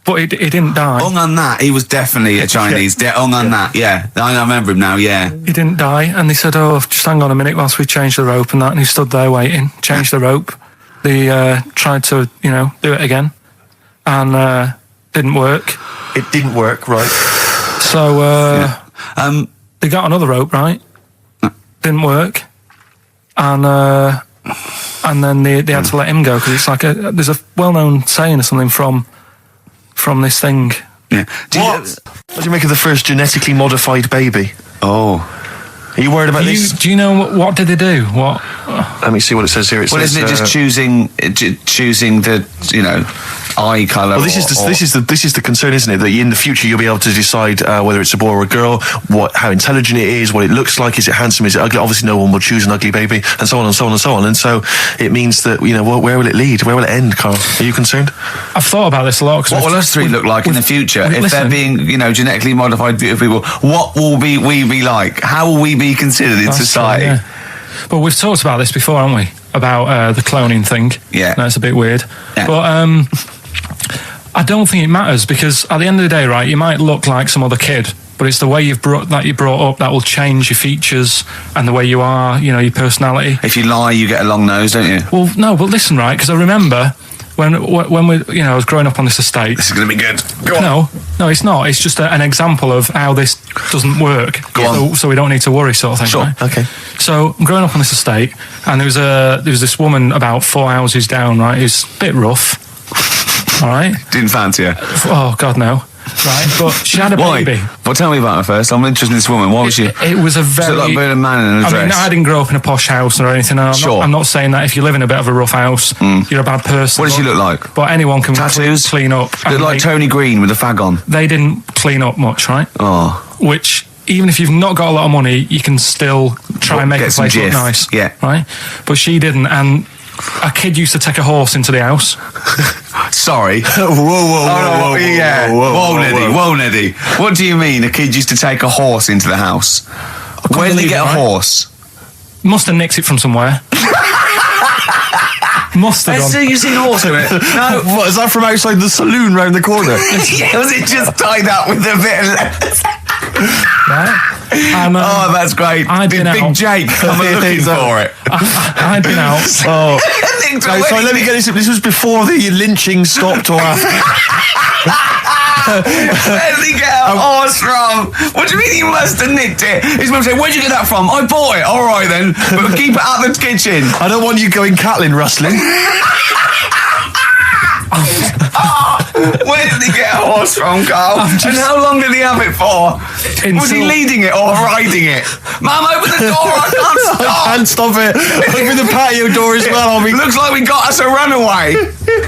But he didn't die. Ung on that, he was definitely a Chinese. Ung on that, yeah. I remember him now, yeah. He didn't die, and they said, "Oh, just hang on a minute whilst we change the rope and that." And he stood there waiting, changed the rope. They tried to, do it again, and didn't work. It didn't work, right? So they got another rope, right? Didn't work, and then they had to let him go because it's like there's a well-known saying or something from this thing. Yeah. What do you make of the first genetically modified baby? Oh. Are you worried about this? Do you know what did they do? What? Let me see what it says here. It Well, says, isn't it just choosing the, eye colour? Well, this is the concern, isn't it? That in the future you'll be able to decide whether it's a boy or a girl, how intelligent it is, what it looks like, is it handsome, is it ugly? Obviously, no one will choose an ugly baby, and so on and so on and so on. And so it means that where will it lead? Where will it end, Carl? Are you concerned? I've thought about this a lot. What will us three look like in the future if they're being, genetically modified beautiful people? What will we be like? How will we be considered in society? True, yeah. But we've talked about this before, haven't we? About the cloning thing. Yeah. That's a bit weird. Yeah. But I don't think it matters because at the end of the day, right, you might look like some other kid, but it's the way you're brought up that will change your features and the way you are, your personality. If you lie, you get a long nose, don't you? Well, no, but listen, right, because I remember when we, I was growing up on this estate. This is going to be good. Go on. No, it's not. It's just an example of how this doesn't work. Go on. So we don't need to worry, sort of thing. Sure. Right? Okay. So I'm growing up on this estate, and there was this woman about 4 houses down, right, who's a bit rough. All right. Didn't fancy her. Oh God, no. Right, but she had a Why? baby. Well, tell me about her first. I'm interested in this woman. Why was she? It was a very. She looked like a bit of a man in a dress. I mean, I didn't grow up in a posh house or anything. I'm not saying that if you live in a bit of a rough house, you're a bad person. What does she look like? But anyone can Tattoos? clean up. Look like Tony Green with a fag on. They didn't clean up much, right? Oh. Which, even if you've not got a lot of money, you can still try and make Get the some place look jiff. nice. Yeah. Right? But she didn't, and a kid used to take a horse into the house. Sorry. Whoa, Neddy. What do you mean a kid used to take a horse into the house? Where did they get a horse? Must have nicked it from somewhere. Must have done. You seen a horse in it? No. What, is that from outside the saloon round the corner? Yeah, was it just tied up with a bit of leather? Right? And, Oh, that's great. Did Big Jake come looking for it? I'd been out. Oh. Sorry, let me get this. This was before the lynching stopped or after. Where did he get a horse from? What do you mean he must have nicked it? His mum said, where'd you get that from? I bought it. All right then, but keep it out of the kitchen. I don't want you going cattling rustling. Where did he get a horse from, Carl? And how long did he have it for? Was he leading it or riding it? Mum, open the door, I can't stop. I can't stop it. Open the patio door as well. Looks like we got us a runaway.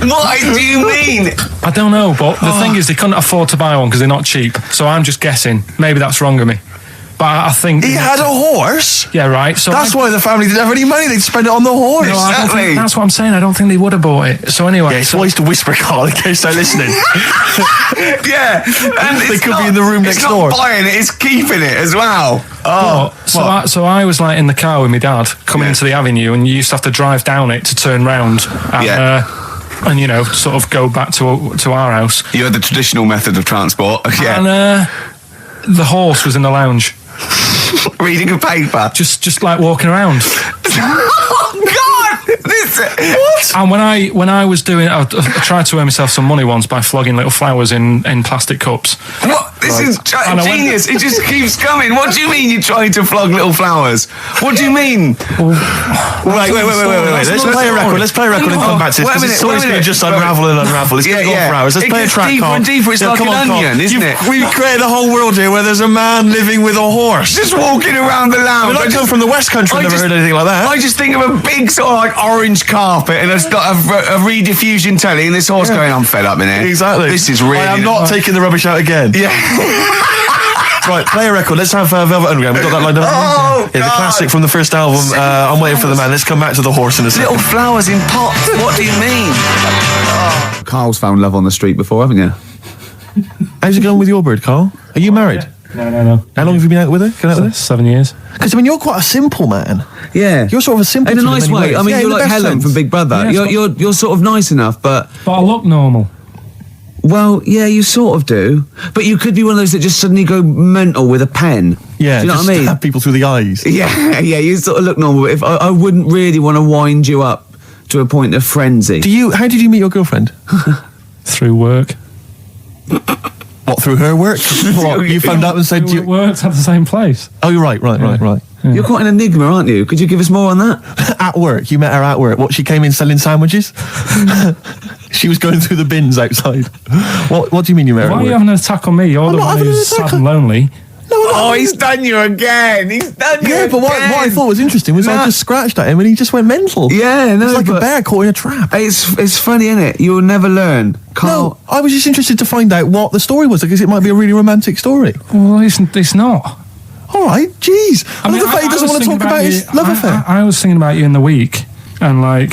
What do you mean? I don't know, but the thing is, they couldn't afford to buy one because they're not cheap. So I'm just guessing. Maybe that's wrong of me. But I think... He had a horse? Yeah, right. So That's why the family didn't have any money. They'd spend it on the horse. No, I don't think, that's what I'm saying. I don't think they would have bought it. So anyway... Yeah, it's wise to whisper, Carl, in case they're listening. Yeah. And They could be in the room next door. It's not buying it, it's keeping it as well. So I was like in the car with my dad coming into the avenue, and you used to have to drive down it to turn round and sort of go back to our house. You had the traditional method of transport. Yeah. And the horse was in the lounge. Reading a paper. Just like walking around. And when I was doing, I tried to earn myself some money once by flogging little flowers in plastic cups. What? This is genius. It just keeps coming. What do you mean you're trying to flog little flowers? What do you mean? Wait. Let's play a record. Let's play a record and come back to this. Because the story's going to just unravel and unravel. It's going to go on for hours. Let's play a track, deeper Carl. and deeper. It's like an onion, isn't it? We've created a whole world here where there's a man living with a horse. Just walking around the lounge. I come from the West Country. I've never heard anything like that. I just think of a big sort of like orange carpet and it's got a rediffusion telly and this horse going, I'm fed up in here. Exactly. This is really... I am not taking the rubbish out again. Yeah. Right, play a record. Let's have Velvet Underground. We've got that lined up. Oh, the classic from the first album, I'm Waiting for the Man. Let's come back to the horse in a second. Little flowers in pots. What do you mean? Carl's found love on the street before, haven't you? How's it going with your bird, Carl? Are you married? No. How long have you been out with her? 7 years. Because, I mean, you're quite a simple man. Yeah. You're sort of a simple in a nice way. I mean, you're like Helen from Big Brother. Yeah, you're sort of nice enough, but I look normal. Well, yeah, you sort of do. But you could be one of those that just suddenly go mental with a pen. Yeah, do you know what I mean? Stab people through the eyes. Yeah, you sort of look normal. But if I wouldn't really want to wind you up to a point of frenzy. How did you meet your girlfriend? Through work. What, through her work? What, you phoned up and said... We worked at the same place. Oh, you're right. Yeah. You're quite an enigma, aren't you? Could you give us more on that? At work. You met her at work. What, she came in selling sandwiches? She was going through the bins outside. What do you mean you met her Why at are you work? having an attack on me? You're the one who's sad and lonely. Oh, he's done you again. Yeah, but what I thought was interesting was I just scratched at him and he just went mental. Yeah, no, it's like a bear caught in a trap. It's funny, isn't it? You'll never learn. Carl. No, I was just interested to find out what the story was because it might be a really romantic story. Well, it's not. All right, jeez. I mean, the fact he doesn't want to talk about his love affair. I was thinking about you in the week, and like,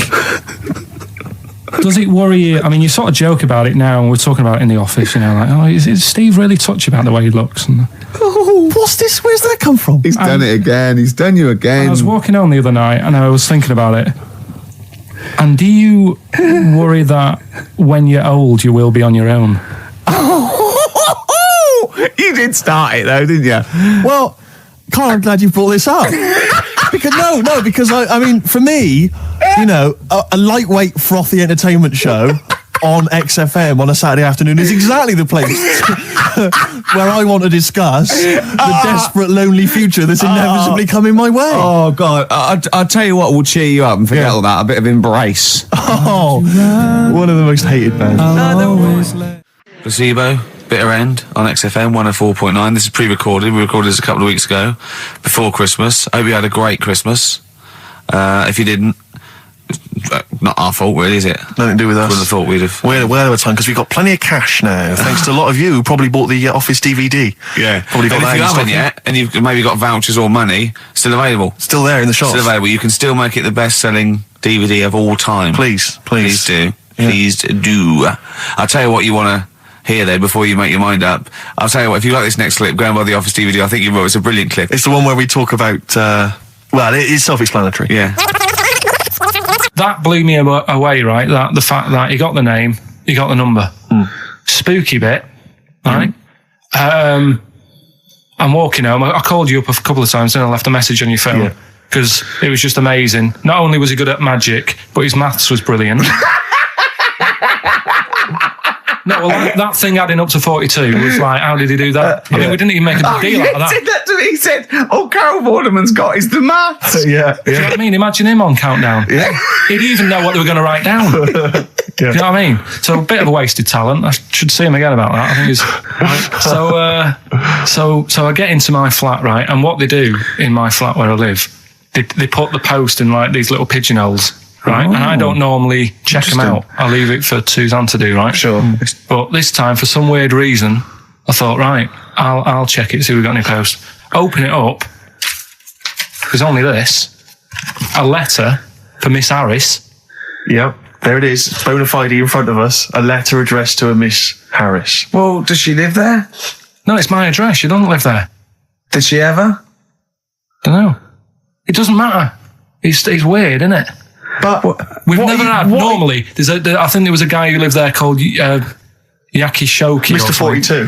does it worry you? I mean, you sort of joke about it now, and we're talking about it in the office, you know, like, oh, is Steve really touchy about the way he looks? And, oh, what's this? Where's that come from? He's done it again. He's done you again. I was walking home the other night, and I was thinking about it. And do you worry that when you're old, you will be on your own? You did start it though, didn't you? Well, Carl, I'm glad you brought this up. because I mean, for me, you know, a lightweight, frothy entertainment show on XFM on a Saturday afternoon is exactly the place where I want to discuss the desperate, lonely future that's inevitably coming my way. Oh, God. I'll tell you what will cheer you up and forget all that. A bit of Embrace. Oh, one of the most hated bands. Placebo. Bitter End on XFM 104.9. This is pre-recorded. We recorded this a couple of weeks ago, before Christmas. I hope you had a great Christmas. If you didn't, not our fault, really, is it? Nothing to do with us. Wouldn't have thought we'd have. We're well over time because we've got plenty of cash now, thanks to a lot of you who probably bought the Office DVD. Yeah. Probably got And that if you in haven't stock. yet, and you've maybe got vouchers or money, still available. Still there in the shops. Still available. You can still make it the best-selling DVD of all time. Please. Please do. Yeah. Please do. I'll tell you what you want to hear there before you make your mind up. I'll tell you what, if you like this next clip, go and buy the Office DVD. I think you will. It's a brilliant clip. It's the one where we talk about, well, it is self-explanatory. Yeah. That blew me away, right? That the fact that he got the name, he got the number. Spooky bit, right? I'm walking home. I called you up a couple of times and I left a message on your phone because it was just amazing. Not only was he good at magic, but his maths was brilliant. No, well, that thing adding up to 42 was like, how did he do that? I mean, we didn't even make a big deal out of that. He said that to me. He said, all Carol Vorderman's got is the maths. Yeah. Do you know what I mean? Imagine him on Countdown. Yeah. He'd even know what they were going to write down. Do you know what I mean? So a bit of a wasted talent. I should see him again about that. I think he's... So I get into my flat, right? And what they do in my flat where I live, they put the post in like these little pigeonholes. Right, and I don't normally check them out. I leave it for Suzanne to do, right? Sure. But this time, for some weird reason, I thought, right, I'll check it, see if we've got any post. Open it up. There's only this. A letter for Miss Harris. Yep, there it is. Bona fide in front of us. A letter addressed to a Miss Harris. Well, does she live there? No, it's my address. She doesn't live there. Did she ever? Don't know. It doesn't matter. It's weird, isn't it? But we've never had. Normally, I think there was a guy who lived there called Yaki Shoki. Mr. 42.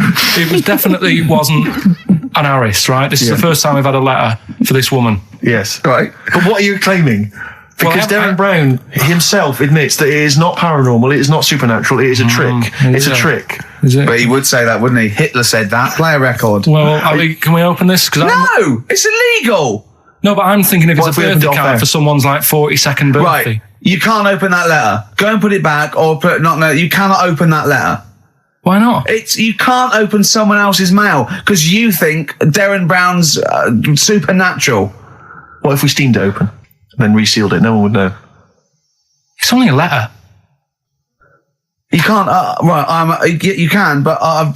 It definitely wasn't an Harris, right? This is the first time we've had a letter for this woman. Yes. Right. But what are you claiming? Because Darren Brown himself admits that it is not paranormal, it is not supernatural, it is a trick. It's a trick. Is it? But he would say that, wouldn't he? Hitler said that. Play a record. Well, can we open this? No! It's illegal! No, but I'm thinking if What it's if a we opened it birthday off card air? for someone's like 42nd birthday. Right. You can't open that letter. Go and put it back, or you cannot open that letter. Why not? You can't open someone else's mail, because you think Darren Brown's supernatural. What if we steamed it open, then resealed it? No one would know. It's only a letter. You can't, you can, but I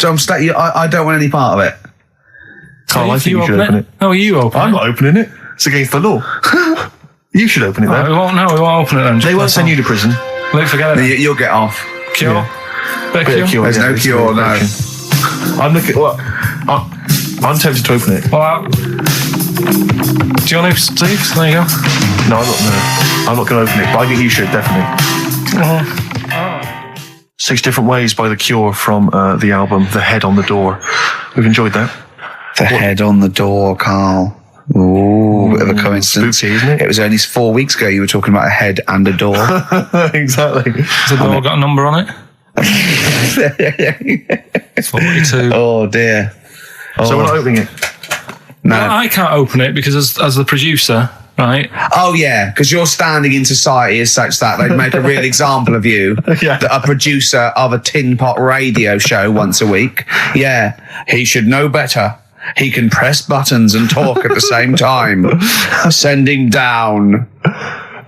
don't want any part of it. Carl, I think you should open it. No, you open it. I'm not opening it. It's against the law. You should open it, No, we though. won't open it then. They won't send you to prison. Luke, forget it. You'll get off. Cure? Bit of Bit of cure? cure, There's yeah, no it's cure, no. very I'm looking. Well, I'm tempted to open it. Well, do you want to, Steve? There you go. No, I'm not going to open it. But I think you should definitely. 6 Different Ways by The Cure from the album The Head on the Door. We've enjoyed that. The head on the door, Carl. Ooh, bit of a coincidence. Spooky, isn't it? It was only 4 weeks ago you were talking about a head and a door. Exactly. Has the door got a number on it? 42. Oh dear. So we're not opening it. No. Well, I can't open it because as the producer, right? Oh yeah, because your standing in society is such that they'd make a real example of you. Yeah. A producer of a tin pot radio show once a week. Yeah, he should know better. He can press buttons and talk at the same time. Sending down.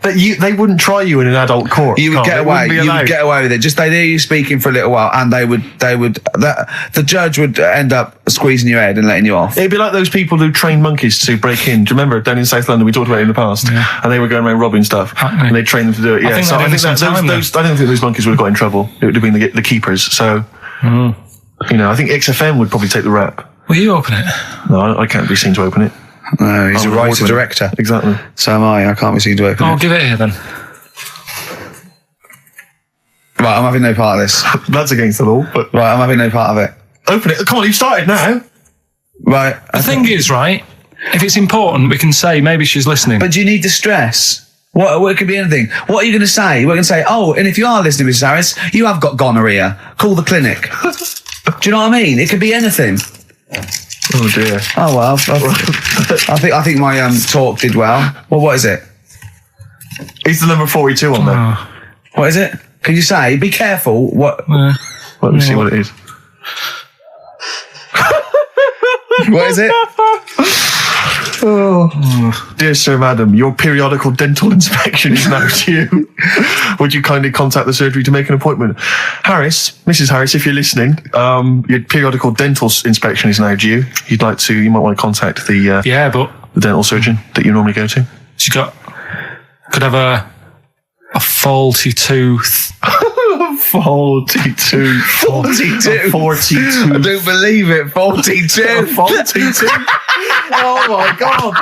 But they wouldn't try you in an adult court. You would Carl. get They away. wouldn't be You would allowed. get away with it. Just they hear you speaking for a little while, and the judge would end up squeezing your head and letting you off. It'd be like those people who train monkeys to break in. Do you remember down in South London? We talked about it in the past, and they were going around robbing stuff, and they trained them to do it. Yeah, think so they I did think some time I don't think those monkeys would have got in trouble. It would have been the keepers. So, I think XFM would probably take the rap. Will you open it? No, I can't be seen to open it. No, he's I'm a an writer award-winner. director. Exactly. So am I. I can't be seen to open I'll it. give it here then. Right, I'm having no part of this. That's against the law. But Right, I'm having no part of it. open it. Come on, you've started now. Right. The thing is, right, if it's important, we can say maybe she's listening. But do you need the stress? What it could be anything. What are you going to say? We're going to say, oh, and if you are listening, Mrs. Harris, you have got gonorrhea. Call the clinic. Do you know what I mean? It could be anything. Oh dear. Oh well, I think my talk did well. Well, what is it? Is the number 42 on there? What is it? Can you say? Be careful. What? Let me see what it is. What is it? Dear Sir, Madam, your periodical dental inspection is now due. Would you kindly contact the surgery to make an appointment? Harris, Mrs. Harris, if you're listening, your periodical dental inspection is now due. You might want to contact the but the dental surgeon that you normally go to. she could have a faulty tooth. 42. 42. 42. I don't believe it. 42. 42. Oh my God.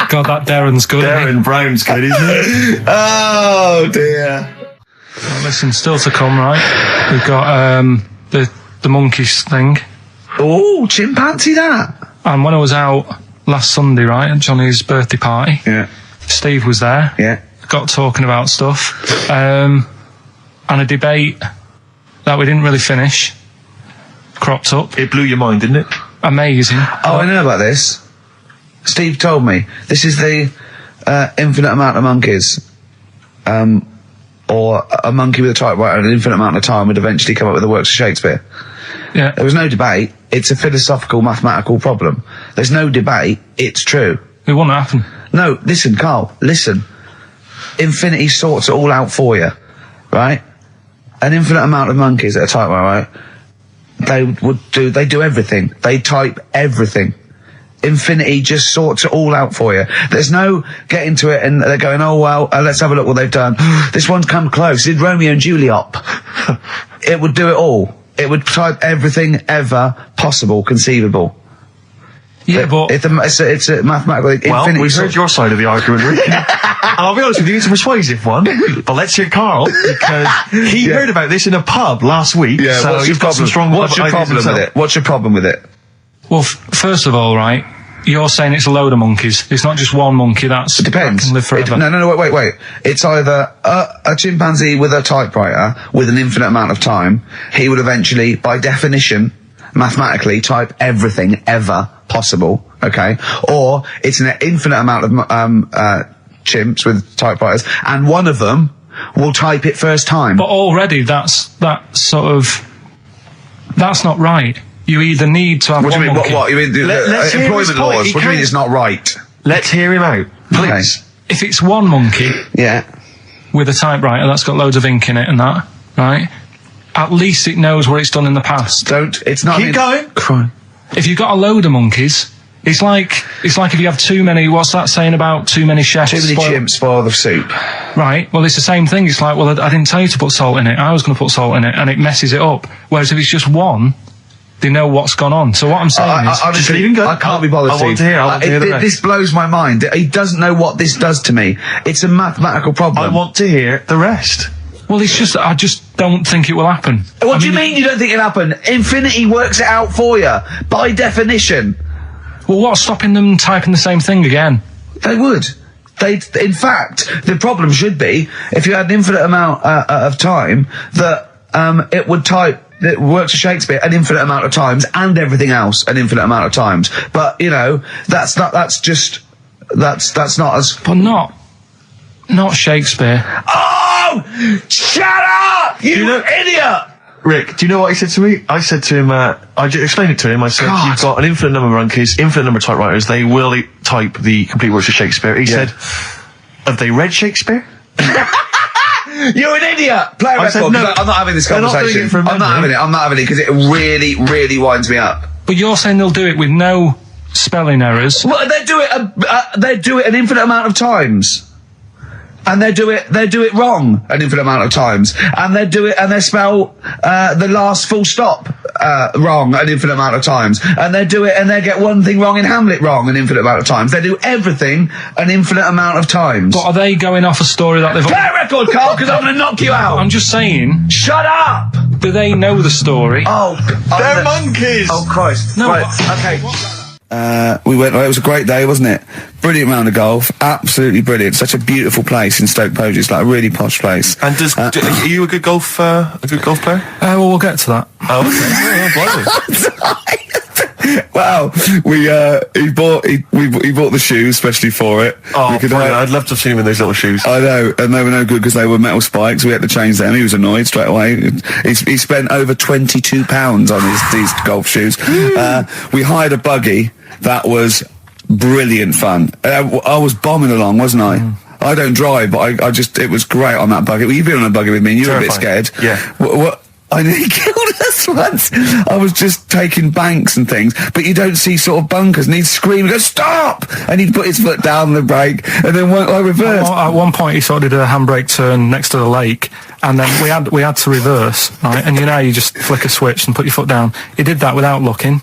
God, that Darren's good. isn't he? Darren Brown's good, isn't it? Oh dear. Well, listen, still to come, right? We've got the monkeys thing. Oh, chimpanzee that. And when I was out last Sunday, right, at Johnny's birthday party, Yeah. Steve was there. Yeah. Got talking about stuff. And a debate that we didn't really finish cropped up. It blew your mind, didn't it? Amazing. Oh, I know about this. Steve told me. This is the infinite amount of monkeys. Or a monkey with a typewriter and an infinite amount of time would eventually come up with the works of Shakespeare. Yeah. There was no debate. It's a philosophical, mathematical problem. There's no debate. It's true. It wouldn't happen. No, listen, Carl, listen. Infinity sorts it all out for you, right? An infinite amount of monkeys at a typewriter, right? They do everything. They type everything. Infinity just sorts it all out for you. There's no getting to it and they're going, oh, well, let's have a look what they've done. This one's come close. Did Romeo and Juliet. It would do it all. It would type everything ever possible, conceivable. Yeah, but It's a mathematical Well, infinity. we've heard your side of the argument, Rick. And I'll be honest with you, it's a persuasive one. But let's hear Carl, because he heard about this in a pub last week. Yeah, so what's he's your got some problem? strong What's your ideas problem with himself. it? What's your problem with it? well, first of all, right, you're saying it's a load of monkeys. It's not just one monkey. It depends. Can live forever. No, wait. It's either a chimpanzee with a typewriter with an infinite amount of time. He would eventually, by definition, mathematically, type everything ever possible. Okay, or it's an infinite amount of chimps with typewriters, and one of them will type it first time. But already, that's not right. You either need to have What do you mean? monkey. What? You mean Let's hear his employment point. laws? He What do you mean can't- it's not right? Let's hear him out, please. If it's one monkey Yeah. with a typewriter that's got loads of ink in it and that, right? At least it knows what it's done in the past. It's not. Keep going. Crime. If you've got a load of monkeys, it's like if you have too many. What's that saying about too many chefs? Too many chimps spoil the soup. Right. Well, it's the same thing. It's like, well, I didn't tell you to put salt in it. I was going to put salt in it, and it messes it up. Whereas if it's just one, they know what's gone on. So what I'm saying is, honestly, leave him go. I can't be bothered. I want to hear. I want to hear the rest. This blows my mind. He doesn't know what this does to me. It's a mathematical problem. I want to hear the rest. well, it's just I just don't think it will happen. What do you mean you don't think it'll happen? Infinity works it out for you by definition. Well, what's stopping them typing the same thing again? They would. In fact, the problem should be if you had an infinite amount of time that it would type. It works for Shakespeare an infinite amount of times and everything else an infinite amount of times. But that's not as. But not Shakespeare. Oh, shut up, you idiot! Rick, do you know what he said to me? I said to him, I explained it to him. I said, God. you've got an infinite number of monkeys, infinite number of typewriters. They will type the complete works of Shakespeare. He said, have they read Shakespeare? You're an idiot! Play a I record. said, no, I'm not having this they're not doing conversation. it from I'm not memory. having it because it really, really winds me up. But you're saying they'll do it with no spelling errors. Well, they do it an infinite amount of times. And they do it wrong an infinite amount of times. And they spell the last full stop wrong an infinite amount of times. And they get one thing wrong in Hamlet wrong an infinite amount of times. They do everything an infinite amount of times. But are they going off a story that they've... Play a record, Carl, because I'm going to knock you out. I'm just saying, Shut up! do they know the story? They're monkeys! Oh, Christ. No, Right, okay. We went. It was a great day, wasn't it? Brilliant round of golf, absolutely brilliant. Such a beautiful place in Stoke Poges, it's like a really posh place. And are you a good golf player? Well, we'll get to that. Oh, okay. Wow, he bought the shoes especially for it. Oh, brilliant. I'd love to have seen him in those little shoes. I know, and they were no good because they were metal spikes. We had to change them. He was annoyed straight away. He spent over £22 on these golf shoes. We hired a buggy that was brilliant fun. I was bombing along, wasn't I? I don't drive, but it was great on that buggy. Well, you've been on a buggy with me and you were a bit scared. Yeah. What? I nearly killed us once. I was just taking banks and things, but you don't see sort of bunkers, and he'd scream and go, stop! And he'd put his foot down the brake, and then I reversed. At one point, he sort of did a handbrake turn next to the lake, and then we had to reverse, right? And you just flick a switch and put your foot down. He did that without looking.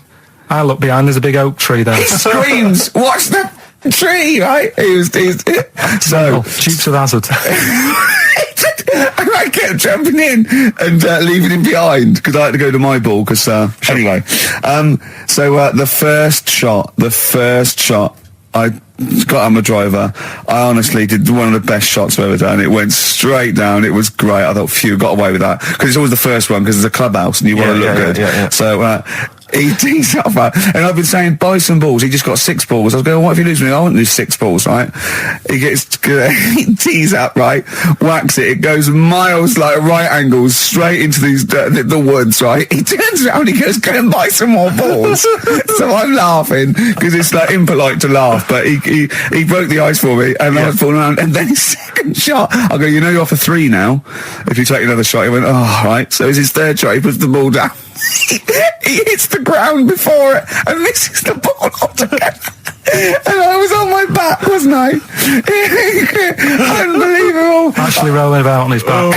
I looked behind, there's a big oak tree there. He screams, watch the tree, right? So Dukes of Hazzard. I kept jumping in and leaving him behind because I had to go to my ball. Because anyway, the first shot, I got on my driver. I honestly did one of the best shots I've ever done. It went straight down. It was great. I thought, phew, got away with that because it's always the first one because it's a clubhouse and you want to look good. Yeah. So. He tees up, and I've been saying, buy some balls. He just got 6 balls. I was going, what if you lose me? I want to lose 6 balls, right? He tees up, right? Whacks it. It goes miles, like right angles, straight into the woods, right? He turns around, he goes, go and buy some more balls. So I'm laughing, because it's like impolite to laugh, but he broke the ice for me, and I was falling around, and then his second shot, I go, you're off a 3 now. If you take another shot, he went, oh, right. So it's his third shot, he puts the ball down. He hits the ground before it and misses the ball altogether. And I was on my back, wasn't I? Unbelievable. Actually rolling about on his back.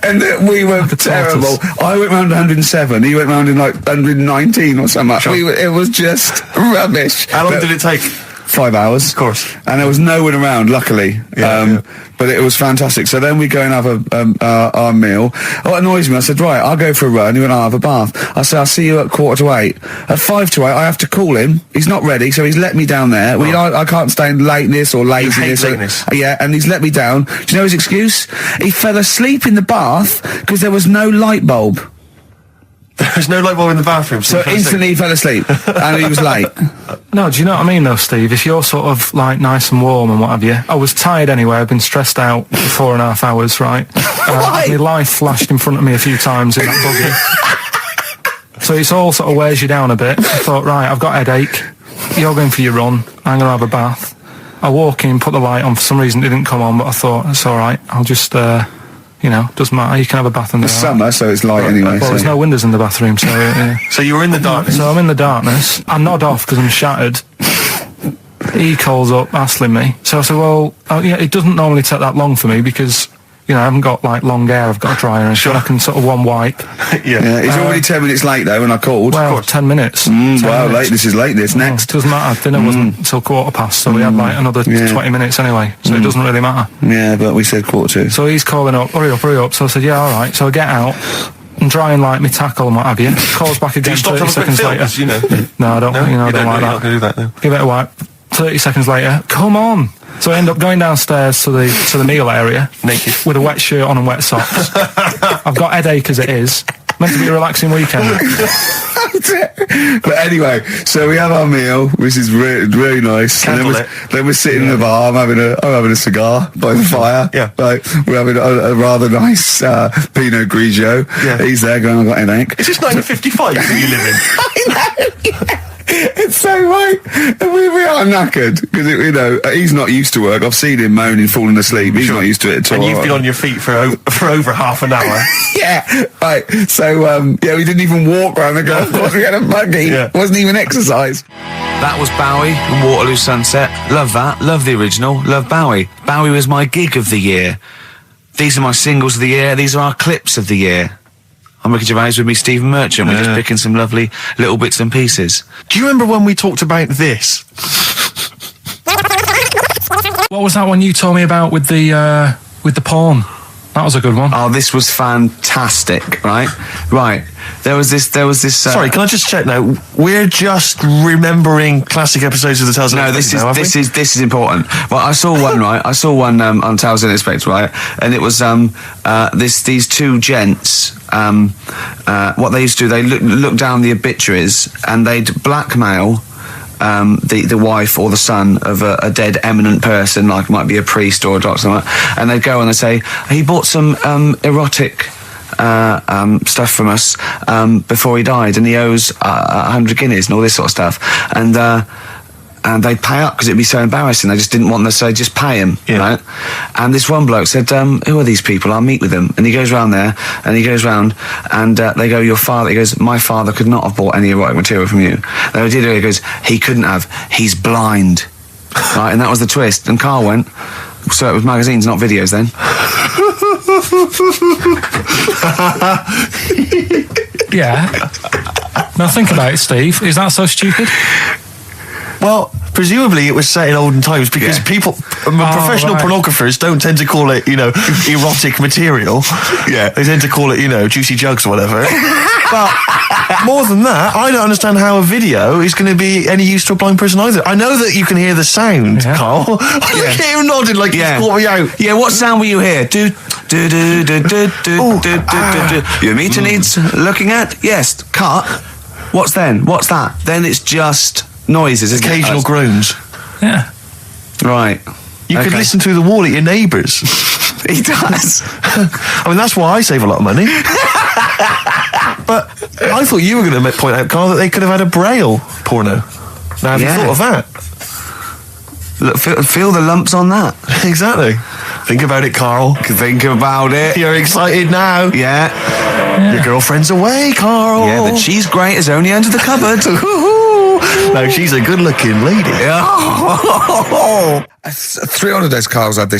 And we were terrible. I went round 107. He went round in like 119 or something. It was just rubbish. How long did it take? 5 hours. Of course. And there was no one around, luckily. But it was fantastic. So then we go and have our meal. What annoys me, I said, right, I'll go for a run. He went, I'll have a bath. I said, I'll see you at 7:45. At 7:55, I have to call him. He's not ready, so he's let me down there. I can't stand lateness or laziness. You hate lateness. Yeah, and he's let me down. Do you know his excuse? He fell asleep in the bath because there was no light bulb. There's no light bulb in the bathroom. So instantly he fell asleep, and he was late. No, do you know what I mean though, Steve? If you're sort of like nice and warm and what have you, I was tired anyway. I've been stressed out for 4.5 hours, right? My life flashed in front of me a few times in that buggy. So it's all sort of wears you down a bit. I thought, right, I've got a headache. You're going for your run. I'm gonna have a bath. I walk in, put the light on. For some reason, it didn't come on, but I thought it's all right. I'll just. Doesn't matter. You can have a bath in the It's summer, so it's light anyway. Well, there's no windows in the bathroom, so... So you were in the darkness? So I'm in the darkness. I nod off because I'm shattered. He calls up, hassling me. So I said, well, it doesn't normally take that long for me because, I haven't got, like, long hair. I've got a dryer and I can sort of one wipe. Yeah, he's already 10 minutes late, though, when I called. Well, 10 minutes. 10 minutes. This is late, next. Doesn't matter. Dinner wasn't until 7:15, so we had, like, another 20 minutes anyway, so it doesn't really matter. Yeah, but we said 7:45. So he's calling up, hurry up. So I said, yeah, all right. So I get out and dry and like my tackle and what have you. Calls back again 30 seconds later. No, I don't. I don't like that. You're not going to do that, no. Give it a wipe. 30 seconds later, come on. So I end up going downstairs to the meal area, naked, with a wet shirt on and wet socks. I've got headache as it is. Meant to be a relaxing weekend. But anyway, so we have our meal, which is really nice. And then we're sitting in the bar. I'm having a cigar by the fire. Yeah. Like, we're having a rather nice Pinot Grigio. Yeah. He's there going, I've got an headache. Is this 1955 that you live in? I know. Yeah. It's so right. We are knackered because he's not used to work. I've seen him moaning, falling asleep. He's not used to it at all. And you've been on your feet for over half an hour. Yeah, right. So we didn't even walk around the golf course. We had a buggy. Yeah. Wasn't even exercise. That was Bowie and Waterloo Sunset. Love that. Love the original. Love Bowie. Bowie was my gig of the year. These are my singles of the year. These are our clips of the year. I'm Ricky Gervais with me, Stephen Merchant. We're just picking some lovely little bits and pieces. Do you remember when we talked about this? What was that one you told me about with the porn? That was a good one. Oh, this was fantastic, right? Right. There was this. Sorry, can I just check now? We're just remembering classic episodes of the Tales. No, this is important. Well, I saw one, right? I saw one on Tales and Inspect, right? And it was these two gents. What they used to do, they look down the obituaries and they'd blackmail the wife or the son of a dead eminent person, like might be a priest or a doctor, something like that, and they'd go and they'd say, he bought some erotic stuff from us before he died, and he owes 100 guineas and all this sort of stuff, and they'd pay up because it'd be so embarrassing. They just didn't want them, so they'd just pay him, right? And this one bloke said, who are these people? I'll meet with them. And he goes round there, and they go, your father, he goes, my father could not have bought any erotic material from you. They did it, he goes, he couldn't have, he's blind. Right, and that was the twist. And Carl went, so it was magazines, not videos then. Yeah. Now think about it, Steve. Is that so stupid? Well, presumably it was set in olden times because people, professional pornographers don't tend to call it, erotic material. Yeah. They tend to call it, juicy jugs or whatever. But more than that, I don't understand how a video is going to be any use to a blind person either. I know that you can hear the sound, Carl. I hear him nodding like he's caught me out. Yeah, what sound will you hear? Do. Your meter needs looking at? Yes. Cut. What's then? What's that? Then it's just noises, isn't occasional groans. Yeah. Right. You could listen through the wall at your neighbours. He does. I mean, that's why I save a lot of money. But I thought you were going to point out, Carl, that they could have had a Braille porno. Now, have you thought of that? Look, feel the lumps on that. Exactly. Think about it, Carl. Think about it. You're excited now. Yeah. Your girlfriend's away, Carl. Yeah, but she's great as only under the cupboard. No, she's a good-looking lady. Yeah. 3 holidays Carl's had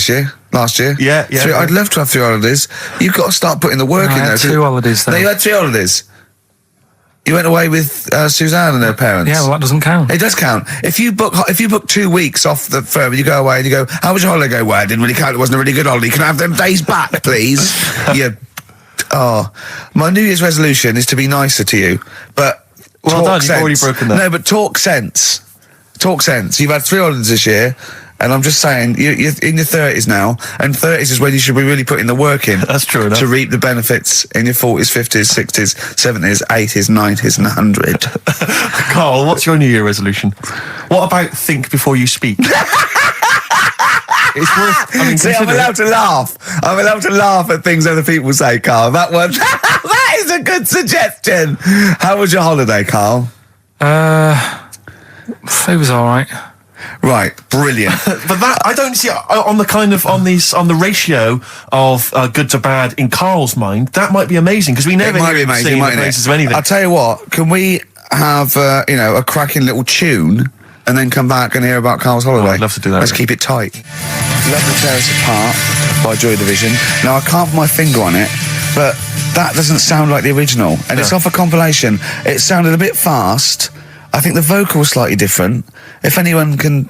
last year. Yeah. I'd love to have 3 holidays. You've got to start putting the work in there. 2 holidays then. You had 3 holidays. You went away with Suzanne and her parents. Yeah, well, that doesn't count. It does count. If you book 2 weeks off the firm, you go away and you go, how was your holiday? Go, well, it didn't really count. It wasn't a really good holiday. Can I have them days back, please? My New Year's resolution is to be nicer to you, but Well done, you've already broken that. No, but talk sense. Talk sense. You've had 3 holidays this year. And I'm just saying, you're in your 30s now, and 30s is when you should be really putting the work in. That's true enough. To reap the benefits in your 40s, 50s, 60s, 70s, 80s, 90s, and 100. Carl, what's your New Year resolution? What about think before you speak? It's worth. I mean, See, I'm allowed to laugh. I'm allowed to laugh at things other people say, Carl. That one, that is a good suggestion. How was your holiday, Carl? It was all right. Right, brilliant. But that I don't see on the ratio of good to bad in Carl's mind. That might be amazing because we never It might be hear him amazing, sing the mightn't praises it? of anything. I'll tell you what. Can we have a cracking little tune and then come back and hear about Carl's holiday? I'd love to do that. Let's keep it tight. Love to Tear Us Apart by Joy Division. Now I can't put my finger on it, but that doesn't sound like the original, and it's off a compilation. It sounded a bit fast. I think the vocal was slightly different. If anyone can,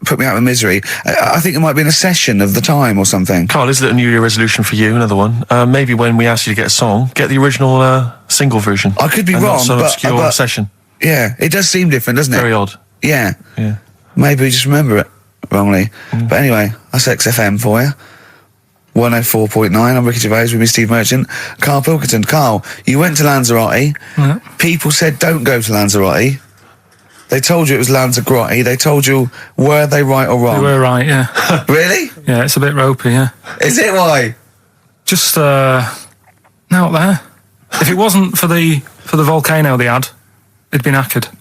put me out of misery, I think it might be in a session of the time or something. Carl, is it a New Year resolution for you? Another one. Maybe when we ask you to get a song, get the original single version. I could be and wrong, not some but obscure session. Yeah, it does seem different, doesn't it? Very odd. Yeah. Yeah. Maybe we just remember it wrongly. But anyway, that's XFM for you. 104.9, I'm Ricky Gervais with me, Steve Merchant. Karl Pilkington. Carl, you went to Lanzarote. Yeah. People said don't go to Lanzarote. They told you it was Lanzarote. They told you, were they right or wrong? You were right, yeah. Really? Yeah, it's a bit ropey, yeah. Is it? Why? Just, out there. If it wasn't for the volcano they had, it'd been knackered.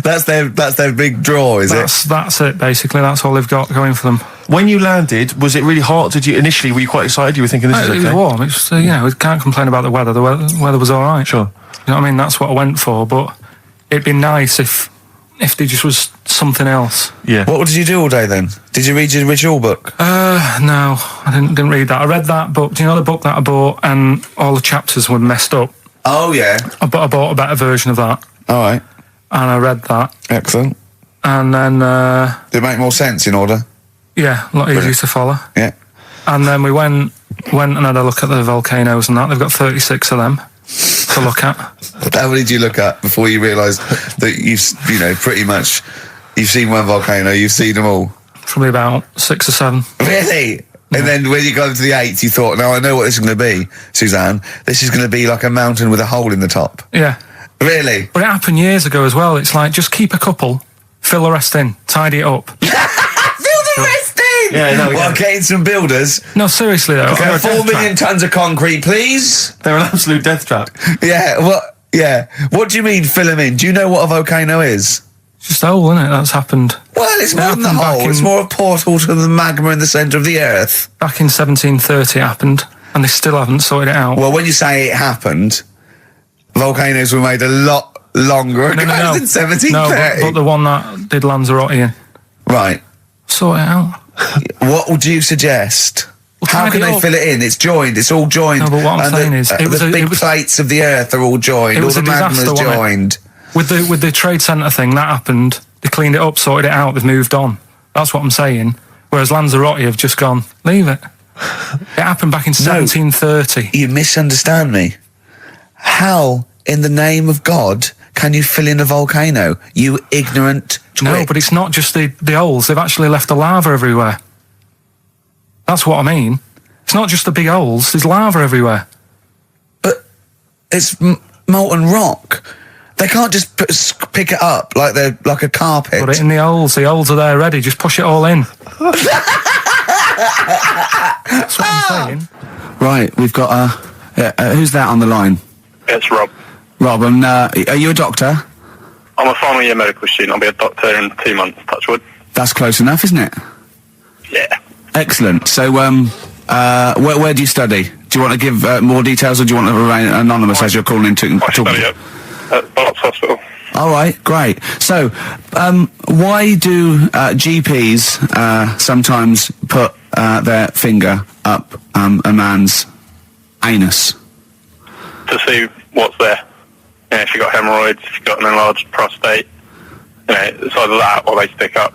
That's their big draw, is it? That's it, basically. That's all they've got going for them. When you landed, was it really hot? Were you quite excited? You were thinking this is okay? It was warm. It's we can't complain about the weather. The weather was all right. Sure. You know what I mean? That's what I went for. But it'd be nice if there just was something else. Yeah. What did you do all day then? Did you read your ritual book? No, I didn't read that. I read that book. Do you know the book that I bought and all the chapters were messed up? Oh, yeah. I bought a better version of that. All right. And I read that. Excellent. And then, Did it make more sense in order? yeah, a lot easier to follow. Yeah. And then we went and had a look at the volcanoes and that. They've got 36 of them to look at. How many did you look at before you realised that pretty much, you've seen one volcano, you've seen them all? Probably about 6 or 7. Really? And then when you got to the 8th, you thought, now I know what this is going to be, Suzanne. This is going to be like a mountain with a hole in the top. Yeah. Really? But it happened years ago as well. It's like, just keep a couple, fill the rest in, tidy it up. Fill the rest in! Yeah, no, Well, getting some builders. No, seriously though. Okay, 4 million tons of concrete, please. They're an absolute death trap. Yeah, what do you mean fill them in? Do you know what a volcano is? It's just a hole, isn't it? That's happened. Well, it's more than the happened back hole. It's more a portal to the magma in the centre of the earth. Back in 1730 it happened, and they still haven't sorted it out. Well, when you say it happened, volcanoes were made a lot longer ago than 1730. No, but the one that did Lanzarote in. Right. Sort it out. What would you suggest? Well, How tidy can it they up. fill it in? It's joined. It's all joined. No, but what I'm And saying is, it was the a- big it was- plates of the earth are all joined. It All was the a disaster, magma's wasn't it? joined. With the trade centre thing, that happened. They cleaned it up, sorted it out, they've moved on. That's what I'm saying. Whereas Lanzarote have just gone, leave it. It happened back in 1730. You misunderstand me. How, in the name of God, can you fill in a volcano? You ignorant twit. No, but it's not just the holes. They've actually left the lava everywhere. That's what I mean. It's not just the big holes. There's lava everywhere. But it's molten rock. They can't just pick it up like they're like a carpet. Put it in the holes. The holes are there ready. Just push it all in. That's what I'm saying. Right, we've got who's that on the line? It's Rob. Rob, and are you a doctor? I'm a final year medical student. I'll be a doctor in 2 months, touch wood. That's close enough, isn't it? Yeah. Excellent. So, where do you study? Do you want to give more details, or do you want to remain anonymous as you're calling in to I study at Barts Hospital. All right, great. So, why do GPs sometimes put their finger up a man's anus? to see what's there. If you've got hemorrhoids, if you've got an enlarged prostate, it's either that or they stick up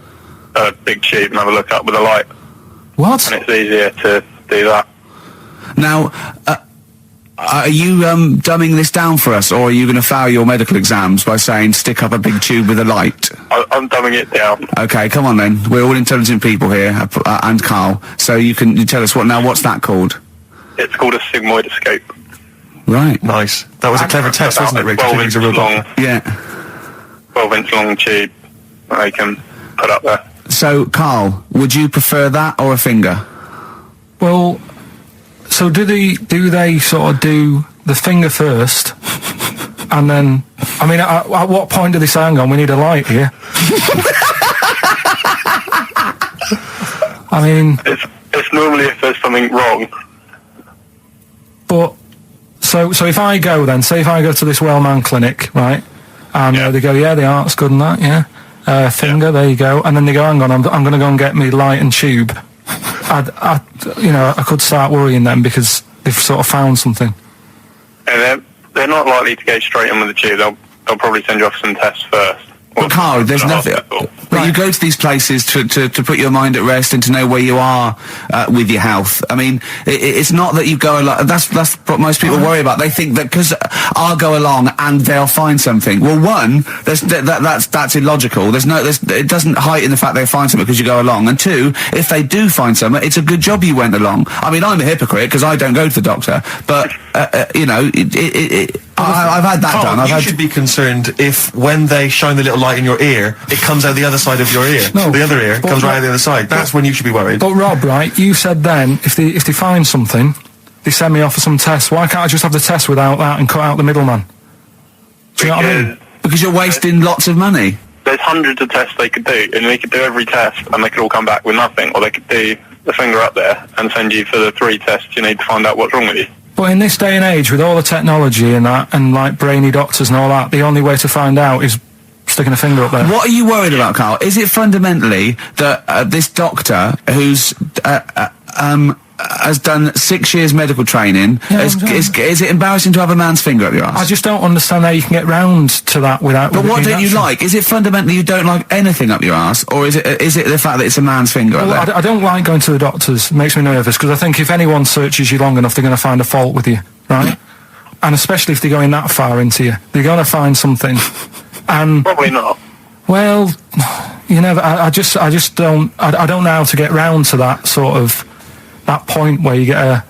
a big tube and have a look up with a light. What? And it's easier to do that. Now, are you dumbing this down for us, or are you going to fail your medical exams by saying stick up a big tube with a light? I'm dumbing it down. Okay, come on then. We're all intelligent people here, and Karl. So you tell us what's that called? It's called a sigmoidoscope. Right. Nice. That was a clever test, wasn't it, Rick? 12-inch long. Yeah. 12-inch long tube that they can put up there. So, Karl, would you prefer that or a finger? Well, so do they sort of do the finger first, and then, I mean, at what point do they say, hang on, we need a light here? I mean... It's normally if there's something wrong. But, so if I go then, say if I go to this well-known clinic, right, and they go, yeah, the art's good and that, yeah, finger, there you go, and then they go, hang on, I'm going to go and get me light and tube. I could start worrying them because they've sort of found something. And they're not likely to go straight in with the tube. They'll probably send you off some tests first. Well, Karl, there's nothing. But you go to these places to put your mind at rest and to know where you are with your health. I mean, it's not that you go along. That's what most people worry about. They think that because I'll go along and they'll find something. Well, one, that's illogical. It doesn't heighten the fact they'll find something because you go along. And two, if they do find something, it's a good job you went along. I mean, I'm a hypocrite because I don't go to the doctor, but I've had that Karl, done. You should be concerned if when they shine the little light in your ear, it comes out the other side of your ear. No, the other ear comes right out the other side. That's when you should be worried. But Rob, right, you said then, if they find something, they send me off for some tests. Why can't I just have the test without that and cut out the middleman? Do you know what I mean? Because you're wasting lots of money. There's hundreds of tests they could do, and they could do every test, and they could all come back with nothing, or they could do the finger up there and send you for the 3 tests you need to find out what's wrong with you. But in this day and age, with all the technology and that, and like brainy doctors and all that, the only way to find out is sticking a finger up there. What are you worried about, Karl? Is it fundamentally that this doctor who's has done 6 years medical training, is it embarrassing to have a man's finger up your ass? I just don't understand how you can get round to that without... But what don't you like? Is it fundamentally you don't like anything up your ass, or is it the fact that it's a man's finger up there? I don't like going to the doctors. It makes me nervous, because I think if anyone searches you long enough, they're going to find a fault with you, right? And especially if they're going that far into you. They're going to find something. And probably not. Well, you never... I just don't... I don't know how to get round to that sort of... that point where you get a...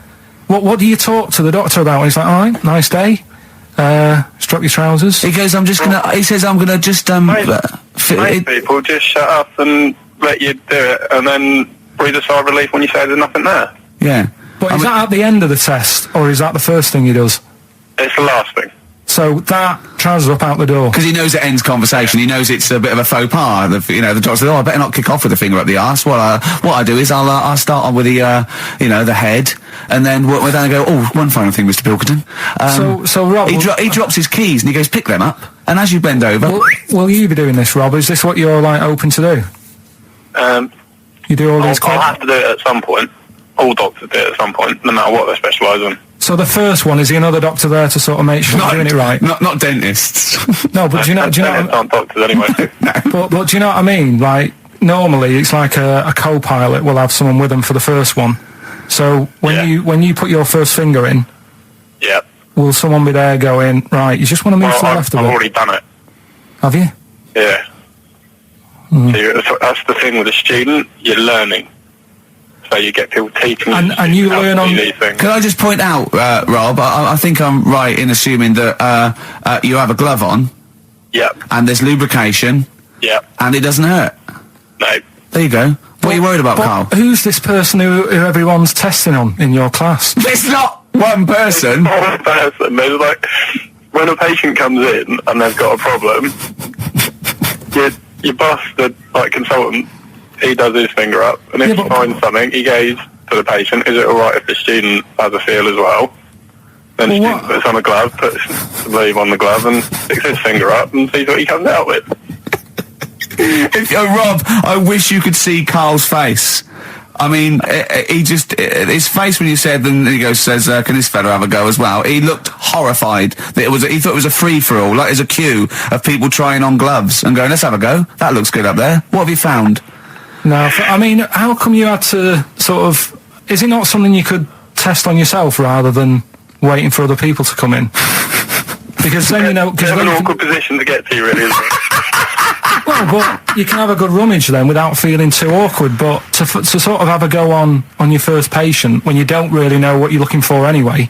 What do you talk to the doctor about? And he's like, all right, nice day. Strap your trousers. He goes, he says, I'm gonna just, Most people just shut up and let you do it, and then breathe a sigh of relief when you say there's nothing there. Yeah. But is that at the end of the test, or is that the first thing he does? It's the last thing. So that trousers up out the door. Because he knows it ends conversation. He knows it's a bit of a faux pas. The doctor says, "Oh, I better not kick off with the finger up the arse." What I do is I'll start on with the the head, and then we're then go. Oh, one final thing, Mr. Pilkington. So Rob, he drops his keys and he goes, "Pick them up." And as you bend over, will you be doing this, Rob? Is this what you're like open to do? You do all these. I'll have to do it at some point. All doctors do it at some point, no matter what they specialise in. So the first one, is he another doctor there to sort of make sure you're doing it right? Not dentists. No, but do you know? Dentists aren't doctors anyway. But do you know what I mean? Like, normally it's like a co-pilot will have someone with them for the first one. So when you put your first finger in, will someone be there going, right, you just want to move to the left of it? I've already done it. Have you? Yeah. So that's the thing with a student, you're learning. So you get people teaching and you learn on these things. Can I just point out, Rob, I think I'm right in assuming that you have a glove on. Yep. And there's lubrication. Yep. And it doesn't hurt. No. There you go. What are you worried about, Karl? Who's this person who everyone's testing on in your class? It's not one person. One person. There's like, when a patient comes in and they've got a problem, your boss, the consultant, he does his finger up, and if he finds something, he goes to the patient, is it alright if the student has a feel as well? Then the student puts on a glove, puts the leave on the glove, and sticks his finger up and sees what he comes out with. Rob, I wish you could see Karl's face I mean, his face when you said, and he says, can this fella have a go as well? He looked horrified. That he thought it was a free-for-all, like there's a queue of people trying on gloves and going, let's have a go. That looks good up there. What have you found? No, I mean, how come you had to sort of... Is it not something you could test on yourself rather than waiting for other people to come in? Because then, you know... It's an awkward position to get to, really, isn't it? Well, but you can have a good rummage then without feeling too awkward, but to sort of have a go on your first patient when you don't really know what you're looking for anyway.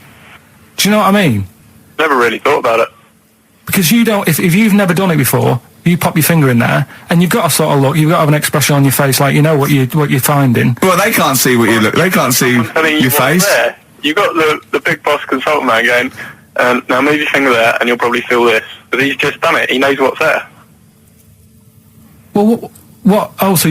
Do you know what I mean? Never really thought about it. Because you don't... If you've never done it before... You pop your finger in there, and you've got to sort of look. You've got to have an expression on your face, like you know what you're finding. Well, they can't see what you look. They can't see your face. There. You got the big boss consultant man going. Now move your finger there, and you'll probably feel this. But he's just done it. He knows what's there. Well, what? Oh, so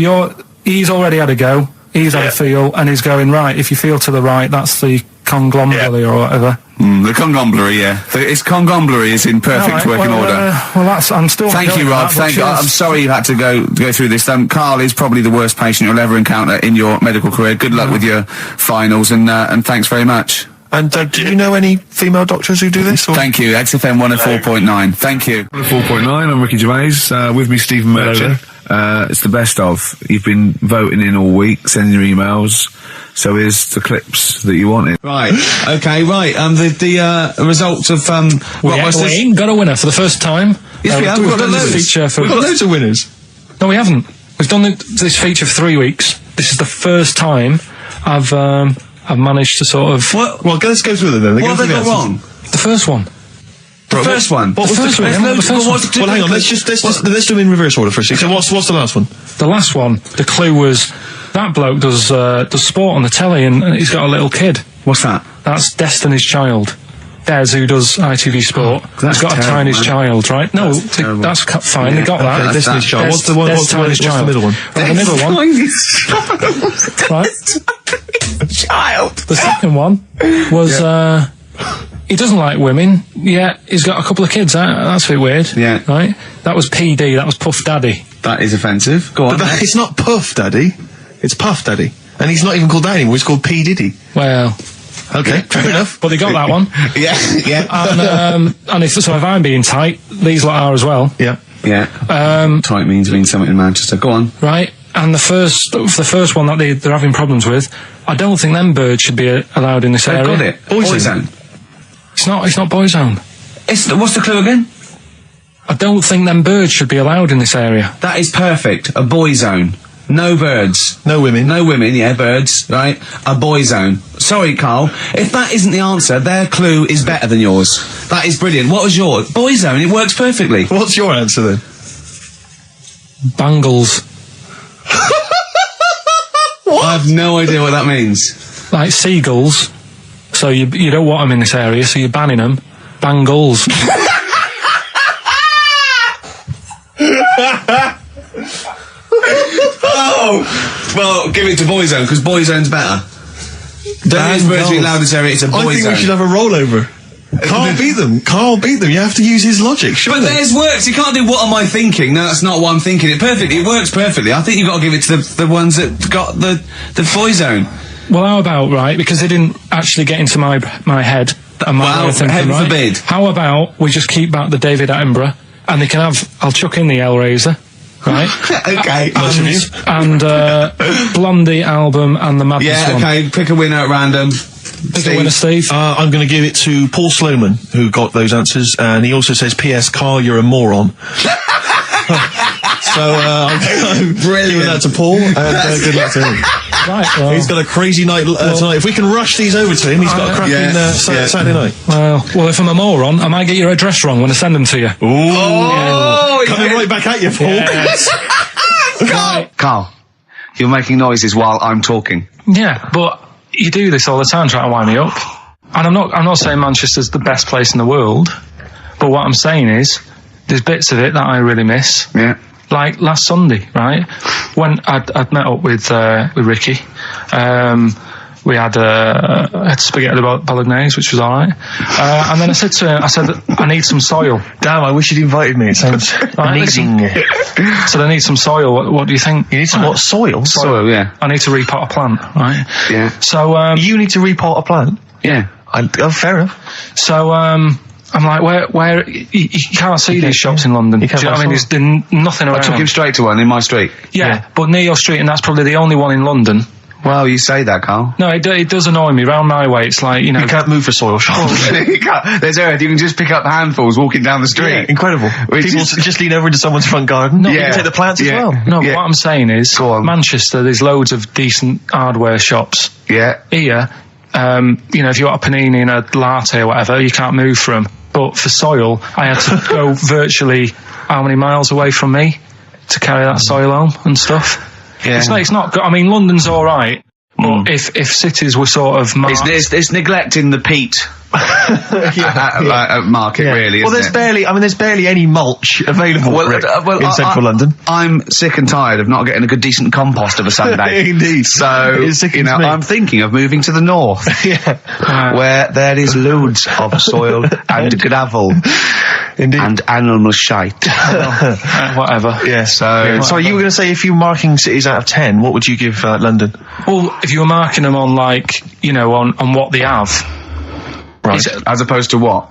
he's already had a go. He's had a feel, and he's going right. If you feel to the right, that's the conglomerate or whatever. The conglomerate, yeah. Its conglomerate is in perfect working order. I'm still. Thank you, Rob. I'm sorry you had to go through this. Karl is probably the worst patient you'll ever encounter in your medical career. Good luck with your finals, and thanks very much. And do you know any female doctors who do this? Or? Thank you. XFM 104.9. Thank you. 104.9. I'm Ricky Gervais. With me, Stephen Merchant. It's the best of. You've been voting in all week, sending your emails. So here's the clips that you wanted. Right. Okay. Right. The results of Rockbusters. We ain't got a winner for the first time. Yes, we have. We've got loads. We've got loads of winners. No, we haven't. We've done this feature for 3 weeks. This is the first time I've managed to sort of. Well, let's go through them then. What have they got wrong? The first one. The first one. What was the first one? Well, hang on. Let's do them in reverse order first. So what's the last one? The last one. The clue was that bloke does sport on the telly and he's got a little kid. What's that? That's Destiny's Child. Des, who does ITV Sport, has got a tiny child, right? No, that's fine. They got that. Okay, Destiny's Child. What's the middle one? Right, the middle one. Right. Child. The second one was he doesn't like women. Yeah, he's got a couple of kids. That's a bit weird. Yeah. Right. That was PD. That was Puff Daddy. That is offensive. Go on. But it's not Puff Daddy. It's Puff Daddy. And he's not even called that anymore. He's called P Diddy. Well. Okay, fair enough. But they got that one. Yeah. And if I'm being tight, these lot are as well. Yeah. Yeah. Tight means something in Manchester. Go on. Right. And the first one that they're having problems with, I don't think them birds should be allowed in this area. Got it. Boyzone. It's not Boyzone. What's the clue again? I don't think them birds should be allowed in this area. That is perfect. A boyzone. No birds. No women. No women, yeah, birds, right? A boyzone. Sorry, Karl. If that isn't the answer, their clue is better than yours. That is brilliant. What was yours? Boyzone. It works perfectly. What's your answer then? Bangles. What? I have no idea what that means. Like seagulls. So you don't want them in this area, so you're banning them. Bangles. Oh! Well, give it to Boyzone, because Boyzone's better. Don't use birds being allowed in this area, it's a Boyzone. I think we should have a rollover. Karl beat them. Karl beat them. You have to use his logic, surely. But theirs works. You can't do what am I thinking. No, that's not what I'm thinking. It perfectly. It works perfectly. I think you've got to give it to the ones that got the Boyzone. Well, how about, right, because they didn't actually get into my head. Heaven forbid. How about we just keep back the David Attenborough, and they can have, I'll chuck in the Hellraiser, right? Okay. And Blondie album and the Madness one. Yeah, okay, pick a winner at random. Pick a winner, Steve. I'm going to give it to Paul Sloman, who got those answers, and he also says, P.S. Karl, you're a moron. So, I'm giving that to Paul, and good luck to him. Right, well, he's got a crazy night tonight. If we can rush these over to him, he's got a cracking Saturday night. Well, if I'm a moron, I might get your address wrong when I send them to you. Ooh. Coming right back at you, Paul. Yes. Karl, you're making noises while I'm talking. Yeah, but you do this all the time trying to wind me up. And I'm not saying Manchester's the best place in the world, but what I'm saying is there's bits of it that I really miss. Yeah. Like last Sunday, right? When I'd met up with Ricky, We had spaghetti bolognese, which was all right. And then I said to him, I need some soil. Damn, I wish you'd invited me. It sounds amazing. So I need some soil. What do you think? You need some what? Soil? Soil, yeah. I need to repot a plant, right? Yeah. So, you need to repot a plant? Yeah. Fair enough. So, I'm like, where you can't see these shops in London. Do you know what I mean? There's nothing around. I took him straight to one in my street. Yeah, but near your street, and that's probably the only one in London. Well, you say that, Carl. No, it does annoy me. Round my way, it's like, you know... You can't move for soil shops. You can't. There's earth. You can just pick up handfuls walking down the street. Yeah, incredible. People just lean over into someone's front garden. No, you can take the plants as well. No, what I'm saying is, Go on. Manchester, there's loads of decent hardware shops. Yeah. Here, you know, if you want a panini and a latte or whatever, you can't move from. But for soil, I had to go virtually how many miles away from me to carry that soil home and stuff. Yeah. It's not good. I mean, London's all right, but if cities were sort of marked... It's neglecting the peat market, really. Well, isn't there's barely any mulch available in central London. I'm sick and tired of not getting a good, decent compost of a Sunday. Indeed. So, you know, I'm thinking of moving to the north, where there is loads of soil and gravel. Indeed. And animal shite. whatever. Yeah. So you were going to say, if you were marking cities out of 10, what would you give London? Well, if you were marking them on, like, you know, on what they have. Right. As opposed to what?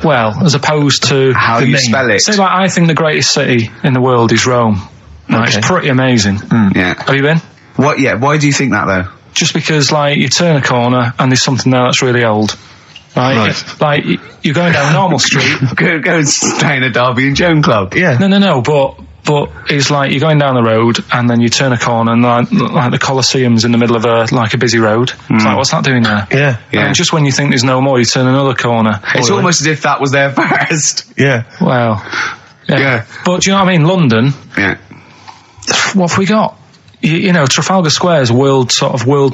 Well, as opposed to... How you spell it. Say, like, I think the greatest city in the world is Rome. Right, it's pretty amazing. Yeah. Have you been? What? Yeah. Why do you think that, though? Just because, like, you turn a corner and there's something there that's really old. Right. Like, you're going down Normal Street. go and stay in a Derby and Joan club. Yeah. No, but it's like you're going down the road and then you turn a corner and like the Colosseum's in the middle of a busy road. It's like, what's that doing there? Yeah. And just when you think there's no more, you turn another corner. It's almost as if that was there first. Yeah. Well, yeah. But do you know what I mean? London. Yeah. What have we got? You know, Trafalgar Square's world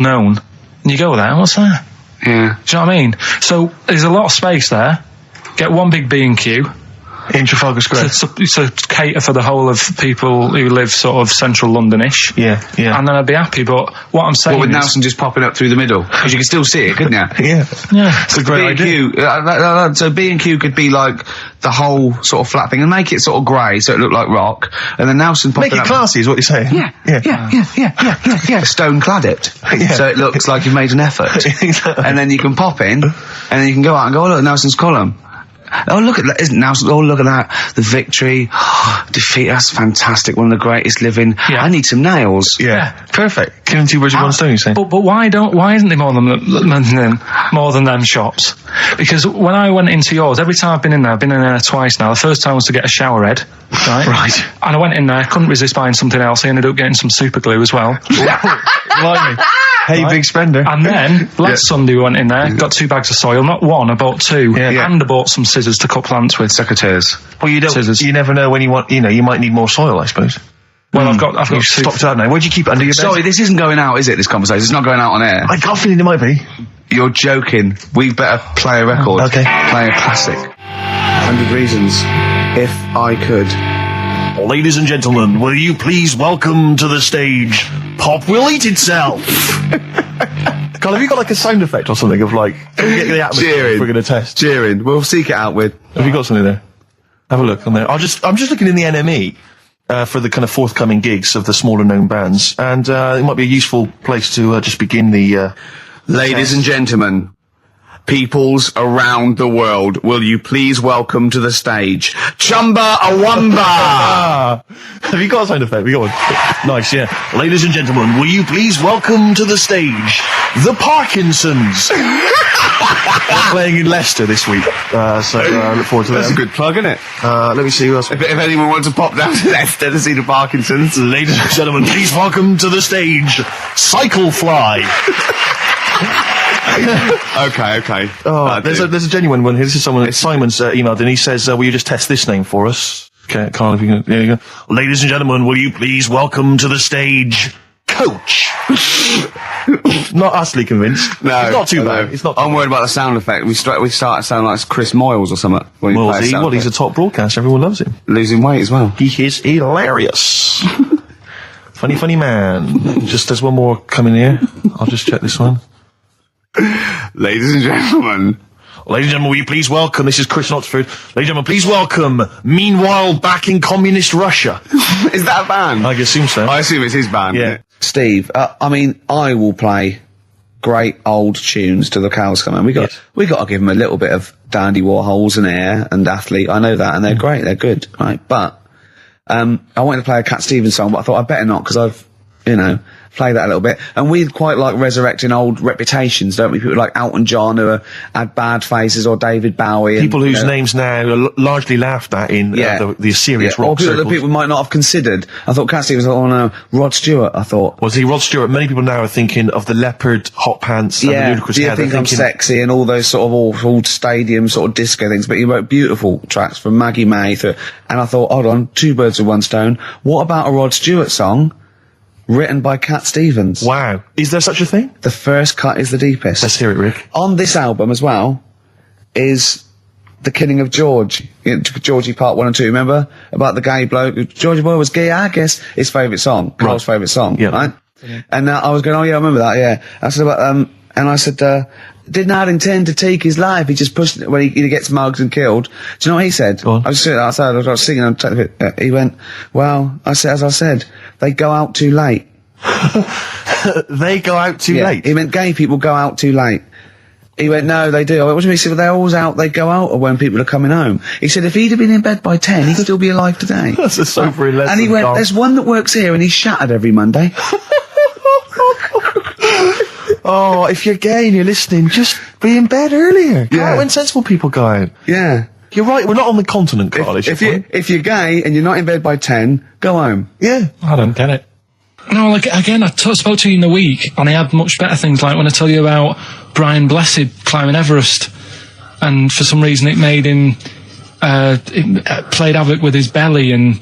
known. And you go there, what's there? Yeah. Do you know what I mean? So there's a lot of space there. Get one big B&Q. In Trafalgar Square. To cater for the whole of people who live sort of central Londonish. Yeah. And then I'd be happy, but what I'm saying with is... Nelson just popping up through the middle? Because you can still see it, couldn't you? Yeah. It's a great idea. So B&Q could be like the whole sort of flat thing and make it sort of grey so it looked like rock, and then Nelson popping up... Make it classy is what you're saying. Yeah. Stone clad it. So it looks like you've made an effort. And then you can pop in, and then you can go out and go, oh look, Nelson's column. Oh, look at that, isn't Nelson? Oh, look at that. The victory. Defeat, that's fantastic. One of the greatest living. Yeah. I need some nails. Yeah. Perfect. Killing two birds with one stone, you say? But why isn't there more than them shops? Because when I went into yours, every time I've been in there twice now. The first time was to get a shower head, right? Right. And I went in there, couldn't resist buying something else. I ended up getting some super glue as well. Blimey. Hey, Right. big spender. And then, last Sunday we went in there, got 2 bags of soil, not one, I bought 2. Yeah. And I bought some scissors to cut plants with. Secateurs. Well, you never know when you want, you might need more soil, I suppose. Well, I've got You've stopped out now. Where'd you keep it under your bed? Sorry, this isn't going out, is it, this conversation? It's not going out on air. I got a feeling it might be. You're joking. We better play a record. Okay. Play a classic. 100 Reasons. If I Could. Ladies and gentlemen, will you please welcome to the stage Pop Will Eat Itself? Carl, have you got like a sound effect or something of like get the atmosphere Cheering. we're going to test? Cheering. We'll seek it out with. Have you got something there? Have a look on there. I'm just looking in the NME for the kind of forthcoming gigs of the smaller known bands, and it might be a useful place to just begin the. Ladies and gentlemen, peoples around the world, will you please welcome to the stage Chumba Awamba? Have you got a sound effect? Have you got one? Nice, yeah. Ladies and gentlemen, will you please welcome to the stage the Parkinsons? They're playing in Leicester this week, so look forward to that. That's a good plug, isn't it? Let me see who else. If anyone wants to pop down to Leicester to see the Parkinsons. Ladies and gentlemen, please welcome to the stage Cyclefly. Okay. Oh, there's a genuine one here. This is someone. Simon's emailed and he says, "Will you just test this name for us?" Okay, Carl, if you can. There you go. Ladies and gentlemen, will you please welcome to the stage Coach? Not utterly convinced. No, it's not too bad. No. It's not. I'm worried about the sound effect. We start to sound like Chris Moyles or something. Well, he's a top broadcaster. Everyone loves him. Losing weight as well. He is hilarious. Funny man. Just there's one more coming here. I'll just check this one. Ladies and gentlemen. Ladies and gentlemen, will you please welcome, this is Chris Oxford. Ladies and gentlemen, please welcome, meanwhile back in communist Russia. Is that a band? I assume so. I assume it's his band. Yeah. Steve, I mean, I will play great old tunes till the cows come home. We got to give them a little bit of Dandy Warhols and Air and Athlete. I know that, and they're great. They're good, right? But I wanted to play a Cat Stevens song, but I thought I'd better not because I've, play that a little bit. And we quite like resurrecting old reputations, don't we? People like Elton John who had bad faces, or David Bowie. People whose names now are largely laughed at in the serious rock or people circles. that people might not have considered. I thought Cat Stevens, oh no, Rod Stewart, I thought. Was he Rod Stewart? Many people now are thinking of the leopard hot pants and the ludicrous hair. I think I'm sexy and all those sort of awful stadium sort of disco things, but he wrote beautiful tracks from Maggie May and I thought, hold on, two birds with one stone. What about a Rod Stewart song written by Cat Stevens? Wow. Is there such a thing? The first cut is the deepest. Let's hear it, Rick. On this album as well is The Killing of George. Georgie Part 1 and 2, remember? About the gay bloke. Georgie Boy was gay, I guess. His favourite song. Carl's favourite song, right? And I was going, oh yeah, I remember that, yeah. I said about, and I said, did not intend to take his life. He just pushed it when he gets mugged and killed. Do you know what he said? I was sitting outside, I was singing, and he went, well, as I said, they go out too late. They go out too late? He meant gay people go out too late. He went, no, they do. I went, what do you mean? He said, well, they're always out, they go out when people are coming home. He said, if he'd have been in bed by 10, he'd still be alive today. That's a sobering lesson. And he went, there's one that works here and he's shattered every Monday. Oh, if you're gay and you're listening, just be in bed earlier. Go out when sensible people go out. Yeah. You're right, we're not on the continent, Carl. If you're gay and you're not in bed by 10, go home. Yeah. I don't get it. No, like, again, I spoke to you in the week, and I had much better things, like when I tell you about Brian Blessed climbing Everest, and for some reason it made him, it played havoc with his belly, and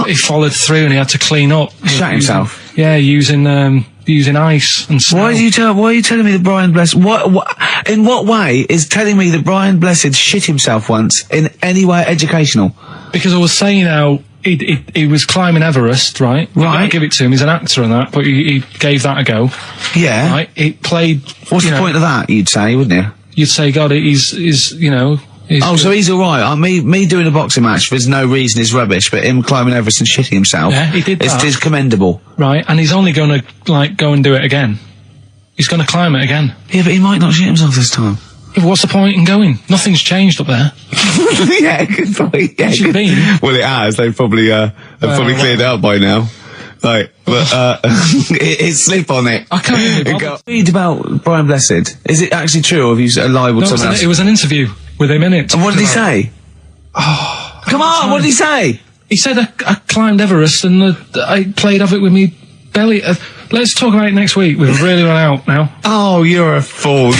he followed through and he had to clean up. Shut himself? Yeah, using ice and snow. Why are you telling me that Brian Blessed, in what way is telling me that Brian Blessed shit himself once in any way educational? Because I was saying how he was climbing Everest, right? Right. I give it to him, he's an actor and that, but he gave that a go. Yeah. Right? He played... What's the point of that, you'd say, wouldn't you? You'd say, God, he's so he's alright. Me doing a boxing match, there's no reason is rubbish, but him climbing Everest and shitting himself, yeah, he did that. It's commendable. Right, and he's only going to, go and do it again. He's going to climb it again. Yeah, but he might not shit himself this time. Yeah, what's the point in going? Nothing's changed up there. Yeah, good point. Yeah, good. Been? Well, it has. They've probably cleared it out by now. Right, but it's slip on it. I can't even read about Brian Blessed. Is it actually true, or have you lied with someone else? It was an interview with him in it. And what did he say? Oh, come on! What did he say? He said I climbed Everest and I played off it with me belly. Let's talk about it next week. We've really run out now. Oh, you're a fool.